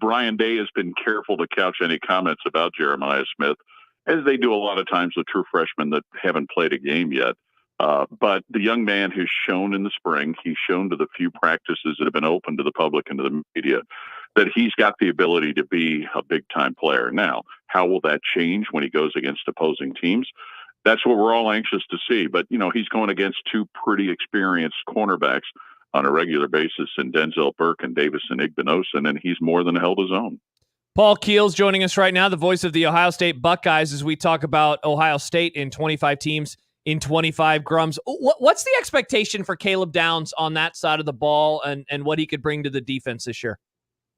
Brian Day has been careful to couch any comments about Jeremiah Smith, as they do a lot of times with true freshmen that haven't played a game yet. But the young man has shown in the spring, he's shown to the few practices that have been open to the public and to the media, that he's got the ability to be a big-time player. Now, how will that change when he goes against opposing teams? That's what we're all anxious to see. But, he's going against two pretty experienced cornerbacks on a regular basis in Denzel Burke and Davison Igbinosun, and he's more than held his own. Paul Keels joining us right now, the voice of the Ohio State Buckeyes, as we talk about Ohio State in 25 teams in 25 grums. What's the expectation for Caleb Downs on that side of the ball and what he could bring to the defense this year?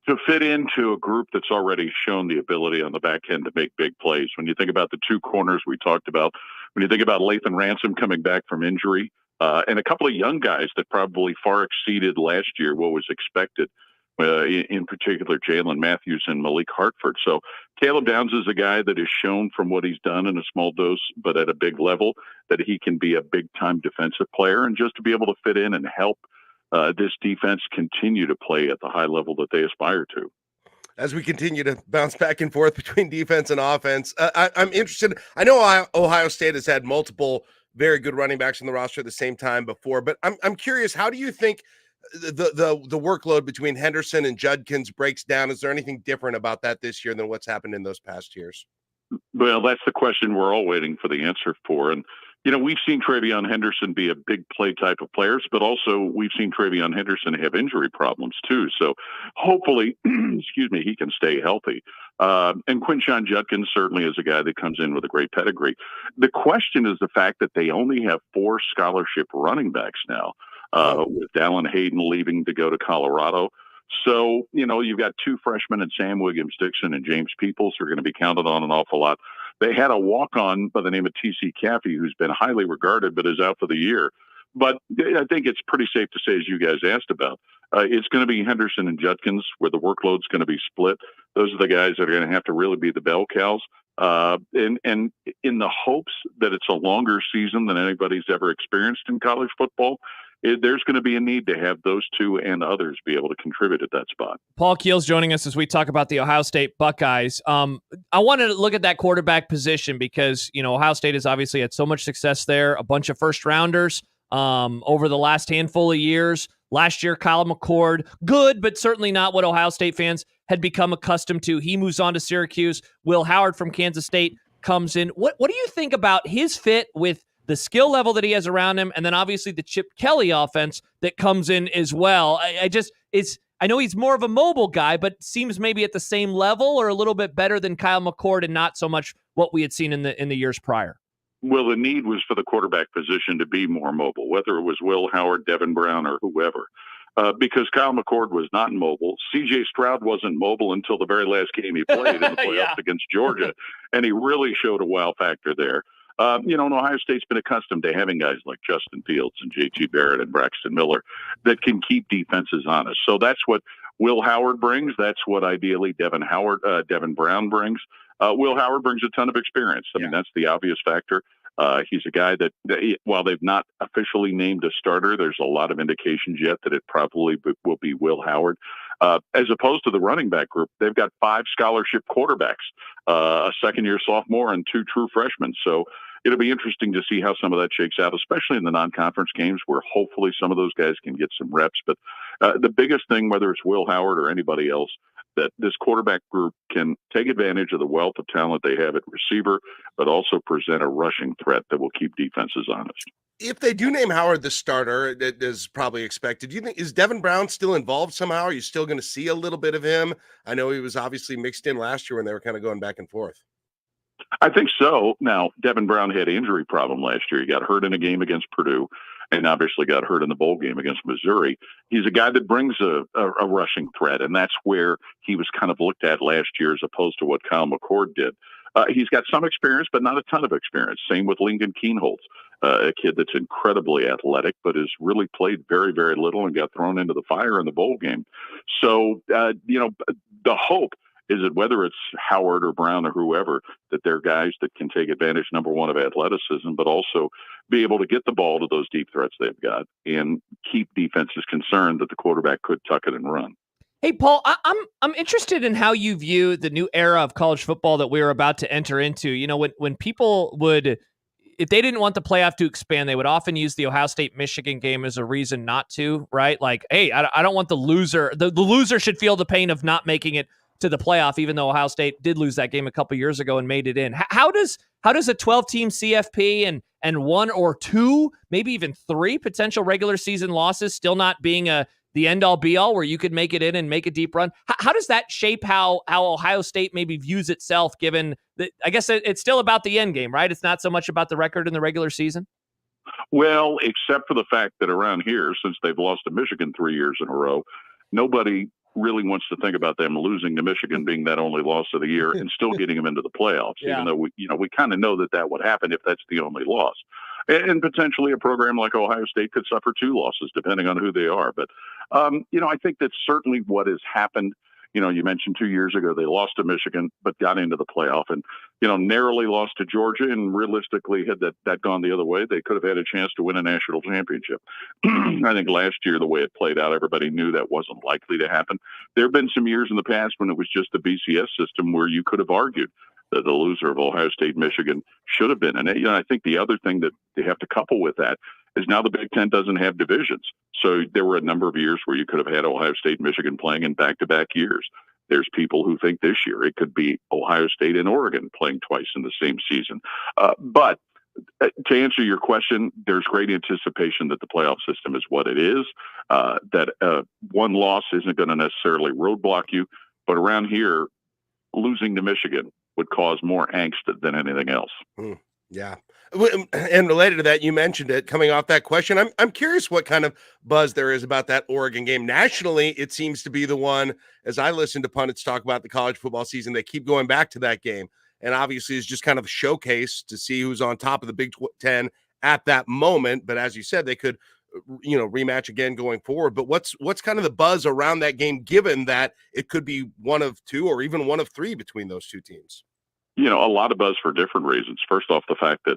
To fit into a group that's already shown the ability on the back end to make big plays. When you think about the two corners we talked about, when you think about Lathan Ransom coming back from injury, and a couple of young guys that probably far exceeded last year what was expected, in particular Jalen Matthews and Malik Hartford. So Caleb Downs is a guy that has shown from what he's done in a small dose, but at a big level, that he can be a big-time defensive player, and just to be able to fit in and help this defense continue to play at the high level that they aspire to. As we continue to bounce back and forth between defense and offense, I'm interested. I know Ohio State has had multiple very good running backs on the roster at the same time before, but I'm curious, how do you think the workload between Henderson and Judkins breaks down? Is there anything different about that this year than what's happened in those past years? Well, that's the question we're all waiting for the answer for. And, we've seen Travion Henderson be a big play type of players, but also we've seen Travion Henderson have injury problems too. So hopefully, he can stay healthy. And Quinshon Judkins certainly is a guy that comes in with a great pedigree. The question is the fact that they only have 4 scholarship running backs now, with Dallin Hayden leaving to go to Colorado. So, you've got 2 freshmen in Sam Williams-Dixon and James Peoples who are going to be counted on an awful lot. They had a walk-on by the name of T.C. Caffey, who's been highly regarded but is out for the year. But I think it's pretty safe to say, as you guys asked about, it's going to be Henderson and Judkins where the workload's going to be split. Those are the guys that are going to have to really be the bell cows. And in the hopes that it's a longer season than anybody's ever experienced in college football, there's going to be a need to have those two and others be able to contribute at that spot. Paul Keel's joining us as we talk about the Ohio State Buckeyes. I wanted to look at that quarterback position because, Ohio State has obviously had so much success there, a bunch of first-rounders over the last handful of years. Last year, Kyle McCord, good, but certainly not what Ohio State fans had become accustomed to. He moves on to Syracuse. Will Howard from Kansas State comes in. What do you think about his fit with the skill level that he has around him, and then obviously the Chip Kelly offense that comes in as well? I know he's more of a mobile guy, but seems maybe at the same level or a little bit better than Kyle McCord and not so much what we had seen in the years prior. Well, the need was for the quarterback position to be more mobile, whether it was Will Howard, Devin Brown, or whoever. Because Kyle McCord was not mobile. C.J. Stroud wasn't mobile until the very last game he played in the playoffs against Georgia, and he really showed a wow factor there. And Ohio State's been accustomed to having guys like Justin Fields and J.T. Barrett and Braxton Miller that can keep defenses honest. So that's what Will Howard brings. That's what ideally Devin Brown brings. Will Howard brings a ton of experience. I mean, that's the obvious factor. He's a guy that, while they've not officially named a starter, there's a lot of indications yet that it probably will be Will Howard. As opposed to the running back group, they've got 5 scholarship quarterbacks, a second-year sophomore and 2 true freshmen. So it'll be interesting to see how some of that shakes out, especially in the non-conference games where hopefully some of those guys can get some reps. But the biggest thing, whether it's Will Howard or anybody else, that this quarterback group can take advantage of the wealth of talent they have at receiver, but also present a rushing threat that will keep defenses honest. If they do name Howard the starter, that is probably expected. Do you think, is Devin Brown still involved somehow? Are you still going to see a little bit of him? I know he was obviously mixed in last year when they were kind of going back and forth. I think so. Now, Devin Brown had an injury problem last year. He got hurt in a game against Purdue and obviously got hurt in the bowl game against Missouri. He's a guy that brings a rushing threat, and that's where he was kind of looked at last year as opposed to what Kyle McCord did. He's got some experience, but not a ton of experience. Same with Lincoln Keenholz, a kid that's incredibly athletic, but has really played very, very little and got thrown into the fire in the bowl game. So, the hope is that whether it's Howard or Brown or whoever, that they're guys that can take advantage, number one, of athleticism, but also be able to get the ball to those deep threats they've got and keep defenses concerned that the quarterback could tuck it and run. Hey, Paul, I'm interested in how you view the new era of college football that we're about to enter into. When people would, if they didn't want the playoff to expand, they would often use the Ohio State-Michigan game as a reason not to, right? Like, hey, I don't want the loser. The loser should feel the pain of not making it to the playoff, even though Ohio State did lose that game a couple years ago and made it in. How does a 12-team CFP and 1 or 2, maybe even 3 potential regular season losses still not being the end-all be-all where you could make it in and make a deep run, how does that shape how Ohio State maybe views itself, given that I guess it's still about the end game, right? It's not so much about the record in the regular season? Well, except for the fact that around here, since they've lost to Michigan 3 years in a row, nobody really wants to think about them losing to Michigan being that only loss of the year and still getting them into the playoffs, even though we kind of know that would happen if that's the only loss. And potentially a program like Ohio State could suffer 2 losses depending on who they are. But, I think that's certainly what has happened. You mentioned 2 years ago they lost to Michigan, but got into the playoff and, narrowly lost to Georgia. And realistically, had that gone the other way, they could have had a chance to win a national championship. I think last year, the way it played out, everybody knew that wasn't likely to happen. There have been some years in the past when it was just the BCS system where you could have argued that the loser of Ohio State, Michigan should have been. And I think the other thing that they have to couple with that is now the Big Ten doesn't have divisions. So there were a number of years where you could have had Ohio State, Michigan playing in back-to-back years. There's people who think this year it could be Ohio State and Oregon playing twice in the same season. But to answer your question, there's great anticipation that the playoff system is what it is, that one loss isn't going to necessarily roadblock you. But around here, losing to Michigan would cause more angst than anything else. Yeah. And related to that, you mentioned it coming off that question. I'm curious what kind of buzz there is about that Oregon game. Nationally, it seems to be the one, as I listen to pundits talk about the college football season, they keep going back to that game. And obviously it's just kind of a showcase to see who's on top of the Big Ten at that moment. But as you said, they could, rematch again going forward. But what's kind of the buzz around that game, given that it could be one of 2 or even one of 3 between those 2 teams? A lot of buzz for different reasons. First off, the fact that,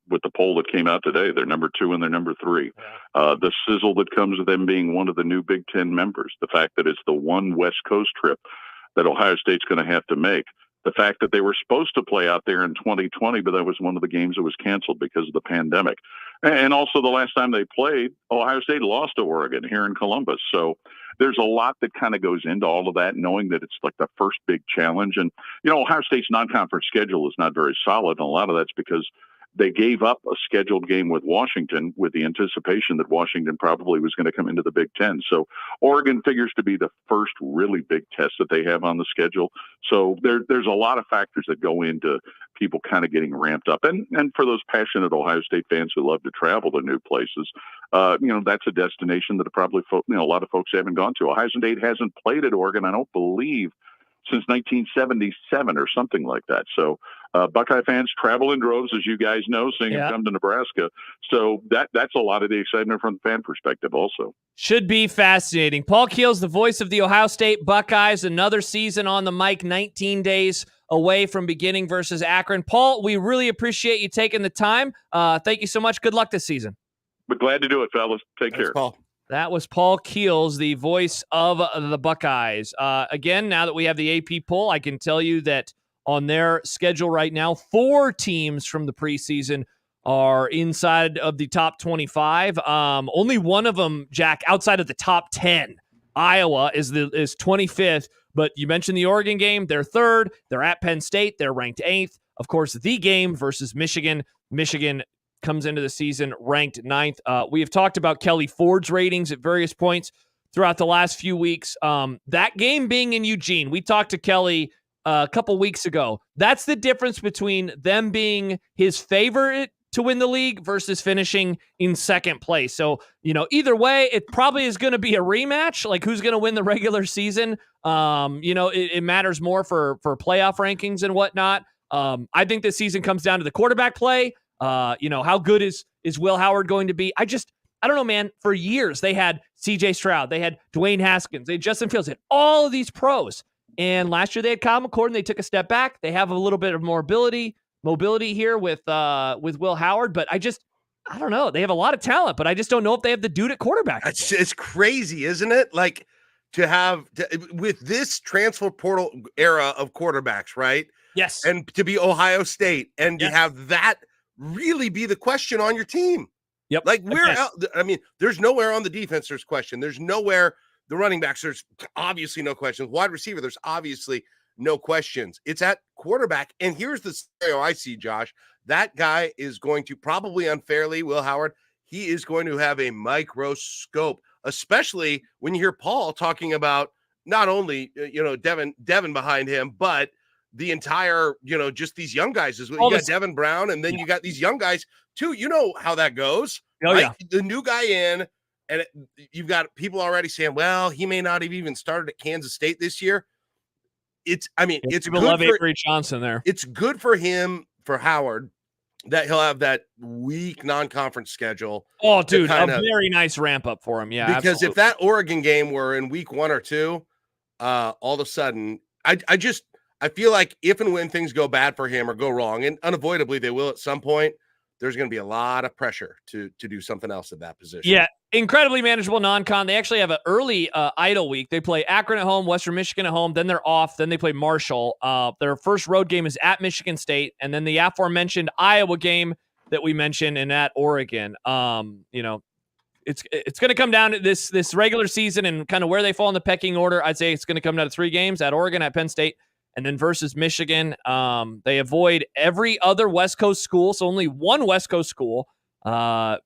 with the poll poll that came out today. They're number 2 and they're number 3. The sizzle that comes with them being one of the new Big Ten members, the fact that it's the one West Coast trip that Ohio State's going to have to make, the fact that they were supposed to play out there in 2020, but that was one of the games that was canceled because of the pandemic. And also the last time they played, Ohio State lost to Oregon here in Columbus. So there's a lot that kind of goes into all of that, knowing that it's like the first big challenge. And, Ohio State's non-conference schedule is not very solid. And a lot of that's because they gave up a scheduled game with Washington with the anticipation that Washington probably was going to come into the Big Ten. So Oregon figures to be the first really big test that they have on the schedule. So there's a lot of factors that go into people kind of getting ramped up. And for those passionate Ohio State fans who love to travel to new places, that's a destination that probably a lot of folks haven't gone to. Ohio State hasn't played at Oregon, I don't believe, since 1977 or something like that. So Buckeye fans travel in droves, as you guys know, seeing them come to Nebraska. So that's a lot of the excitement from the fan perspective also. Should be fascinating. Paul Keels, the voice of the Ohio State Buckeyes, another season on the mic, 19 days away from beginning versus Akron. Paul, we really appreciate you taking the time. Thank you so much. Good luck this season. But glad to do it, fellas. Take care. Paul. That was Paul Keels, the voice of the Buckeyes. Again, now that we have the AP poll, I can tell you that on their schedule right now, 4 teams from the preseason are inside of the top 25. Only one of them, Jack, outside of the top 10. Iowa is 25th, but you mentioned the Oregon game. They're 3rd. They're at Penn State. They're ranked 8th. Of course, the game versus Michigan. Michigan comes into the season ranked 9th. We have talked about Kelly Ford's ratings at various points throughout the last few weeks. That game being in Eugene, we talked to Kelly a couple weeks ago. That's the difference between them being his favorite to win the league versus finishing in second place. So, either way, it probably is going to be a rematch. Like, who's going to win the regular season? It matters more for playoff rankings and whatnot. I think this season comes down to the quarterback play. How good is Will Howard going to be? I don't know, man. For years, they had C.J. Stroud. They had Dwayne Haskins. They had Justin Fields. They had all of these pros. And last year they had Kyle McCord, and they took a step back. They have a little bit of mobility here with Will Howard, but I don't know. They have a lot of talent, but I just don't know if they have the dude at quarterback. It's crazy, isn't it? Like with this transfer portal era of quarterbacks, right? Yes. And to be Ohio State and to have that really be the question on your team. Yep. Like there's nowhere on the defense there's question. There's nowhere the running backs, there's obviously no questions. Wide receiver, there's obviously no questions. It's at quarterback. And here's the scenario I see, Josh. That guy is going to probably unfairly, Will Howard, he is going to have a microscope, especially when you hear Paul talking about not only, Devin behind him, but the entire, just these young guys as well. You got Devin Brown, and then you got these young guys too. You know how that goes. Oh, right? yeah. The new guy in, and you've got people already saying, well, he may not have even started at Kansas State this year. It's good love for Avery Johnson there. It's good for him, for Howard, that he'll have that weak non-conference schedule. Oh, dude, a very nice ramp up for him. Yeah, because absolutely. if that Oregon game were in week 1 or 2, all of a sudden, I feel like if and when things go bad for him or go wrong, and unavoidably they will at some point, there's going to be a lot of pressure to do something else at that position. Yeah, incredibly manageable non-con. They actually have an early idle week. They play Akron at home, Western Michigan at home, then they're off, then they play Marshall. Their first road game is at Michigan State, and then the aforementioned Iowa game that we mentioned and at Oregon. It's going to come down to this regular season and kind of where they fall in the pecking order. I'd say it's going to come down to 3 games at Oregon, at Penn State, and then versus Michigan. They avoid every other West Coast school, so only one West Coast school.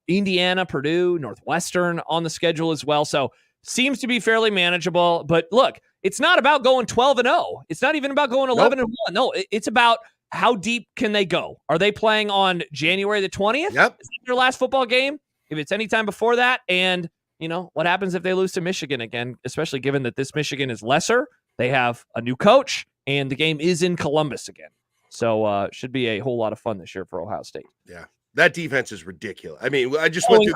Indiana, Purdue, Northwestern on the schedule as well. So seems to be fairly manageable. But look, it's not about going 12-0. It's not even about going 11-1. No, it's about how deep can they go? Are they playing on January the 20th? Yep. Is that their last football game? If it's any time before that, and what happens if they lose to Michigan again, especially given that this Michigan is lesser, they have a new coach, and the game is in Columbus again. So should be a whole lot of fun this year for Ohio State. Yeah. That defense is ridiculous. I mean, I just went through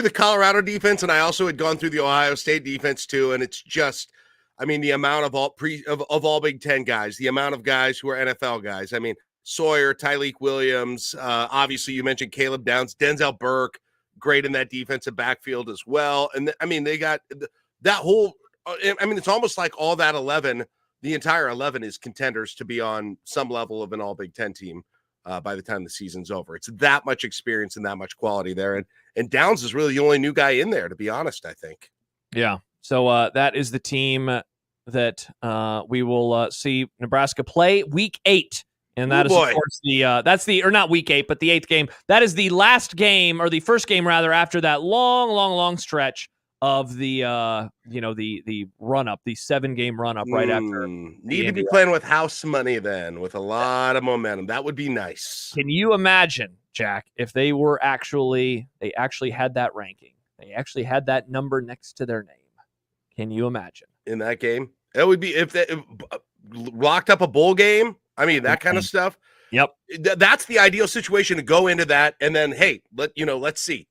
the Colorado defense, and I also had gone through the Ohio State defense too. And it's just, the amount of all Big Ten guys, the amount of guys who are NFL guys. I mean, Sawyer, Tyleek Williams. Obviously, you mentioned Caleb Downs, Denzel Burke, great in that defensive backfield as well. And they got that whole. It's almost like all that 11. The entire 11 is contenders to be on some level of an All Big Ten team by the time the season's over. It's that much experience and that much quality there. And Downs is really the only new guy in there, to be honest, I think. Yeah. So that is the team that we will see Nebraska play week 8. And that is, of course, not week 8, but the 8th game. That is the last game, or the first game, rather, after that long stretch of the run-up, the 7-game run-up right after. Need to be playing with house money then, with a lot of momentum. That would be nice. Can you imagine, Jack, if they actually had that ranking? They actually had that number next to their name. Can you imagine? In that game? It would be if they locked up a bowl game. That kind of stuff. Yep. That's the ideal situation to go into that. And then, hey, let's see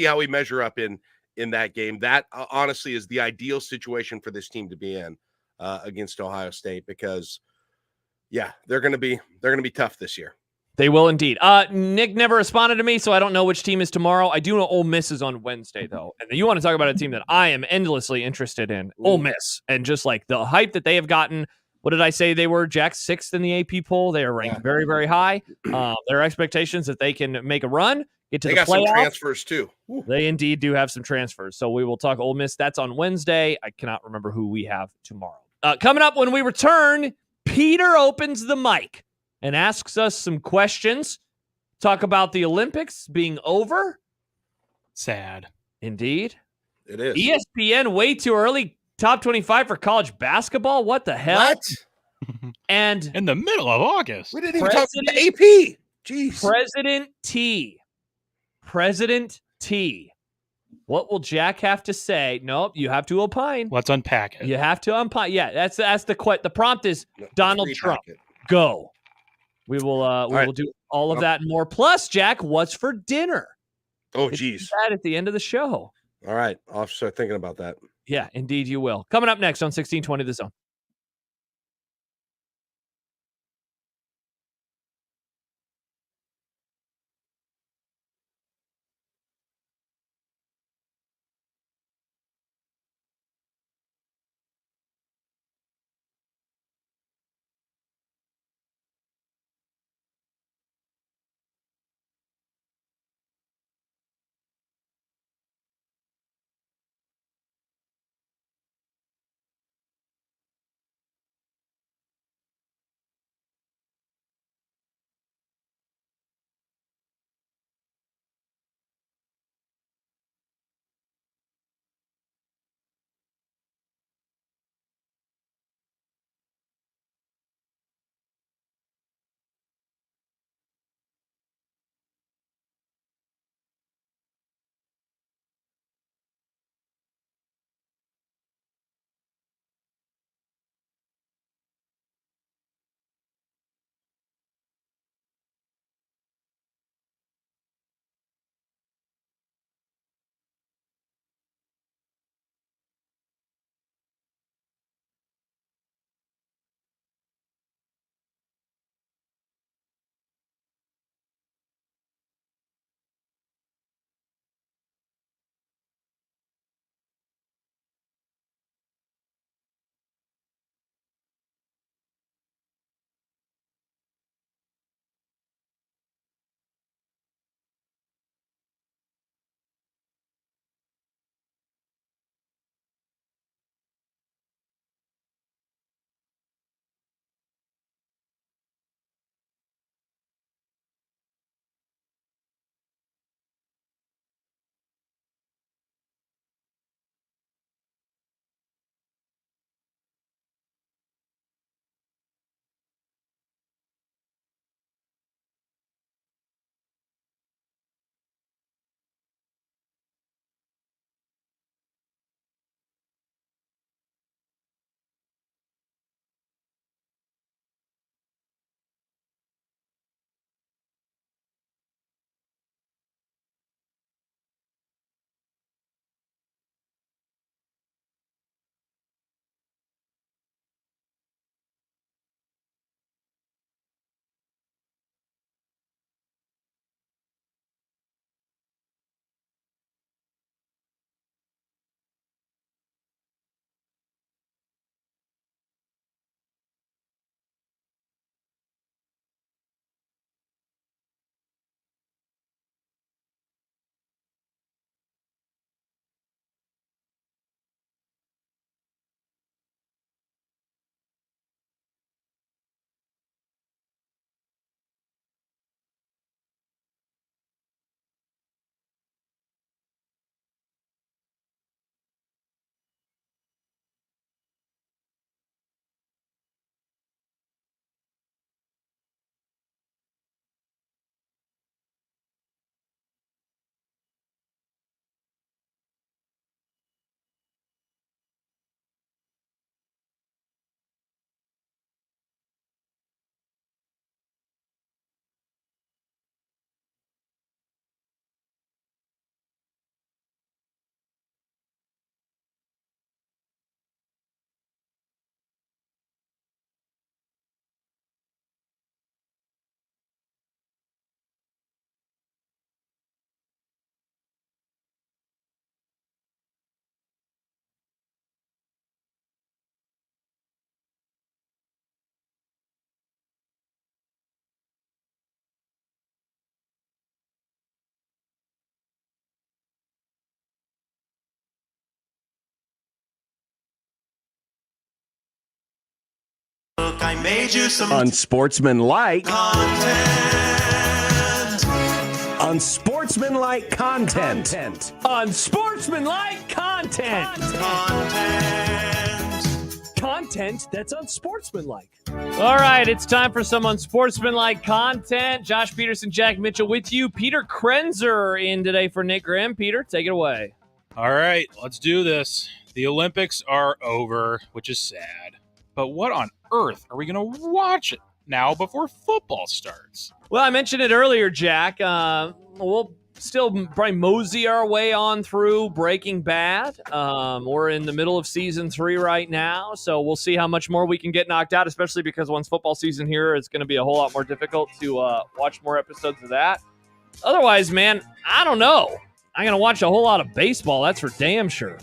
how we measure up in that game. That honestly is the ideal situation for this team to be in against Ohio State, because they're going to be tough this year. They will indeed. Nick never responded to me, so I don't know which team is tomorrow. I do know Ole Miss is on Wednesday, though. And you want to talk about a team that I am endlessly interested in, Ole Miss. And just like the hype that they have gotten. What did I say they were, Jack? 6th in the AP poll. They are ranked very, very high. Their expectations that they can make a run, get to the playoffs. They got some transfers, too. Ooh. They indeed do have some transfers. So we will talk Ole Miss. That's on Wednesday. I cannot remember who we have tomorrow. Coming up when we return, Peter opens the mic and asks us some questions. Talk about the Olympics being over. Sad. Indeed. It is. ESPN way too early. Top 25 for college basketball. What the hell? What? And in the middle of August. We didn't even talk about the AP. Jeez. President T. What will Jack have to say? Nope, you have to opine. Let's unpack it. You have to opine. Yeah, that's the prompt is Donald Trump. Go. We will we will do all of that and more. Plus, Jack, what's for dinner? Oh, geez. That at the end of the show. All right, I'll start thinking about that. Yeah, indeed you will. Coming up next on 1620 The Zone. Look, I made you some Unsportsmanlike content. Unsportsmanlike content. Unsportsmanlike content. Content that's unsportsmanlike. All right, it's time for some unsportsmanlike content. Josh Peterson, Jack Mitchell with you. Peter Krenzer in today for Nick Grimm. Peter, take it away. All right, let's do this. The Olympics are over, which is sad. But what on earth are we going to watch it now before football starts? Well, I mentioned it earlier, Jack. We'll still probably mosey our way on through Breaking Bad. We're in the middle of season 3 right now, so we'll see how much more we can get knocked out, especially because once football season here, it's going to be a whole lot more difficult to watch more episodes of that. Otherwise, man, I don't know. I'm going to watch a whole lot of baseball. That's for damn sure.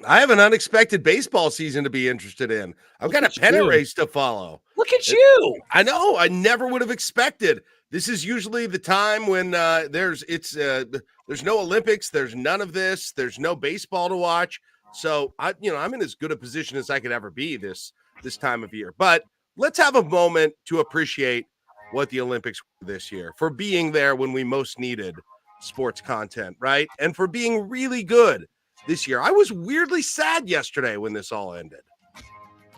I have an unexpected baseball season to be interested in. I've got a pennant race to follow. Look at you. I know. I never would have expected. This is usually the time when there's no Olympics. There's none of this. There's no baseball to watch. So I'm in as good a position as I could ever be this time of year. But let's have a moment to appreciate what the Olympics were this year, for being there when we most needed sports content, right? And for being really good this year. I was weirdly sad yesterday when this all ended.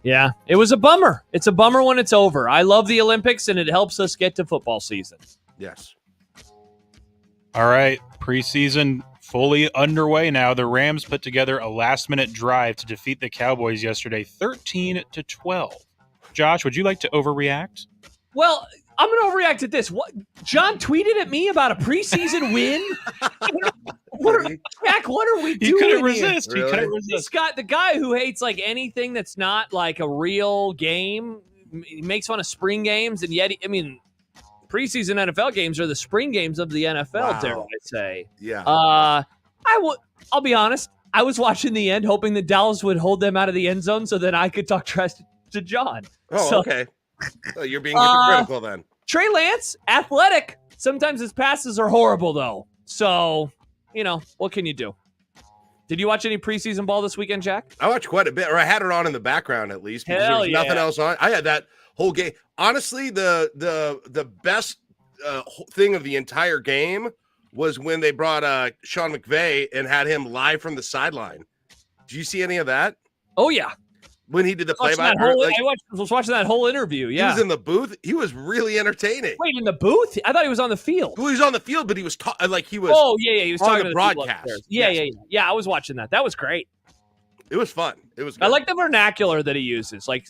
Yeah, it was a bummer. It's a bummer when it's over. I love the Olympics, and it helps us get to football season. Yes. All right, preseason fully underway now. The Rams put together a last-minute drive to defeat the Cowboys yesterday, 13-12. Josh, would you like to overreact? Well, I'm going to overreact to this. What John tweeted at me about a preseason win? Jack, what are we doing? He couldn't here? resist. Really? He couldn't resist. The guy who hates like anything that's not like a real game, he makes fun of spring games, and yet, preseason NFL games are the spring games of the NFL, wow. Dare I say. Yeah. I'll be honest. I was watching the end, hoping that Dallas would hold them out of the end zone so that I could talk trash to John. Oh, okay. Well, you're being hypocritical then. Trey Lance, athletic. Sometimes his passes are horrible, though. So, what can you do? Did you watch any preseason ball this weekend, Jack? I watched quite a bit, or I had it on in the background at least, because there was nothing else on. I had that whole game. Honestly, the best thing of the entire game was when they brought Sean McVay and had him live from the sideline. Did you see any of that? Oh, yeah. When he did the play-by-play, I was watching that whole interview. Yeah, he was in the booth. He was really entertaining. Wait, in the booth? I thought he was on the field. Well, he was on the field, but he was he was. Oh yeah, he was on talking the to broadcast. Yeah. I was watching that. That was great. It was fun. It was good. I like the vernacular that he uses. I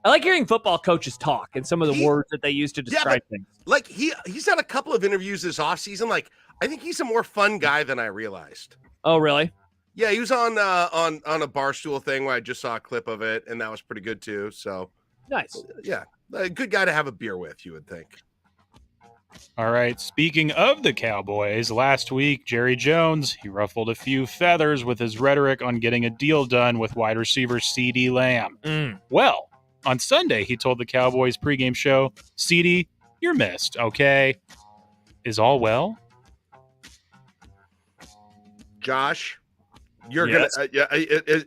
like hearing football coaches talk and some of the words that they use to describe things. Like he's had a couple of interviews this offseason. Like, I think he's a more fun guy than I realized. Oh, really? Yeah, he was on a Barstool thing where I just saw a clip of it, and that was pretty good too. So nice. Yeah, a good guy to have a beer with, you would think. All right, speaking of the Cowboys, last week, Jerry Jones, he ruffled a few feathers with his rhetoric on getting a deal done with wide receiver CeeDee Lamb. Well, on Sunday, he told the Cowboys pregame show, CeeDee, you're missed, okay? Is all well? Josh, you're gonna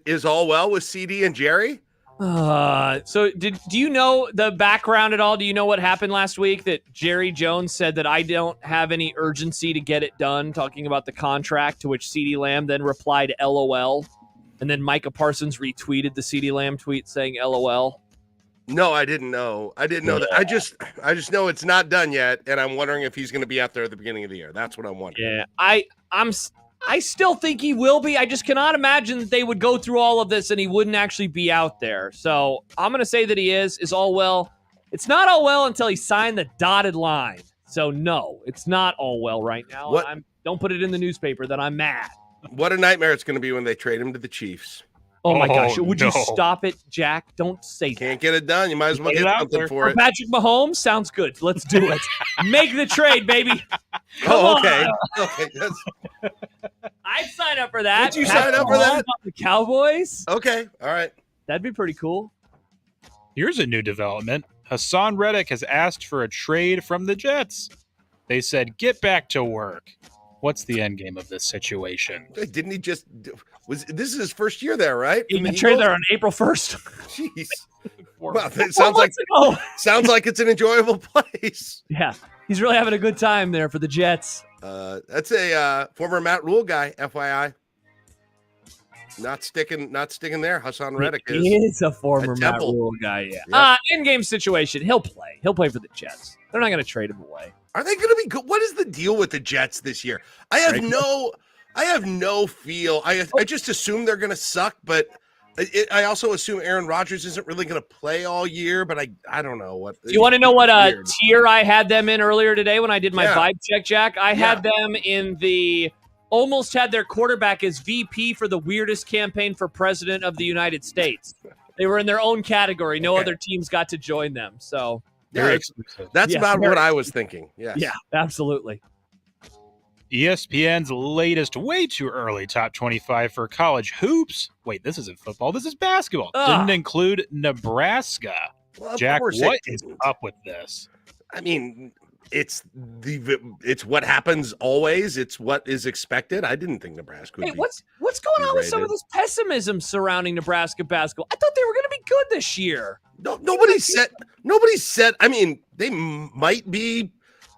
is all well with CeeDee and Jerry? So do you know the background at all? Do you know what happened last week that Jerry Jones said that I don't have any urgency to get it done, talking about the contract, to which CeeDee Lamb then replied LOL, and then Micah Parsons retweeted the CeeDee Lamb tweet saying LOL? No, I didn't know. I didn't know that. I just know it's not done yet, and I'm wondering if he's going to be out there at the beginning of the year. That's what I'm wondering. Yeah, I still think he will be. I just cannot imagine that they would go through all of this and he wouldn't actually be out there. So I'm going to say that he is all well. It's not all well until he signed the dotted line. So no, it's not all well right now. Don't put it in the newspaper that I'm mad. What a nightmare it's going to be when they trade him to the Chiefs. Oh my gosh. Would you stop it, Jack? Don't say that. Can't get it done. You might as well get something for it. Patrick Mahomes? Sounds good. Let's do it. Make the trade, baby. Okay. I'd sign up for that. Would you sign up for that? The Cowboys? Okay. All right. That'd be pretty cool. Here's a new development. Hassan Reddick has asked for a trade from the Jets. They said, get back to work. What's the end game of this situation? Didn't he just this is his first year there, right? He got traded there on April 1st. Jeez. Well, it sounds like it's an enjoyable place. Yeah, he's really having a good time there for the Jets. That's a former Matt Rule guy, FYI. Not sticking there. Hassan Reddick is. He is a former Matt Rule guy, yeah. In-game situation, he'll play. He'll play for the Jets. They're not going to trade him away. Are they going to be good? What is the deal with the Jets this year? I have no feel. I just assume they're going to suck, but I also assume Aaron Rodgers isn't really going to play all year, but I don't know what. Do you want to know what tier I had them in earlier today when I did my vibe check, Jack? I had them in almost had their quarterback as VP for the weirdest campaign for president of the United States. They were in their own category. No other teams got to join them. So that's about what I was thinking. Yes. Yeah, absolutely. ESPN's latest way too early top 25 for college hoops. Wait, this isn't football. This is basketball. Didn't include Nebraska. Well, Jack, what is up with this? I mean, it's what happens always. It's what is expected. I didn't think Nebraska would be. What's going on with some of this pessimism surrounding Nebraska basketball? I thought they were going to be good this year. No, nobody said. I mean, they might be.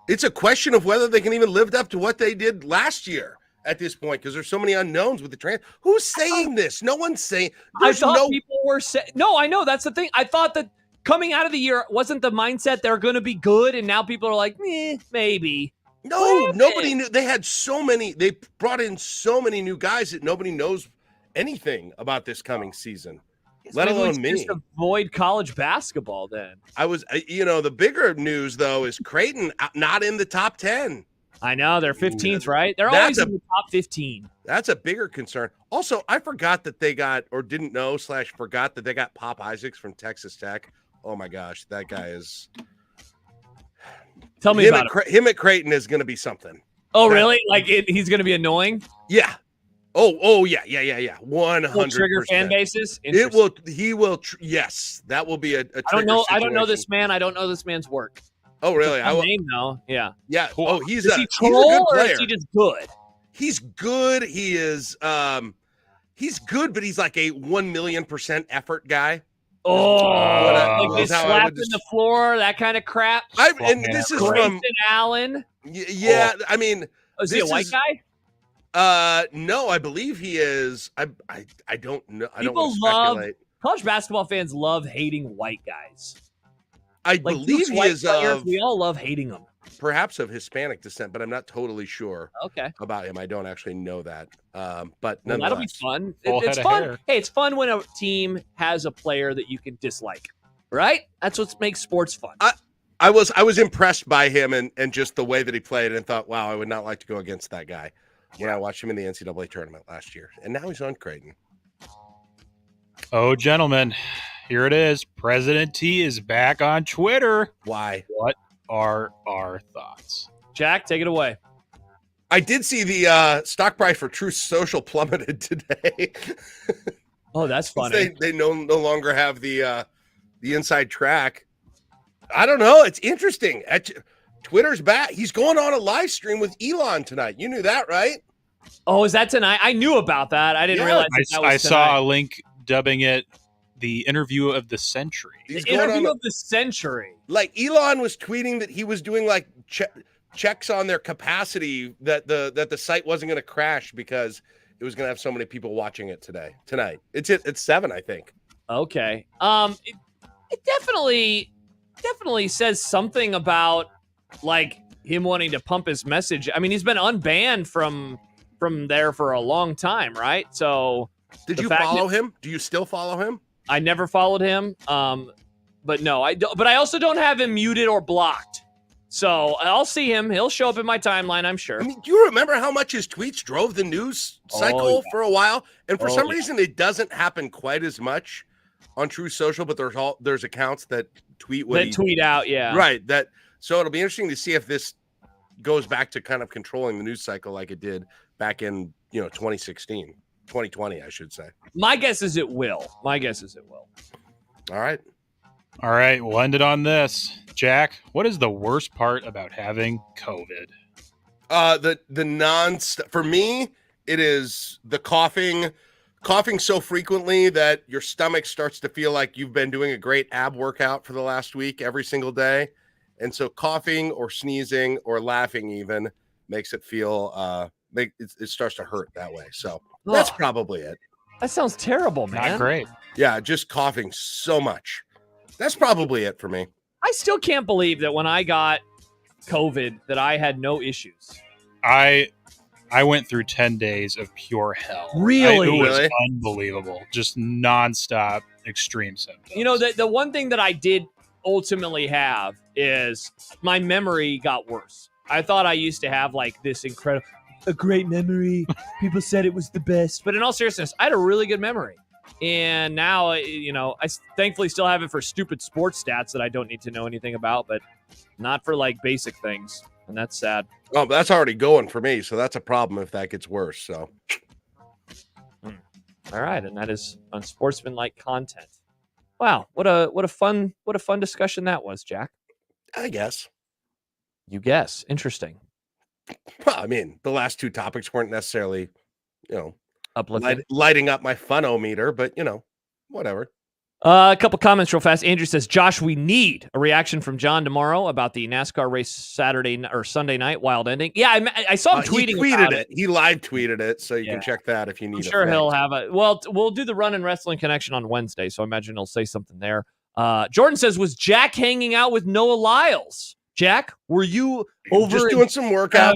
It's a question of whether they can even live up to what they did last year at this point, because there's so many unknowns with the transfer. Who's saying this? No one's saying. People were saying. No, I know that's the thing. I thought that coming out of the year wasn't the mindset they're going to be good, and now people are like, maybe. No, nobody knew. They had so many. They brought in so many new guys that nobody knows anything about this coming season. Let alone me. Just avoid college basketball then. The bigger news, though, is Creighton not in the top 10. I know. They're 15th, right? They're always in the top 15. That's a bigger concern. Also, I forgot that they got, or didn't know / forgot that they got Pop Isaacs from Texas Tech. Oh, my gosh. That guy is. Tell me about him at Creighton is going to be something. Oh, really? Like he's going to be annoying? Yeah. Oh, yeah. 100%. Trigger fan bases. He will. Yes, that will be a I don't know. I don't know this man. I don't know this man's work. Oh, really? I name though. Yeah. Yeah. Oh, he's a good player. Or is he just good? He's good. He is. He's good, but he's like a 1,000,000% effort guy. Oh, like they slapped in the floor, that kind of crap. This is Grayson Allen. Yeah, I mean, is he a white guy? No, I believe he is. I don't know. I don't want to speculate. College basketball fans love hating white guys. I believe he is we all love hating them. Perhaps of Hispanic descent, but I'm not totally sure. Okay. About him. I don't actually know that. But that'll be fun. It's fun. Hey, it's fun when a team has a player that you can dislike. Right? That's what makes sports fun. I was impressed by him and just the way that he played, and thought, wow, I would not like to go against that guy. When I watched him in the NCAA tournament last year. And now he's on Creighton. Oh, gentlemen, here it is. President T is back on Twitter. Why? What are our thoughts? Jack, take it away. I did see the stock price for Truth Social plummeted today. Oh, that's funny. They no longer have the inside track. I don't know. It's interesting. Twitter's back. He's going on a live stream with Elon tonight. You knew that, right? Oh, is that tonight? I knew about that. I didn't realize that was I saw a link dubbing it the interview of the century. The interview of the century. Like Elon was tweeting that he was doing like checks on their capacity, that the site wasn't going to crash because it was going to have so many people watching it tonight. It's 7, I think. Okay. It definitely says something about like him wanting to pump his message. I mean, he's been unbanned from there for a long time, right? So did you follow him? Do you still follow him? I never followed him. But no, I don't. But I also don't have him muted or blocked. So I'll see him. He'll show up in my timeline, I'm sure. I mean, do you remember how much his tweets drove the news cycle for a while? And for some reason, it doesn't happen quite as much on Truth Social. But there's accounts that tweet tweet out, yeah, right. So it'll be interesting to see if this goes back to kind of controlling the news cycle like it did back in 2016, 2020, I should say. My guess is it will. All right. We'll end it on this. Jack, what is the worst part about having COVID? The non for me, it is the coughing so frequently that your stomach starts to feel like you've been doing a great ab workout for the last week every single day. And so coughing or sneezing or laughing even makes it feel it starts to hurt that way. So that's probably it. That sounds terrible, man. Not great. Yeah, just coughing so much. That's probably it for me. I still can't believe that when I got COVID that I had no issues. I went through 10 days of pure hell. Really? It was Really? unbelievable. Just nonstop extreme symptoms. You know, the one thing that I did ultimately have is my memory got worse. I thought I used to have like this a great memory. People said it was the best. But in all seriousness, I had a really good memory. And now, I thankfully still have it for stupid sports stats that I don't need to know anything about, but not for like basic things. And that's sad. Oh, but that's already going for me. So that's a problem if that gets worse. So, all right. And that is Unsportsmanlike Content. Wow. What a fun discussion that was, Jack. I guess. You guess. Interesting. Well, I mean, the last two topics weren't necessarily, Uplifting. Lighting up my funometer, but whatever. A couple comments real fast. Andrew says, Josh, we need a reaction from John tomorrow about the NASCAR race Sunday night, wild ending. Yeah, I saw him tweeting He tweeted about it. He live tweeted it, so you can check that if you need. I'm sure he'll have we'll do the Run and Wrestling Connection on Wednesday, so I imagine he'll say something there. Jordan says, was Jack hanging out with Noah Lyles? Jack, were you over just doing some workouts?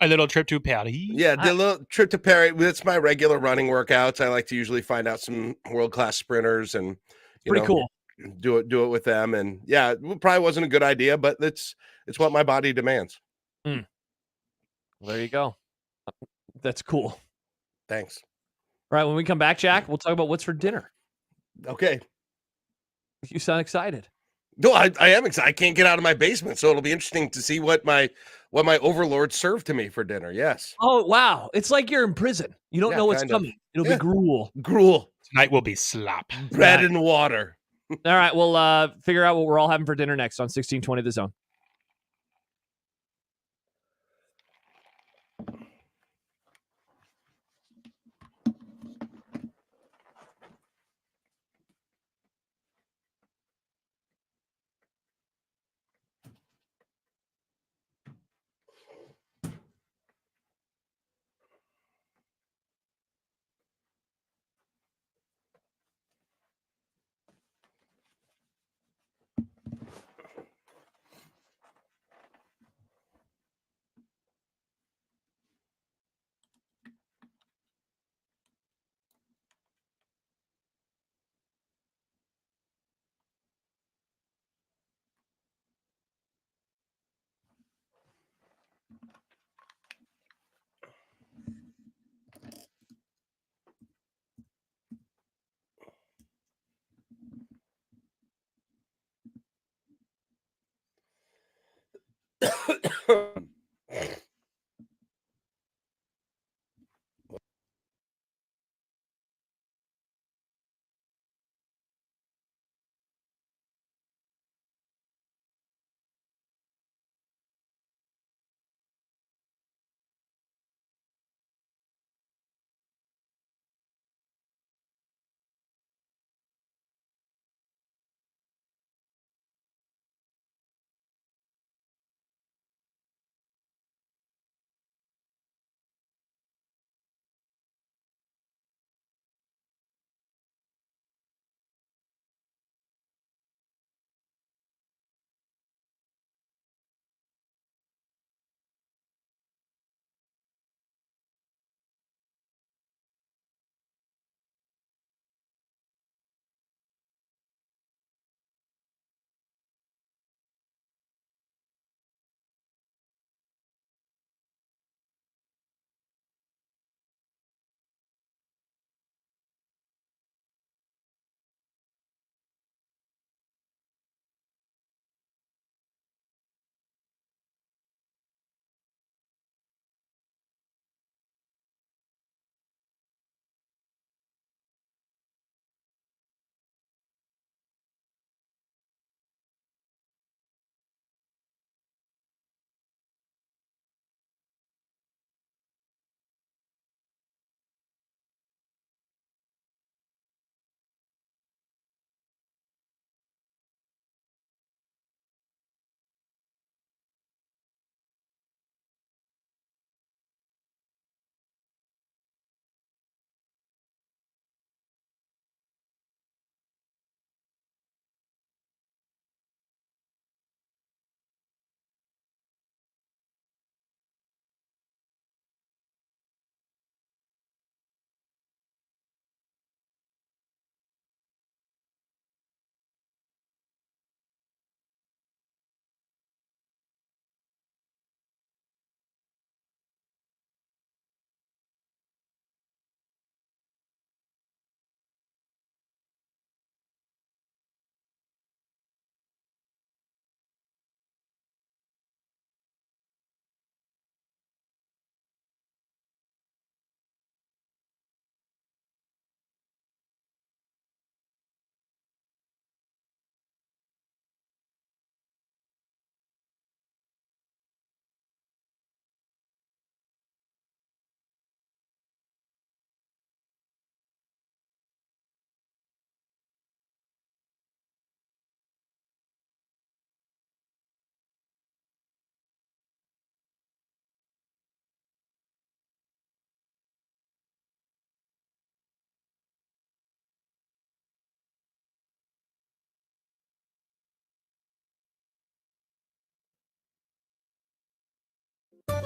A little trip to Paris. Yeah, the little trip to Paris. That's my regular running workouts. I like to usually find out some world-class sprinters and pretty cool. Do it with them. And yeah, it probably wasn't a good idea, but it's what my body demands. Well, there you go. That's cool. Thanks. All right, when we come back, Jack, we'll talk about what's for dinner. Okay. You sound excited. No, I am excited. I can't get out of my basement, so it'll be interesting to see what my overlord served to me for dinner. Yes. Oh, wow. It's like you're in prison. You don't know what's coming. It'll be gruel. Gruel. Tonight will be slop. Bread and water. All right, we'll figure out what we're all having for dinner next on 1620 The Zone.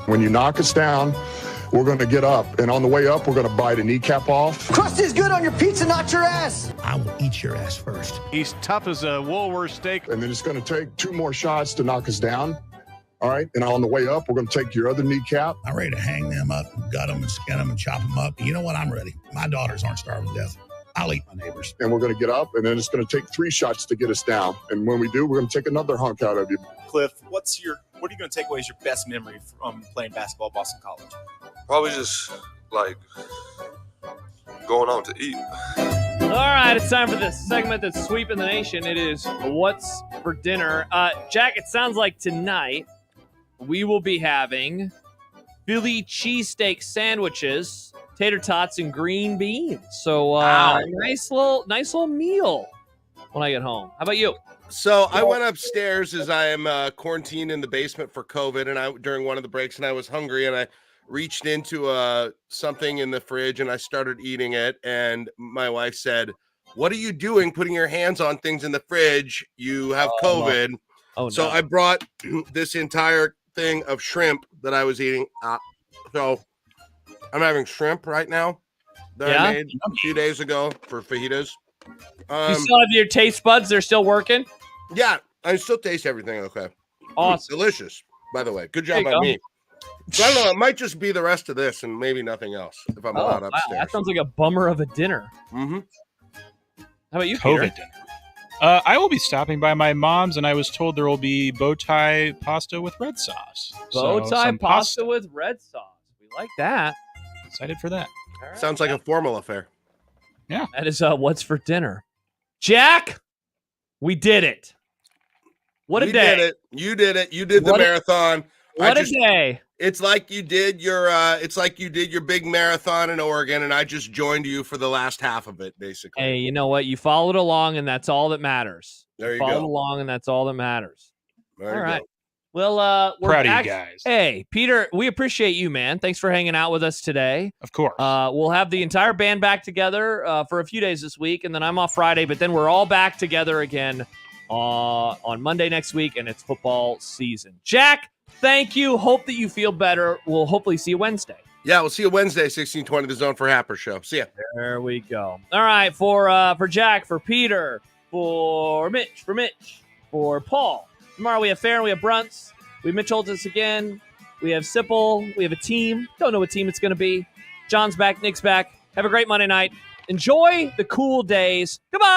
When you knock us down, we're going to get up. And on the way up, we're going to bite a kneecap off. Crust is good on your pizza, not your ass. I will eat your ass first. He's tough as a Woolworth steak. And then it's going to take 2 more shots to knock us down. All right. And on the way up, we're going to take your other kneecap. I'm ready to hang them up, gut them, and skin them, and chop them up. You know what? I'm ready. My daughters aren't starving to death. I'll eat my neighbors. And we're going to get up, and then it's going to take 3 shots to get us down. And when we do, we're going to take another hunk out of you. Cliff, what are you going to take away as your best memory from playing basketball at Boston College? Probably just like going out to eat. All right, it's time for this segment that's sweeping the nation. It is What's for Dinner. Jack, it sounds like tonight we will be having Philly cheesesteak sandwiches, tater tots, and green beans. So nice little meal when I get home. How about you? So I went upstairs as I am quarantined in the basement for COVID, and during one of the breaks, and I was hungry, and I reached into something in the fridge, and I started eating it, and my wife said, "What are you doing putting your hands on things in the fridge? You have COVID." Oh, so no. I brought this entire thing of shrimp that I was eating. So I'm having shrimp right now that I made a few days ago for fajitas. You still have your taste buds? They're still working? Yeah, I still taste everything okay. Awesome. Delicious, by the way. Good job by me. So I don't know. It might just be the rest of this and maybe nothing else if I'm allowed upstairs. Wow, that sounds like a bummer of a dinner. Mm-hmm. How about you, COVID Peter? dinner. I will be stopping by my mom's, and I was told there will be bow tie pasta with red sauce. Bow tie pasta with red sauce. We like that. Excited for that. All right. Sounds like a formal affair. Yeah. That is What's for Dinner. Jack, we did it. What a We day. did it. You did it. You did the marathon. What a day. It's like you did your big marathon in Oregon, and I just joined you for the last half of it, basically. Hey, you know what? You followed along, and that's all that matters. There you followed go. along, and that's all that matters. There all you right. go. Well, we're Proud of you guys. Hey, Peter, we appreciate you, man. Thanks for hanging out with us today. Of course. We'll have the entire band back together for a few days this week, and then I'm off Friday, but then we're all back together again on Monday next week, and it's football season. Jack, thank you. Hope that you feel better. We'll hopefully see you Wednesday. Yeah, we'll see you Wednesday, 1620, the Zone for Happer show. See ya. There we go. All right, for Jack, for Peter, for Mitch, for Paul. Tomorrow we have Farron, we have Brunts, we have Mitch Holtis again, we have Sipple, we have a team. Don't know what team it's going to be. John's back, Nick's back. Have a great Monday night. Enjoy the cool days. Goodbye.